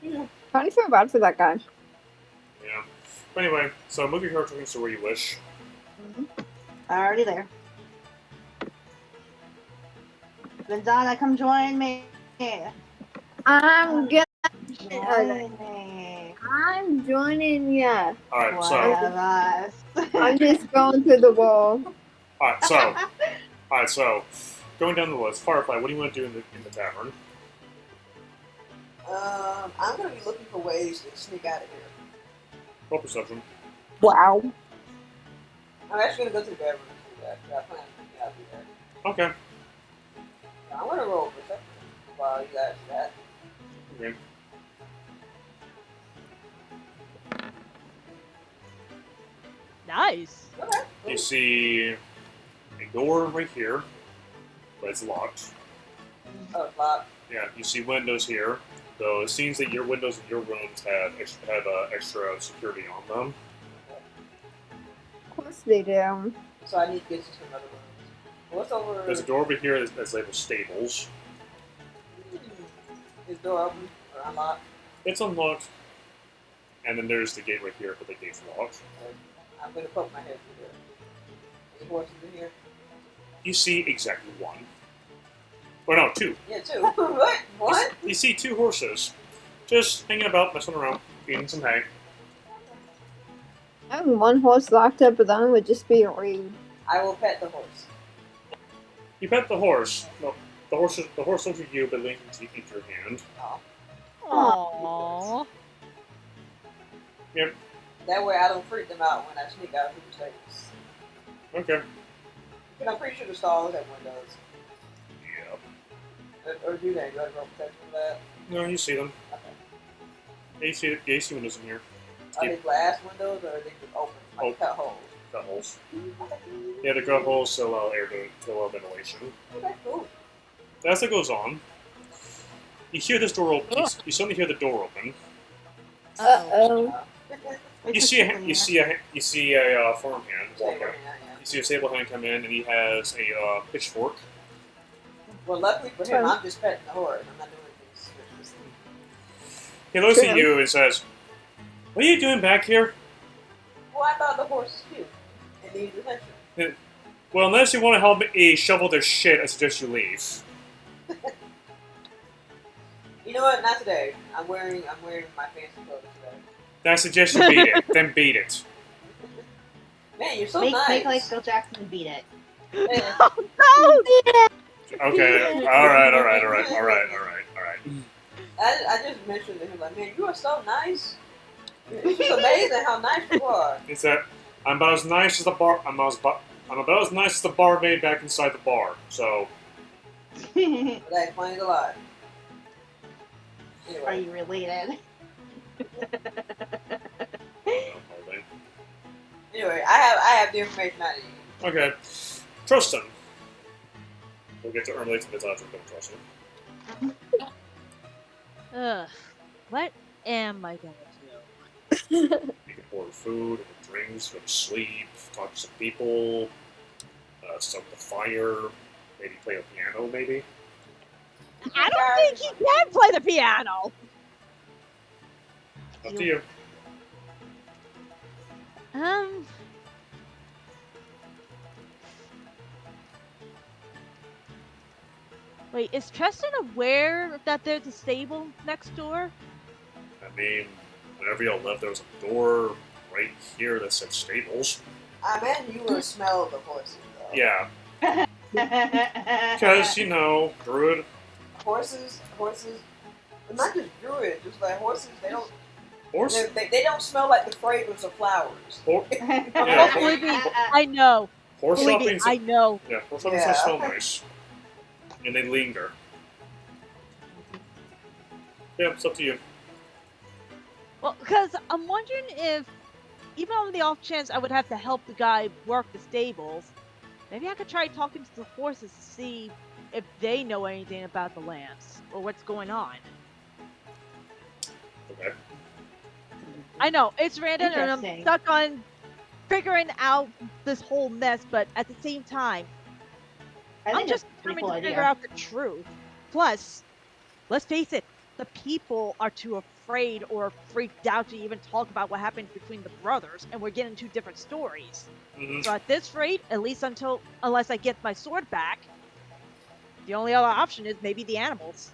Yeah. kind of feel bad for that guy. Yeah. But anyway, so move your character to where you wish. Already there. Gonzala, come join me. I'm gonna. Join me. I'm joining ya. Alright, One so of us. I'm just going through the wall. alright, so going down the list, Firefly, what do you want to do in the tavern? I'm gonna be looking for ways to sneak out of here. Roll perception. Wow. I'm actually gonna go to the bedroom and do that. I plan on sneaking out through there. Okay. So I'm gonna roll perception while you guys do that. Okay. Nice. Okay. You see a door right here, but it's locked. Oh, it's locked. Yeah, you see windows here, though it seems that your windows in your rooms have extra security on them. Of course they do. So I need to get to some other rooms. What's over? There's a door over here that's labeled stables. Is the door open or unlocked? It's unlocked. And then there's the gate right here, but the gate's locked. I'm gonna poke my head through there. Any horses in here? You see exactly one. Or no, two. Yeah, two. What? What? You see two horses. Just hanging about, messing around, eating some hay. Having one horse locked up alone would just be rude. I will pet the horse. You pet the horse. No, the horse looks at you, but leans into your hand. Oh. Aww. Yep. That way I don't freak them out when I sneak out of people's faces. Okay. But I'm pretty sure the stalls have windows. Yep. Or do they? Do I roll protection for that? No, you see them. Okay. You see windows in here. Are they glass windows or are they just open? Like cut holes? Cut holes. Yeah, the cut holes to allow air to allow ventilation. Okay, cool. As it goes on, you hear this door open. You suddenly hear the door open. Uh-oh. You see a farmhand walk out. You see a stable hand come in, and he has a pitchfork. Well, luckily for him, I'm just petting the horse. I'm not doing anything suspicious. He looks at you and says, "What are you doing back here?" Well, I thought the horse was cute and needed attention. Well, unless you want to help me shovel their shit, I suggest you leave. You know what? Not today. I'm wearing my fancy clothes today. Then I suggest you beat it. Then beat it. Man, you're so Make nice. like Phil Jackson and beat it. Yeah. Okay. All right. I just mentioned to him, like, man, you are so nice. It's just amazing how nice you are. He said, "I'm about as nice as the bar. I'm about as nice as the barmaid back inside the bar." So. But that explains a lot. Are Anyway, you related? anyway, I have the information I need. Okay. Tristan. We'll get to earn later this after Tristan. Ugh. What am I gonna do? You can order food, order drinks, go to sleep, talk to some people, stoke the fire, maybe play a piano, maybe. I don't think he can play the piano. Up to you. Wait, is Tristan aware that there's a stable next door? I mean, whenever y'all left, there was a door right here that said stables. I imagine you will smell the horses, though. Yeah. Because, you know, druid. Horses, but not just druids, just like horses, they don't Horse? they don't smell like the fragrance of flowers. Yeah. Believe me, I know. Horse Believe me, shopping's I know. yeah, horse shopping Yeah. smell nice. and they linger. Yeah, it's up to you. Well, because I'm wondering if, even on the off chance I would have to help the guy work the stables, maybe I could try talking to the horses to see if they know anything about the lamps or what's going on. Okay. I know, it's random and I'm Interesting. stuck on figuring out this whole mess, but at the same time, I I'm think just that's a pretty determined cool to figure idea. out the truth. Plus, let's face it, the people are too afraid or freaked out to even talk about what happened between the brothers, and we're getting two different stories. Mm-hmm. So at this rate, at least unless I get my sword back, the only other option is maybe the animals.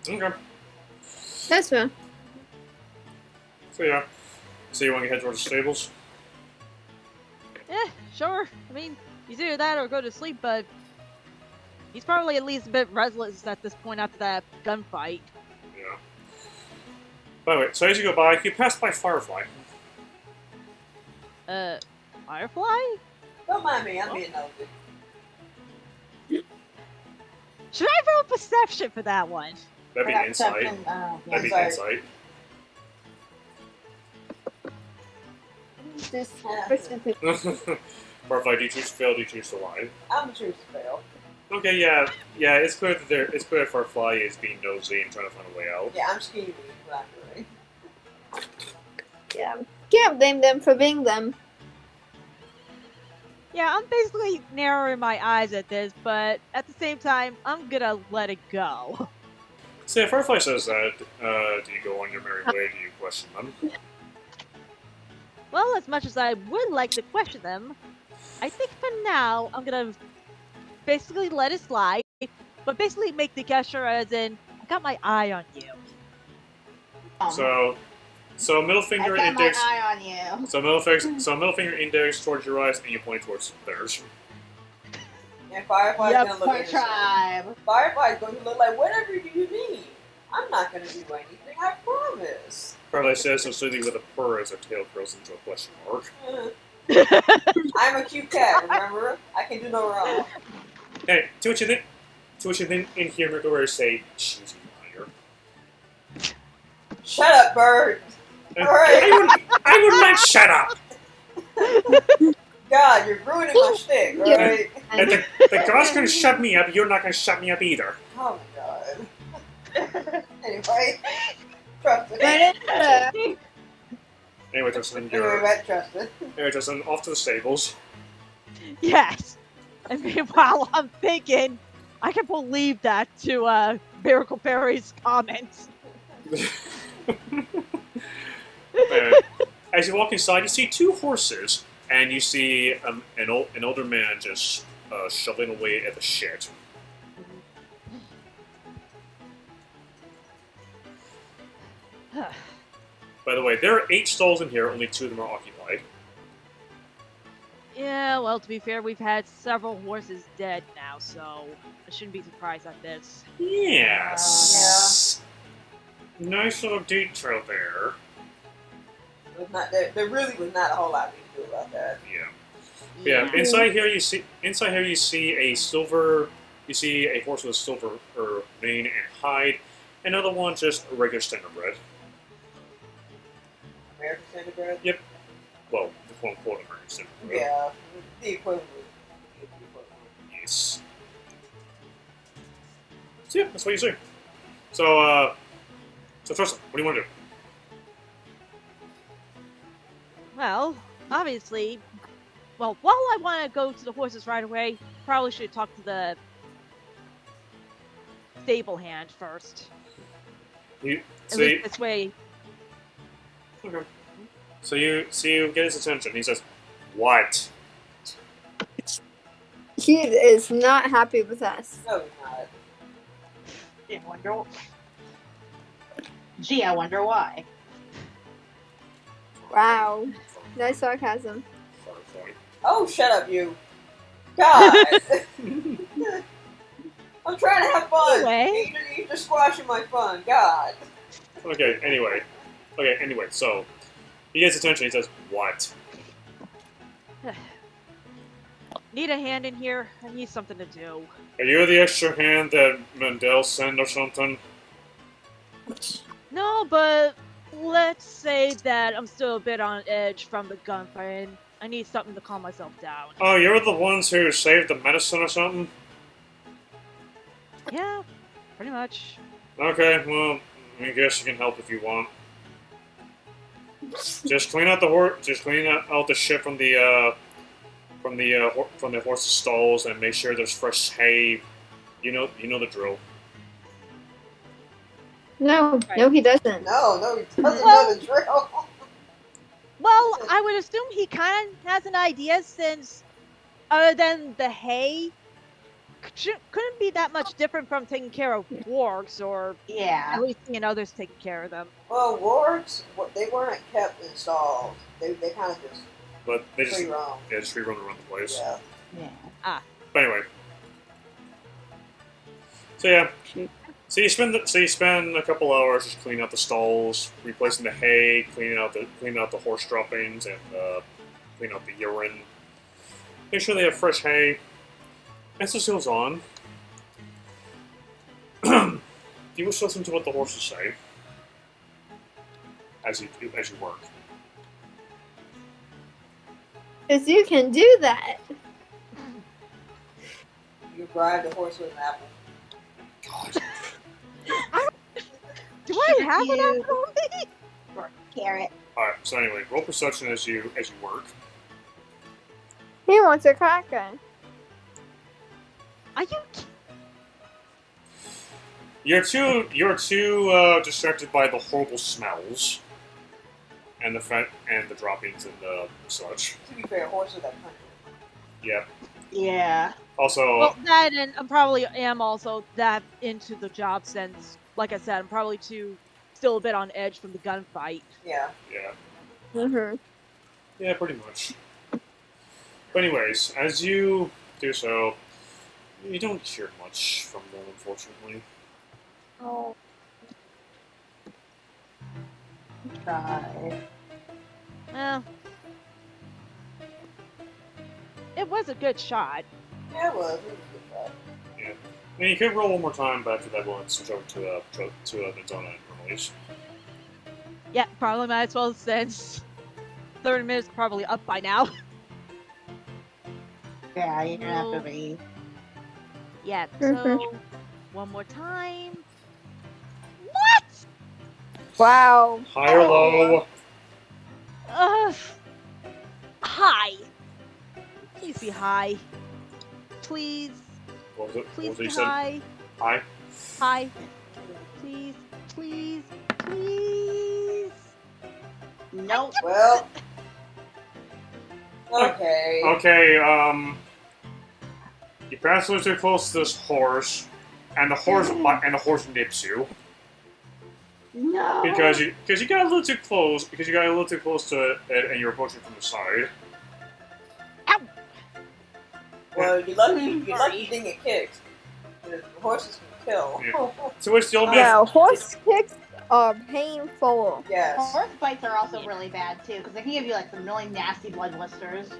Okay. That's fair. So yeah. So you want to head towards the stables? Sure. I mean, either that or go to sleep, but he's probably at least a bit restless at this point after that gunfight. Yeah. By the way, so as you go by, you pass by Firefly. Firefly? Don't mind me, I'm being nosy. Should I roll perception for that one? That'd be insight. That'd be insight. This specific. Firefly, do you choose to fail? Do you choose to lie? I'm a choose to fail. Okay, yeah. It's clear that Firefly is being nosy and trying to find a way out. Yeah, I'm scheming what I'm doing. Yeah. Can't blame them for being them. Yeah, I'm basically narrowing my eyes at this, but at the same time, I'm gonna let it go. So yeah, Firefly says that. Do you go on your merry way? Do you question them? Well, as much as I would like to question them, I think for now, I'm gonna basically let it slide, but basically make the gesture as in, I got my eye on you. So middle finger I got index. my eye on you. So middle finger index towards your eyes, and you point towards theirs. And Firefly's Yep, gonna look My innocent. tribe. Firefly's going to look like, whatever do you mean? I'm not going to do anything, I promise. Firefly says so slowly with a purr as her tail curls into a question mark. I'm a cute cat, remember? I can do no wrong. Hey, to which you then in here, McGuire say, she's a liar. Shut up, bird! Alright. I would not shut up! God, you're ruining my shtick, alright? And the god's gonna shut me up, you're not gonna shut me up either. Oh my god. Anyway, trust it. Anyway, Justin, Trust it. off to the stables. Yes. And meanwhile, I'm thinking, I can believe that to Miracle Fairy's comments. As you walk inside, you see two horses, and you see an older man just shoveling away at the shed. By the way, there are 8 stalls in here, only 2 of them are occupied. Yeah, well, to be fair, we've had several horses dead now, so I shouldn't be surprised at this. Yes. Nice little detail there. There really was not a whole lot we could do about that. Yeah. Inside here, you see a silver. You see a horse with a silver mane and hide. Another one just a regular standard bread. American Standard Bread? Yep. Well, the quote-unquote American standard bread. Yeah, the equivalent. Yes. So yeah, that's what you see. So Tristan, what do you want to do? Well, obviously, while I want to go to the horses right away, probably should talk to the stable hand first. At least this way. Okay. So you get his attention. He says, "What?" He is not happy with us. No, he's not. I wonder why. Wow. Nice sarcasm. Oh, shut up, you. God. I'm trying to have fun. Anyway. You're just squashing my fun. God. Okay. Anyway. So he gets attention. He says, "What?" Need a hand in here? I need something to do. Are you the extra hand that Mandel sent or something? No, but let's say that I'm still a bit on edge from the gunfight, and I need something to calm myself down. Oh, you're the ones who saved the medicine or something? Yeah, pretty much. Okay, well, I guess you can help if you want. Just clean out the Just clean out the shit from the horse's stalls and make sure there's fresh hay. You know the drill. No, Right. no, he doesn't. No, he doesn't know the drill. Well, I would assume he kind of has an idea since, other than the hay, couldn't be that much different from taking care of wargs or Yeah. at least seeing others taking care of them. Well, wards, they weren't kept in stalls. They kind of just But they just free roam. yeah, just free run around the place. Yeah. Yeah. But anyway, so yeah, Shoot. so you spend a couple hours just cleaning out the stalls, replacing the hay, cleaning out the horse droppings, and cleaning out the urine. Make sure they have fresh hay. As this goes on, you wish to listen to what the horses say as you work. Because you can do that. You bribe the horse with an apple. God. Do I have an You- apple on me? Or carrot. All right. So anyway, roll perception as you work. He wants a cracker. Are you? You're too distracted by the horrible smells and the droppings and such. To be fair, horses are country. Yeah. Yeah. Also, Well, that and I probably am also that into the job since, like I said, I'm probably still a bit on edge from the gunfight. Yeah. yeah, Mm-hmm. yeah, pretty much. But anyways, as you do so, you don't hear much from them, unfortunately. Oh. Try. Well, it was a good shot. Yeah, it was. It was a good shot. I mean, you could roll one more time, but after that, we'll switch over to Madonna and release. Yeah, probably might as well since 30 minutes probably up by now. Yeah, you're gonna have to be. Yeah, Mhm. so one more time. What? Wow. High or low? High. Please be high. Please. What was it? Please What was it be you said? high. High? High. Please. Please. Please. Nope. Well. Okay. Okay, you pass a little too close to this horse, and the horse nips you. No. Because you got a little too close. Because you got a little too close to it, and you're approaching from the side. Well, you're lucky you didn't get kicked. The horses can kill. Yeah. To which the old man, Yeah, horse kicks are painful. Yes. Horse bites are also really bad too, because they can give you like some really nasty blood blisters. to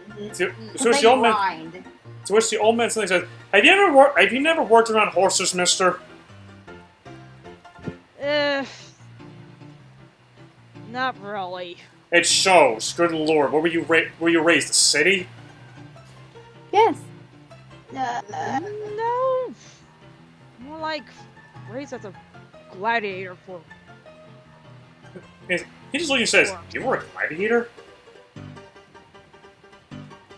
But which they the old man, grind. to which the old man suddenly says, Have you never worked around horses, Mister?" Not really. It shows. Good lord, where were you raised? The city? Yes. No. More like raised as a gladiator for. He just looks and says, "You were a gladiator?"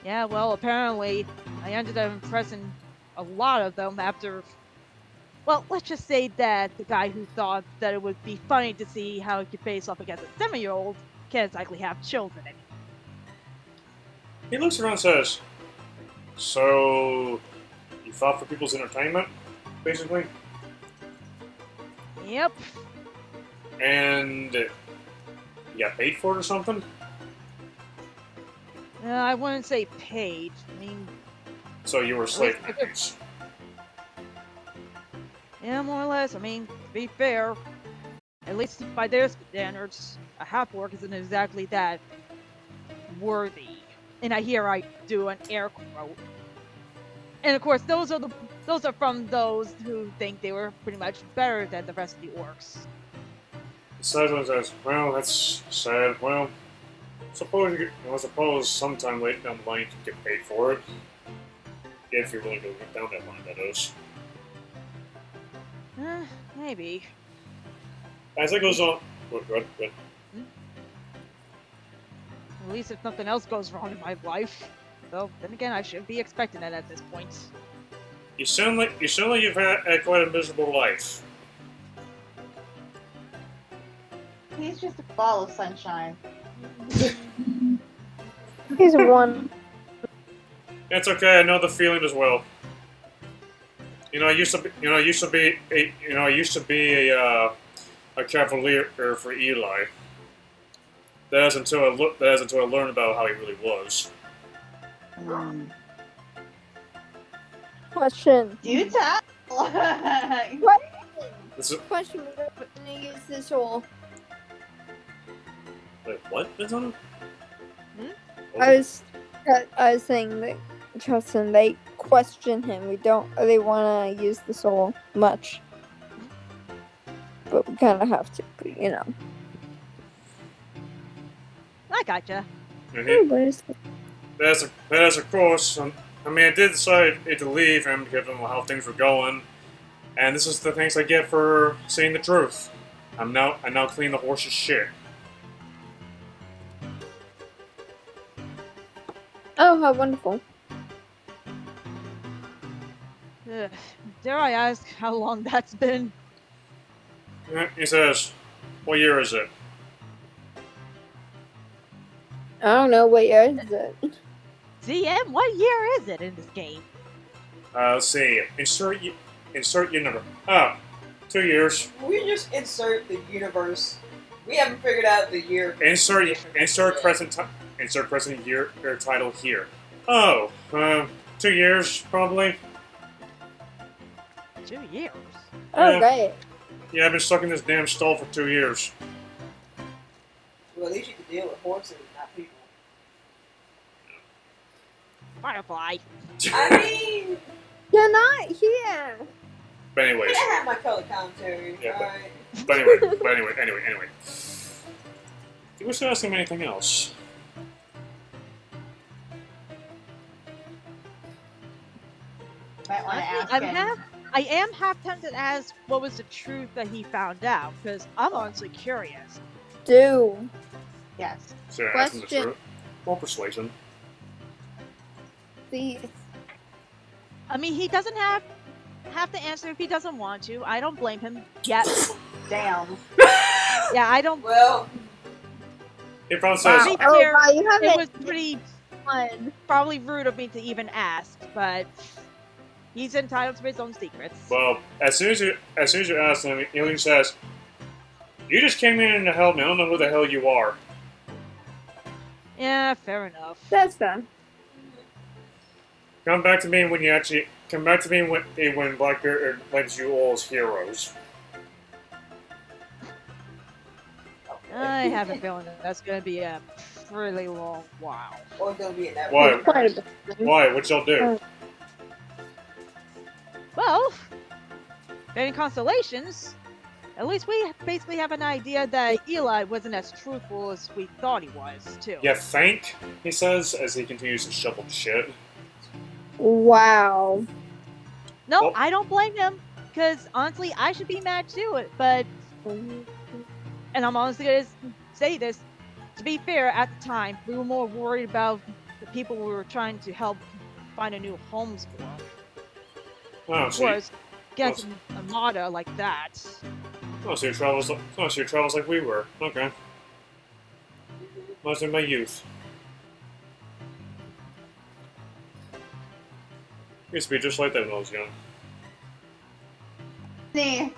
Yeah, well, apparently, I ended up impressing a lot of them after. Well, let's just say that the guy who thought that it would be funny to see how he could face off against a 7-year-old can't exactly have children anymore. He looks around and says, "So, you fought for people's entertainment, basically, Yep. and you got paid for it or something?" I wouldn't say paid. I mean, So you were slave makers. yeah, more or less. I mean, to be fair, at least by their standards, a half-orc isn't exactly that worthy. And I do an air quote. And of course, those are from those who think they were pretty much better than the rest of the orcs. Besides, says, well, that's sad. Well, suppose sometime later down the line you can get paid for it. If you're willing to get down that line, that is. Maybe. As it goes on, good. At least if nothing else goes wrong in my life. Though, then again, I shouldn't be expecting that at this point. You sound like you've had quite a miserable life. He's just a ball of sunshine. He's one. It's okay. I know the feeling as well. I used to be a cavalier for Eli. That is until I learned about how he really was. Question. Do tell. Question. We're gonna use this all. Wait, what? That's on him? I was saying that Justin, they question him. They want to use the soul much, but we kind of have to, I gotcha. That's of course. I did decide to leave him given how things were going, and this is the thanks I get for saying the truth. I now clean the horse's shit. Oh, how wonderful! Dare I ask how long that's been? He says, "What year is it?" I don't know what year is it. DM, what year is it in this game? Let's see. Insert your number. 2 years. We just insert the universe. We haven't figured out the year. Insert present year or title here. Oh, 2 years probably. 2 years. Oh, great. Yeah, I've been stuck in this damn stall for 2 years. Well, at least you can deal with horses, not people. Firefly. I mean, You're not here. But anyways. I have my color commentary. Yeah, Alright. But anyway. You wish to ask him anything else? Might want to ask him. I am half tempted to ask what was the truth that he found out, because I'm honestly curious. Do. Yes. So ask him the Question. truth. Or persuasion. Please. I mean, he doesn't have to answer if he doesn't want to. I don't blame him yet. Damn. Yeah, I don't. Well, He probably says, To be Oh, fair, wow, you haven't it was pretty fun. probably rude of me to even ask, but he's entitled to his own secrets. well, as soon as you ask him, Elena says, "You just came in to help me. I don't know who the hell you are." Yeah, fair enough. That's fun. Come back to me when Blackbeard labels you all as heroes. I have a feeling that that's going to be a really long while. or it's gonna be in that. Why? Quite a bit. Why? What y'all do? Well, any constellations, at least we basically have an idea that Eli wasn't as truthful as we thought he was, too. You think? He says as he continues to shovel shit. Wow. No, Well- I don't blame him, because honestly, I should be mad too, but, and I'm honestly going to say this, to be fair, at the time, we were more worried about the people we were trying to help find a new homes for. Oh, Of so course, getting a Armada like that. your travels like we were. Okay. Must in my youth. Used to be just like that when I was young. See.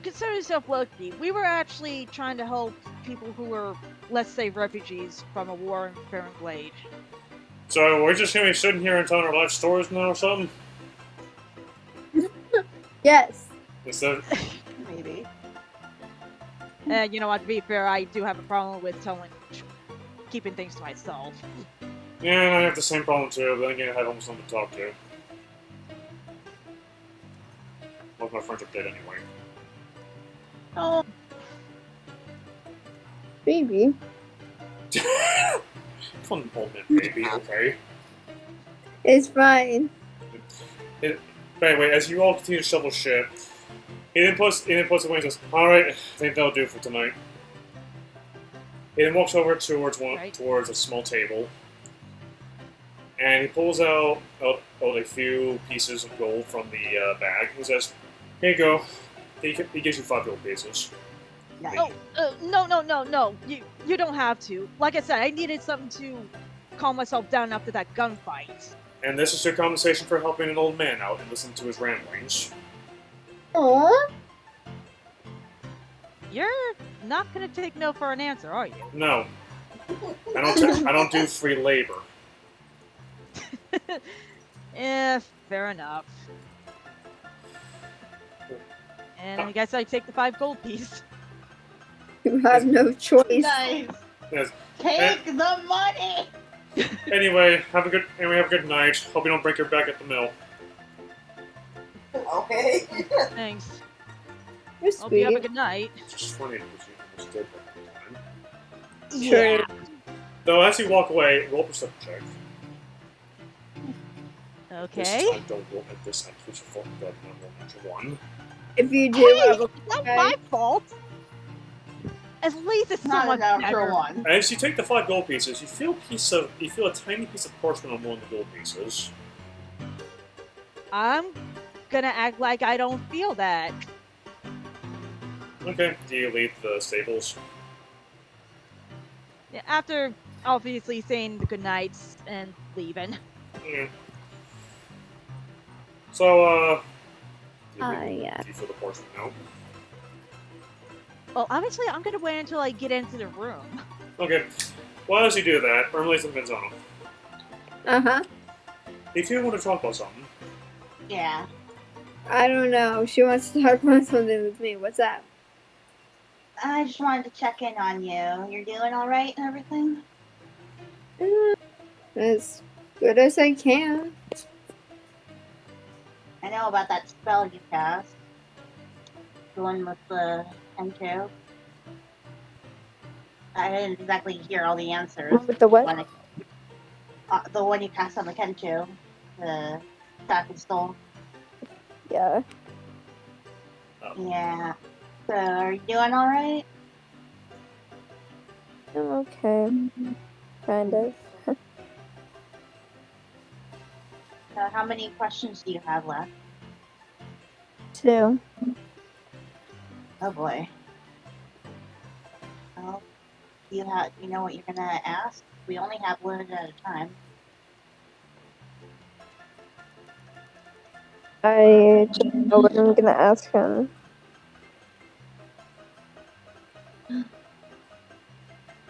Consider yourself lucky. We were actually trying to help people who were, let's say, refugees from a war in Fair Glade. So we're just gonna be sitting here and telling our life stories now or something? Yes. Instead of, Maybe. You know what, to be fair, I do have a problem with keeping things to myself. Yeah, and I have the same problem too, but then again, I had almost nothing to talk to. Most of my friends are dead anyway. Oh, Baby. Fun old man baby, okay. It's fine. But anyway, as you all continue to shovel shit, he then puts it away and says, "Alright, I think that'll do for tonight." He then walks over towards a small table, and he pulls out a few pieces of gold from the bag. He says, "Here you go." He gives you 5 gold pieces. nice. Oh, no. You don't have to. Like I said, I needed something to calm myself down after that gunfight. And this is your compensation for helping an old man out and listening to his ramblings. Aww. You're not gonna take no for an answer, are you? No, I don't do free labor. Fair enough. And I guess I take the 5 gold piece. You have no choice. Nice. Yes. Take the money. Anyway, have a good night. Hope you don't break your back at the mill. Okay. Thanks. You're Hope you have a sweet. good night. It's just funny because you almost did that one time. True. Though as you walk away, roll a perception check. Okay. This time, don't roll at this time. Please, for God, not roll natural 1. If you do, Hey, I will. it's not my fault. At least it's Not a someone natural better. one. And as you take the 5 gold pieces, you feel a tiny piece of parchment on one of the gold pieces. I'm gonna act like I don't feel that. Okay, do you leave the stables? After obviously saying the good nights and leaving. Yeah. So, do yeah. you feel the parchment now? Well, obviously I'm gonna wait until I get into the room. Okay. Well, as you do that, Ermelise and Vinzano, Uh-huh. if you want to talk about something, Yeah. I don't know. She wants to talk about something with me. What's up? I just wanted to check in on you. You're doing all right and everything? As good as I can. I know about that spell you cast. The one with the Kenku. I didn't exactly hear all the answers. With the what? The one you cast on the Kenku. The Track and Stole. Yeah. Yeah. So, are you doing alright? I'm okay. Kind of. So, how many questions do you have left? 2. Oh boy. Well, you know what you're gonna ask? We only have one at a time. I don't know what I'm gonna ask him.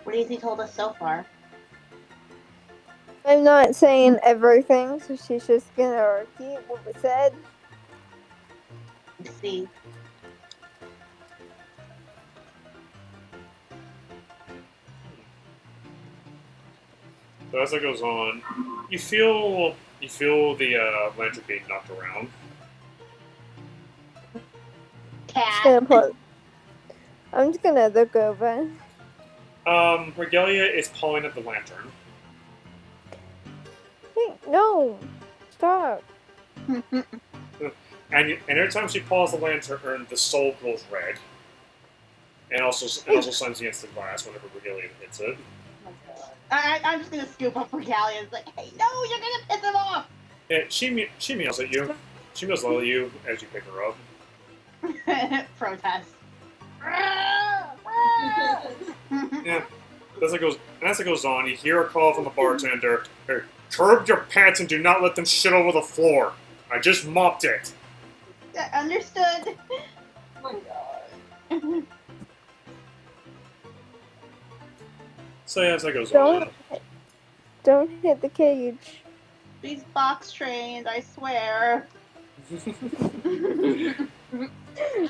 What has he told us so far? I'm not saying everything, so she's just gonna repeat what was said. Let's see. so as it goes on, you feel the lantern being knocked around. Cat. I'm just gonna look over. Regalia is pulling at the lantern. Hey, no! Stop. And every time she pulls the lantern, the soul glows red. And also slams against the glass whenever Regalia hits it. I'm just gonna scoop up Regalia and it's like, hey, no, you're gonna piss him off! Yeah, she meows at you. She meows low at you as you pick her up. Protest. Yeah. As it goes on, you hear a call from the bartender. Hey, curb your pants and do not let them shit over the floor. I just mopped it. Understood. Oh my god. So yeah, as it goes on. Don't hit the cage. These box trains, I swear.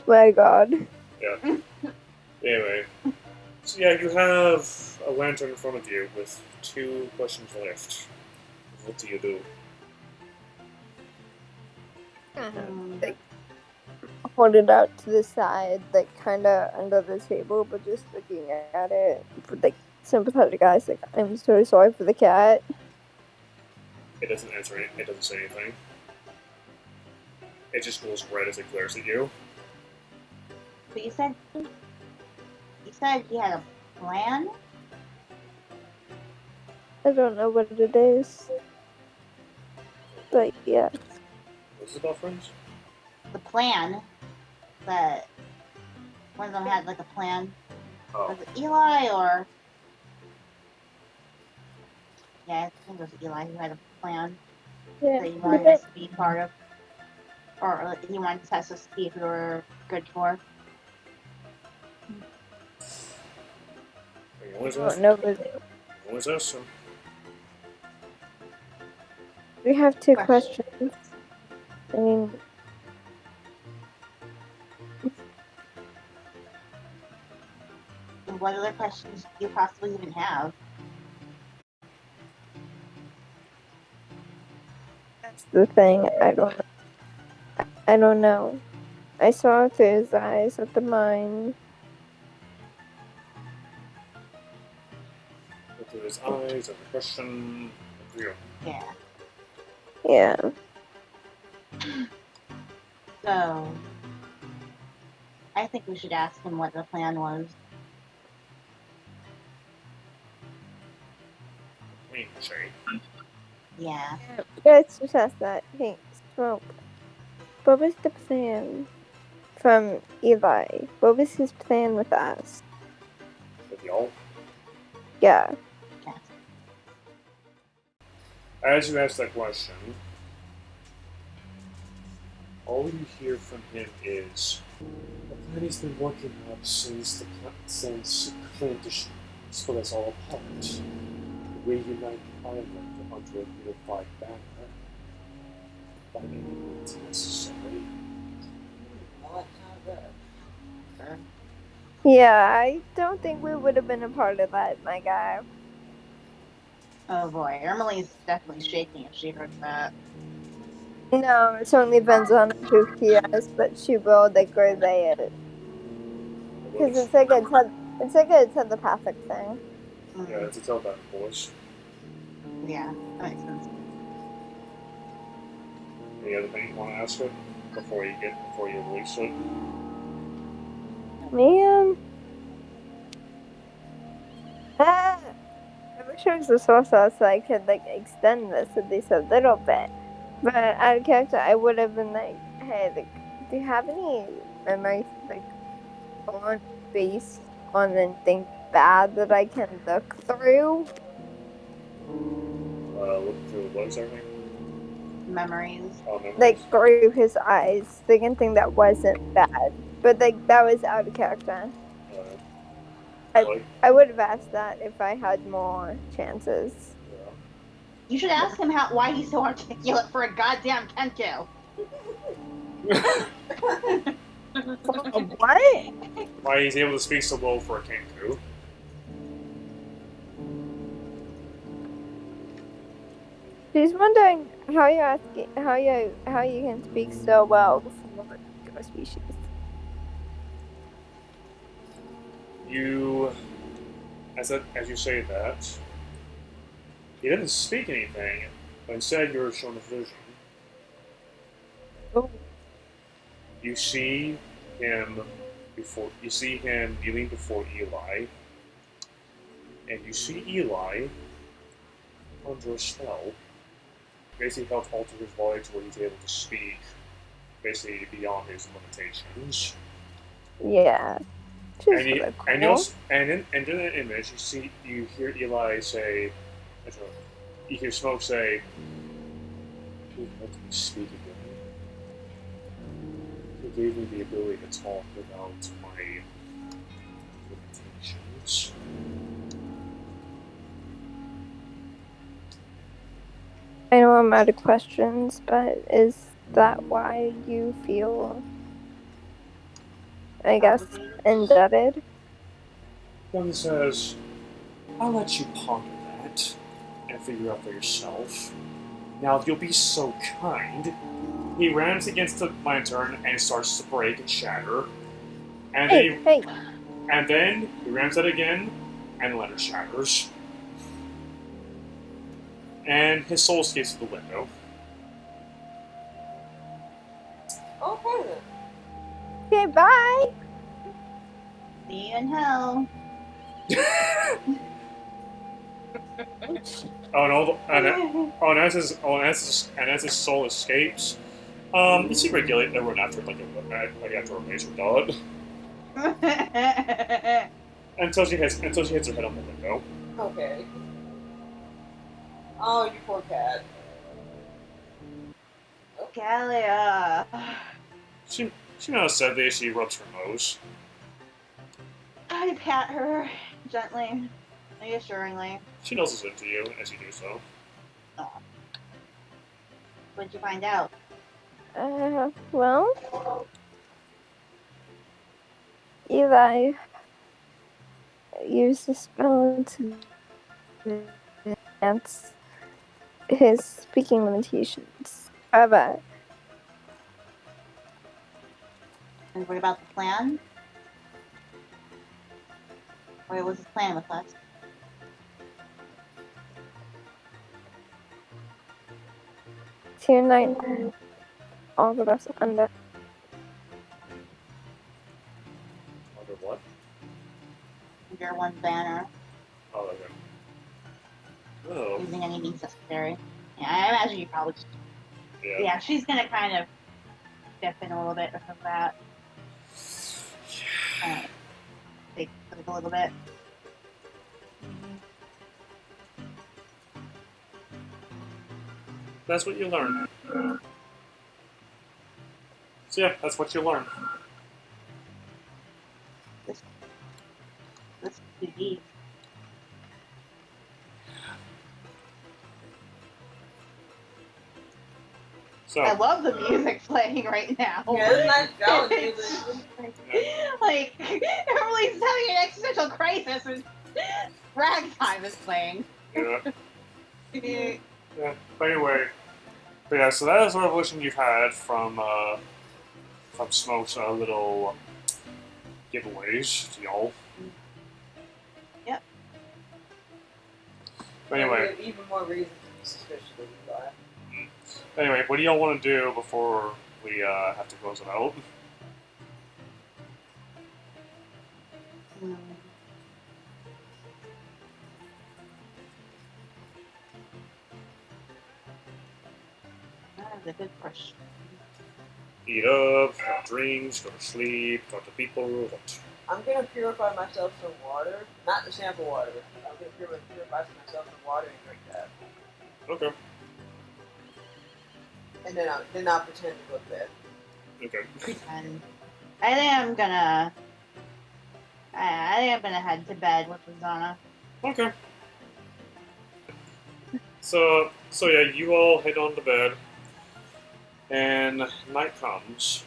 My god. Yeah. Anyway. So yeah, you have a lantern in front of you with 2 questions left. What do you do? Like, hold it out to the side, like kind of under the table, but just looking at it with like sympathetic eyes. Like, I'm so sorry for the cat. It doesn't answer it. It doesn't say anything. It just goes red as it glares at you. But you said he had a plan? I don't know what it is, but yeah. What's this about, friends? The plan that one of them had like a plan. Oh. Was it Eli or? Yeah, I think it was Eli who had a plan Yeah. that he wanted us to be part of, or like, he wanted to test us to see if we were good for. What is I this? don't know what What is this? we have 2 questions. I mean, And what other questions do you possibly even have? that's the thing. I don't know. I saw it through his eyes with the mine. Look through his eyes, every question. Real. Yeah. Yeah. So, I think we should ask him what the plan was. Clean shade. Yeah. Let's just ask that. Hey, Smoke. What was the plan from Eli? What was his plan with us? With y'all. Yeah. As you ask that question, all you hear from him is the plan he's been working up since Plantish split us all apart. Reunite the island under a unified banner. By any means necessary. Yeah, I don't think we would have been a part of that, my guy. Oh boy, Emily's definitely shaking if she heard that. No, it certainly depends on who she is, but she will agree it. Because it's like a telepathic thing. Yeah, it's a telepathic voice. Yeah, that makes sense. Any other thing you want to ask it before you release it? Man. I wish there was a source so I could extend this at least a little bit. But out of character, I would have been like, hey, do you have any memories on based on anything bad that I can look through? Look through what exactly? Memories. Oh, memories. Like through his eyes, anything that wasn't bad, but that was out of character. I would have asked that if I had more chances. Yeah. You should ask him why he's so articulate for a goddamn Kenku. What? Why he's able to speak so well for a Kenku. She's wondering how you can speak so well for your species. You, as you say that, he didn't speak anything, but instead you're shown a vision. Oh. You see him kneeling before Eli, and you see Eli under a spell. Basically helped alter his body to where he's able to speak, basically beyond his limitations. Yeah. And in the image, you hear Eli say, you hear Smoke say, "He helped me speak again. He gave me the ability to talk without my limitations." I know I'm out of questions, but is that why you feel, I guess, indebted? Then says, I'll let you ponder that and figure out for yourself. Now, if you'll be so kind. He rams against the lantern and starts to break and shatter. And then, Hey, and then he rams it again, and the lantern shatters. And his soul escapes through the window. Okay then. okay, bye. See you in hell. And as his soul escapes, you see regulate everyone after after a laser dot. Until she hits her head on the window. Okay. Oh, you poor cat. Galia. She not sadly she rubs her nose. I pat her gently, reassuringly. She nuzzles into you as you do so. Oh. What'd you find out? Well, Eli used a spell to enhance his speaking limitations. However, And what about the plan? What was his plan with us? tonight, all of us under. Under what? Under one banner, Oh, okay. Oh. using any means necessary. Yeah, I imagine you probably just... Yeah. Yeah, she's gonna kind of step in a little bit with that. Take a little bit. That's what you learn. So yeah, that's what you learn. This is too deep. So I love the music playing right now. Yeah, it's nice going music. Like, everybody's having an existential crisis and ragtime is playing. yeah. Yeah. But anyway. But yeah, so that is the revolution you've had from Smoke's little giveaways to y'all. Yep. But anyway. We have even more reason to be suspicious of Eli. Anyway, what do y'all want to do before we have to close it out? That is a good question. Eat up, have dreams, go to sleep, talk to people, what? I'm gonna purify myself some water, not the sample water. I'm gonna purify myself some water and drink that, Okay. and then I'll pretend to go to bed. Okay. And I think I'm gonna head to bed with Rosanna. Okay. So yeah, you all head on to bed, and night comes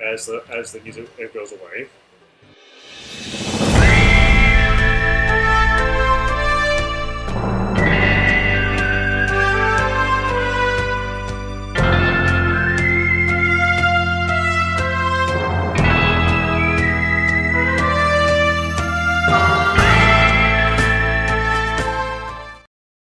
as the music goes away.